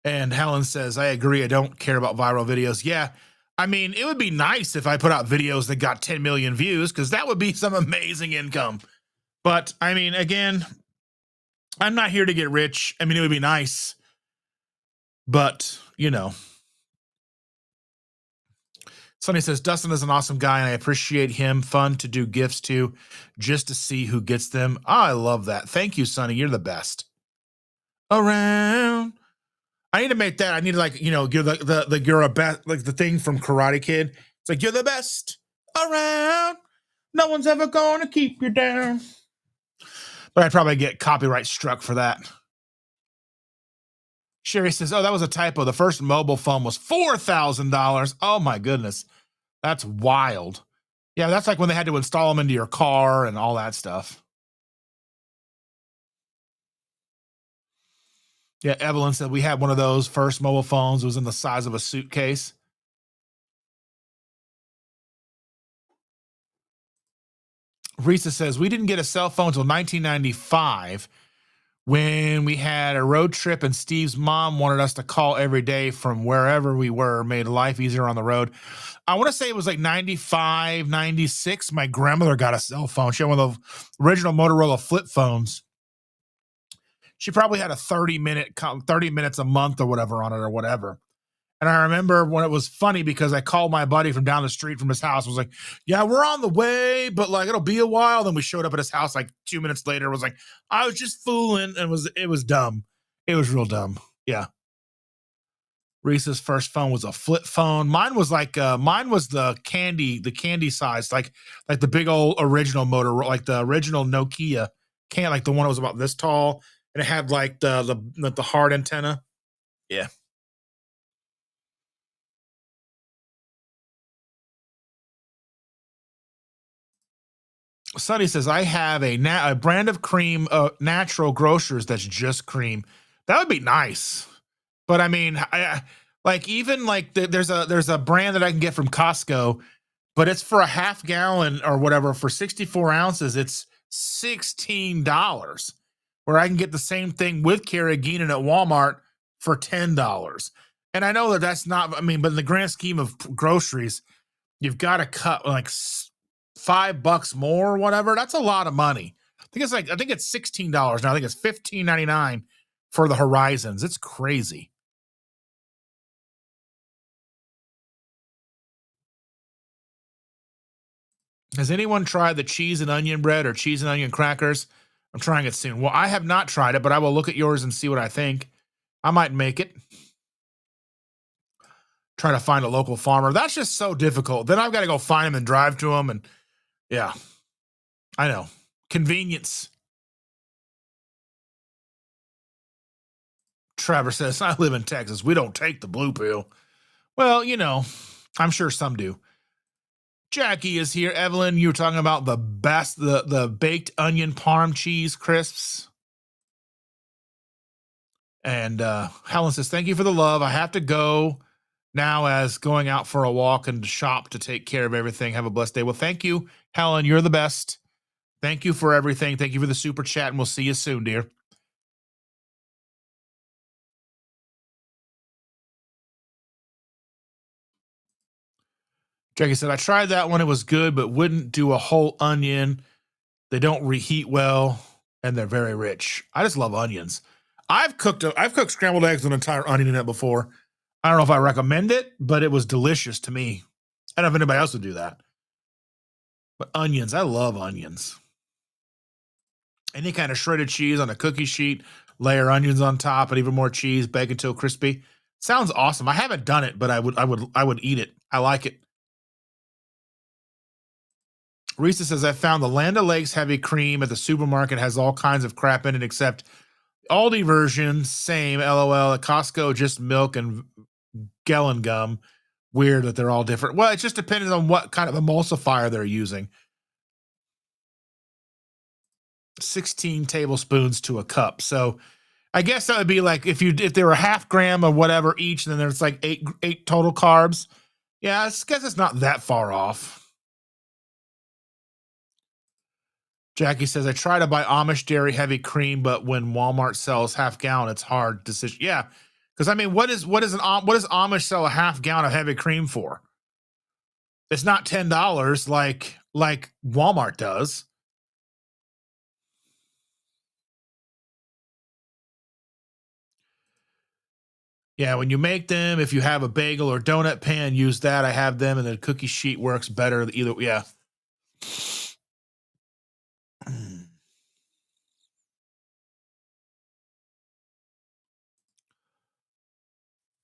And Helen says, I agree. I don't care about viral videos. Yeah. I mean, it would be nice if I put out videos that got 10 million views, because that would be some amazing income. But I mean, again, I'm not here to get rich. I mean, it would be nice, but you know. Sonny says, Dustin is an awesome guy and I appreciate him. Fun to do gifts to, just to see who gets them. Oh, I love that. Thank you, Sonny. You're the best. Around. I need to make that. I need to, like, you know, give the you're a best, like the thing from Karate Kid. It's like, you're the best around. No one's ever going to keep you down. But I'd probably get copyright struck for that. Sherry says, oh, that was a typo. The first mobile phone was $4,000. Oh, my goodness. That's wild. Yeah, that's like when they had to install them into your car and all that stuff. Yeah, Evelyn said we had one of those first mobile phones. It was in the size of a suitcase. Risa says we didn't get a cell phone until 1995 when we had a road trip and Steve's mom wanted us to call every day from wherever we were, made life easier on the road. I want to say it was like 95, 96. My grandmother got a cell phone. She had one of the original Motorola flip phones. She probably had a 30 minutes a month or whatever on it or whatever. And I remember when it was funny because I called my buddy from down the street from his house, was like, yeah, we're on the way, but like it'll be a while. Then we showed up at his house like 2 minutes later, was like, I was just fooling, and it was dumb. It was real dumb. Yeah. Reese's first phone was a flip phone. Mine was the candy size, like the big old original motor, like the original Nokia can, like the one that was about this tall, and it had like the hard antenna. Yeah. Sonny says, I have a brand of cream, natural grocers that's just cream. That would be nice. But I mean, like even like there's a brand that I can get from Costco, but it's for a half gallon or whatever for 64 ounces. It's $16, where I can get the same thing with carrageenan at Walmart for $10. And I know that that's not, I mean, but in the grand scheme of groceries, you've got to cut like $5 more or whatever. That's a lot of money. I think it's $16 now. I think it's $15.99 for the Horizons. It's crazy. Has anyone tried the cheese and onion bread or cheese and onion crackers? I'm trying it soon. Well, I have not tried it, but I will look at yours and see what I think. I might make it. Try to find a local farmer. That's just so difficult. Then I've got to go find them and drive to them. And yeah, I know. Convenience. Trevor says, I live in Texas. We don't take the blue pill. Well, I'm sure some do. Jackie is here. Evelyn, you were talking about the best, the baked onion parm cheese crisps. And Helen says, thank you for the love. I have to go now, as going out for a walk and shop to take care of everything. Have a blessed day. Well, thank you, Helen. You're the best. Thank you for everything. Thank you for the super chat, and we'll see you soon, dear. Jackie said, I tried that one. It was good, but wouldn't do a whole onion. They don't reheat well, and they're very rich. I just love onions. I've cooked scrambled eggs with an entire onion in it before. I don't know if I recommend it, but it was delicious to me. I don't know if anybody else would do that. But onions, I love onions. Any kind of shredded cheese on a cookie sheet, layer onions on top, and even more cheese, bake until crispy. Sounds awesome. I haven't done it, but I would eat it. I like it. Risa says, I found the Land O'Lakes heavy cream at the supermarket, has all kinds of crap in it except Aldi version, same, LOL. At Costco, just milk and Gallon gum. Weird that they're all different. Well, it just depends on what kind of emulsifier they're using. 16 tablespoons to a cup. So I guess that would be like if they were half gram or whatever each, and then there's like eight total carbs. Yeah, I guess it's not that far off. Jackie says, I try to buy Amish dairy heavy cream, but when Walmart sells half gallon, it's hard decision. Yeah. Because I mean, what does Amish sell a half gallon of heavy cream for? It's not $10 like Walmart does. Yeah, when you make them, if you have a bagel or donut pan, use that. I have them, and the cookie sheet works better. Either, yeah.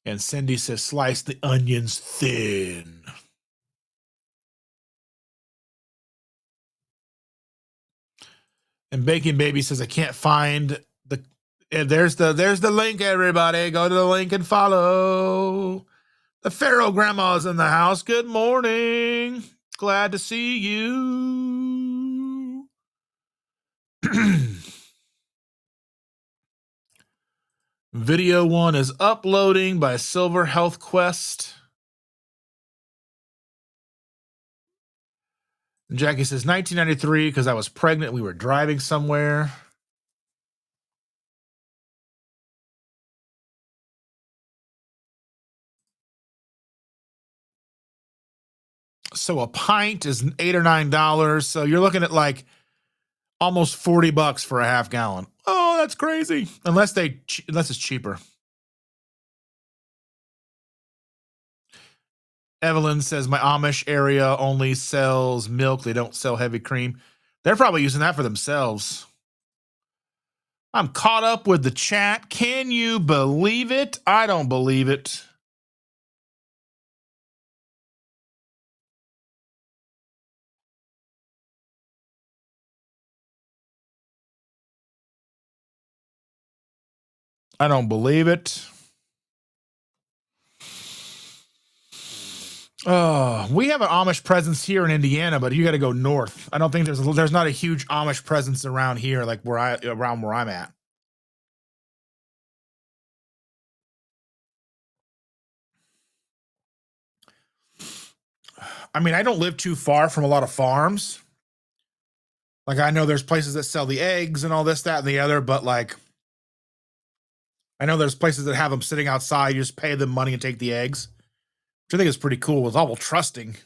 And Cindy says, slice the onions thin. And Bacon Baby says, I can't find the. And there's the link, everybody. Go to the link and follow. The Pharaoh Grandma's in the house. Good morning. Glad to see you. Video one is uploading by Silver Health Quest. And Jackie says 1993 because I was pregnant. We were driving somewhere. So a pint is $8 or $9. So you're looking at like almost $40 for a half gallon. Oh, that's crazy. Unless it's cheaper. Evelyn says my Amish area only sells milk. They don't sell heavy cream. They're probably using that for themselves. I'm caught up with the chat. Can you believe it? I don't believe it. I don't believe it. Oh, we have an Amish presence here in Indiana, but you got to go north. I don't think there's not a huge Amish presence around here, like around where I'm at. I mean, I don't live too far from a lot of farms. Like I know there's places that sell the eggs and all this, that, and the other, but like I know there's places that have them sitting outside. You just pay them money and take the eggs, which I think is pretty cool. It's all trusting,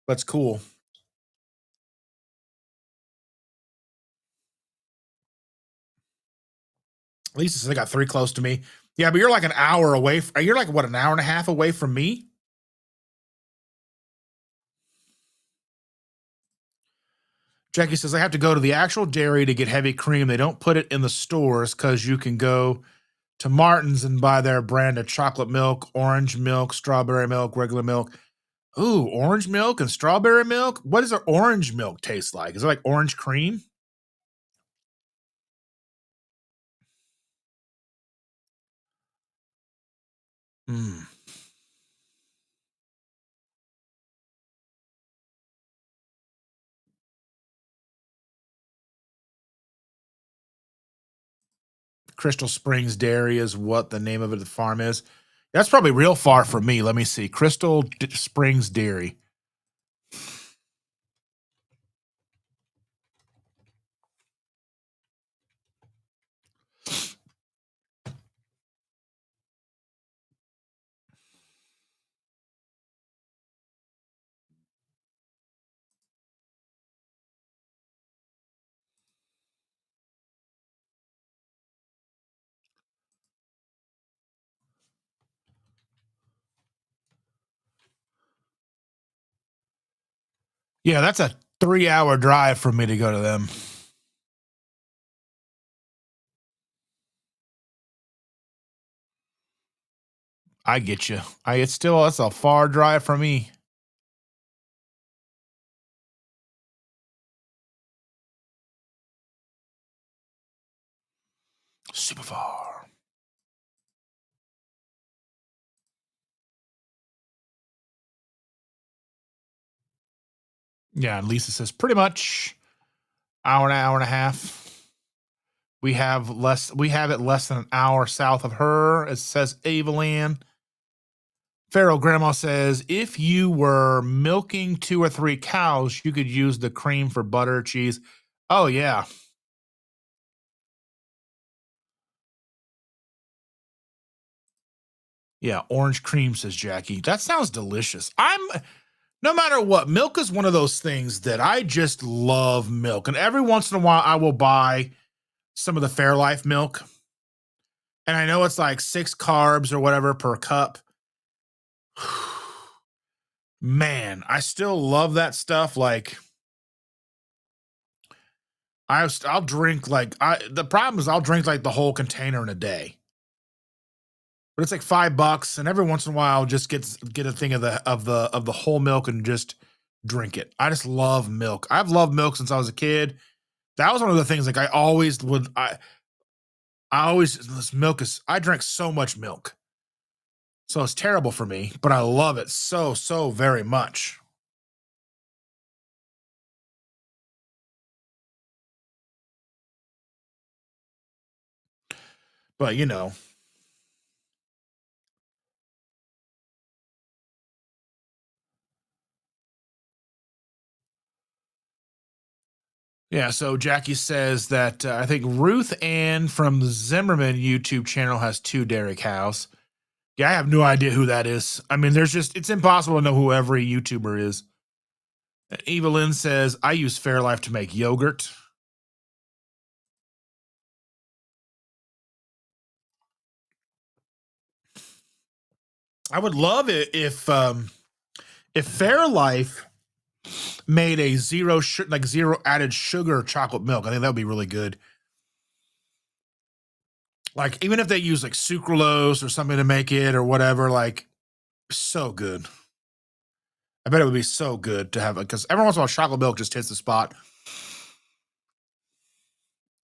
but it's cool. At least since I got 3 close to me. Yeah, but you're like an hour away. You're like what, an hour and a half away from me? Jackie says I have to go to the actual dairy to get heavy cream. They don't put it in the stores because you can go to Martin's and buy their brand of chocolate milk, orange milk, strawberry milk, regular milk. Ooh, orange milk and strawberry milk? What does an orange milk taste like? Is it like orange cream? Hmm. Crystal Springs Dairy is what the name of the farm is. That's probably real far from me. Let me see. Springs Dairy. Yeah, that's a 3-hour drive for me to go to them. I get you. That's a far drive for me. Super far. Yeah, and Lisa says pretty much hour and a half. We have it less than an hour south of her. It says Evelyn. Pharaoh Grandma says if you were milking 2 or 3 cows, you could use the cream for butter, cheese. Oh yeah. Yeah, orange cream, says Jackie. That sounds delicious. No matter what, milk is one of those things that I just love milk. And every once in a while I will buy some of the Fairlife milk. And I know it's like 6 carbs or whatever per cup. Man, I still love that stuff. Like I'll drink the problem is I'll drink like the whole container in a day. But it's like $5, and every once in a while I'll just get a thing of the whole milk and just drink it. I just love milk. I've loved milk since I was a kid. That was one of the things like I always this milk is I drank so much milk. So it's terrible for me, but I love it so very much. But yeah, so Jackie says that I think Ruth Ann from the Zimmerman YouTube channel has 2 dairy cows. Yeah, I have no idea who that is. I mean, it's impossible to know who every YouTuber is. Evelyn says, I use Fairlife to make yogurt. I would love it if If Fairlife made a zero added sugar chocolate milk, I think that would be really good. Like, even if they use like sucralose or something to make it or whatever, like, so good. I bet it would be so good to have it, because every once in a while chocolate milk just hits the spot.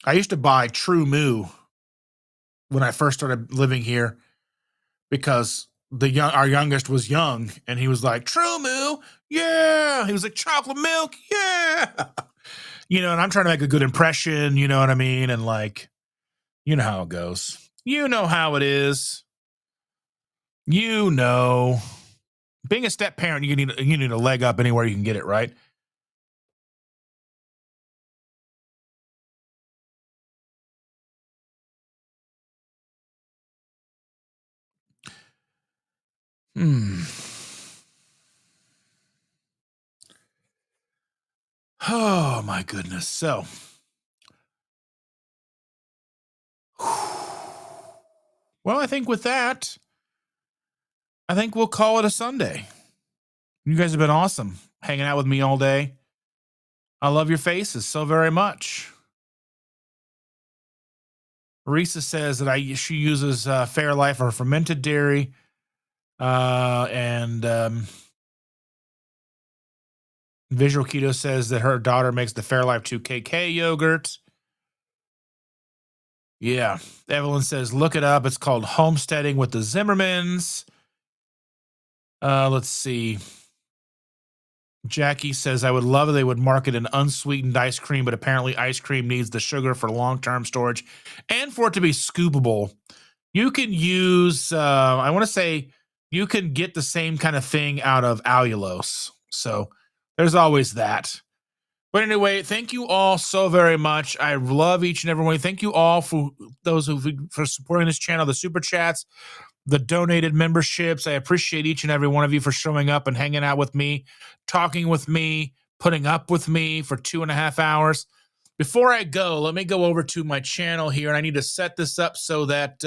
I used to buy True Moo when I first started living here, because our youngest was young, and he was like, True Moo, yeah. He was like, chocolate milk, yeah. And I'm trying to make a good impression, you know what I mean? And like, you know how it goes. You know how it is. Being a step parent, you need a leg up anywhere you can get it, right? Oh my goodness. So, well, I think with that, I think we'll call it a Sunday. You guys have been awesome hanging out with me all day. I love your faces so very much. Risa says that she uses Fairlife or fermented dairy, and Visual Keto says that her daughter makes the Fairlife 2KK yogurt. Yeah. Evelyn says, look it up. It's called Homesteading with the Zimmermans. Let's see. Jackie says, I would love if they would market an unsweetened ice cream, but apparently ice cream needs the sugar for long-term storage and for it to be scoopable. You can use, I want to say, you can get the same kind of thing out of allulose. So there's always that. But anyway, thank you all so very much. I love each and every one. Thank you all for for supporting this channel, the super chats, the donated memberships. I appreciate each and every one of you for showing up and hanging out with me, talking with me, putting up with me for 2.5 hours. Before I go, let me go over to my channel here, and I need to set this up so that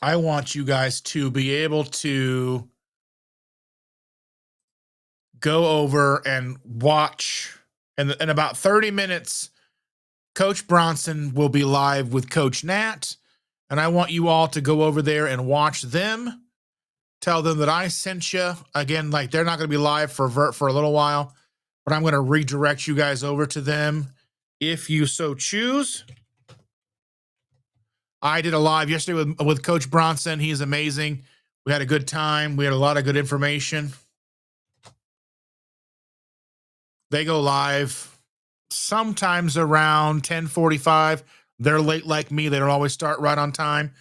I want you guys to be able to go over and watch. And in about 30 minutes, Coach Bronson will be live with Coach Nat, and I want you all to go over there and watch them. Tell them that I sent you. Again, like, they're not going to be live for a little while, but I'm going to redirect you guys over to them if you so choose. I did a live yesterday with Coach Bronson. He's amazing. We had a good time. We had a lot of good information. They go live sometimes around 10:45. They're late like me. They don't always start right on time,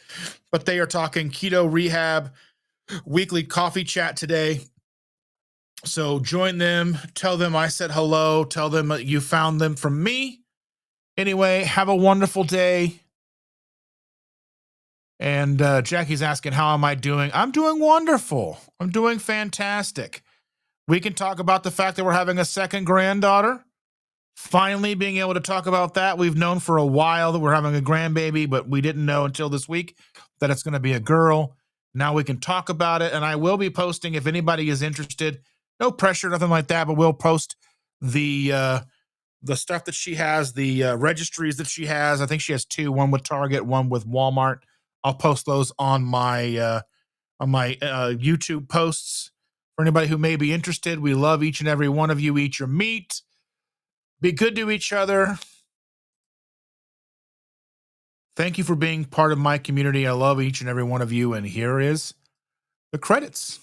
but they are talking keto rehab weekly coffee chat today. So join them. Tell them I said hello. Tell them you found them from me. Anyway, have a wonderful day. And Jackie's asking, how am I doing? I'm doing wonderful. I'm doing fantastic. We can talk about the fact that we're having a second granddaughter. Finally being able to talk about that. We've known for a while that we're having a grandbaby, but we didn't know until this week that it's going to be a girl. Now we can talk about it, and I will be posting if anybody is interested. No pressure, nothing like that, but we'll post the stuff that she has, the registries that she has. I think she has 2, one with Target, one with Walmart. I'll post those on my YouTube posts for anybody who may be interested. We love each and every one of you. Eat your meat. Be good to each other. Thank you for being part of my community. I love each and every one of you. And here is the credits.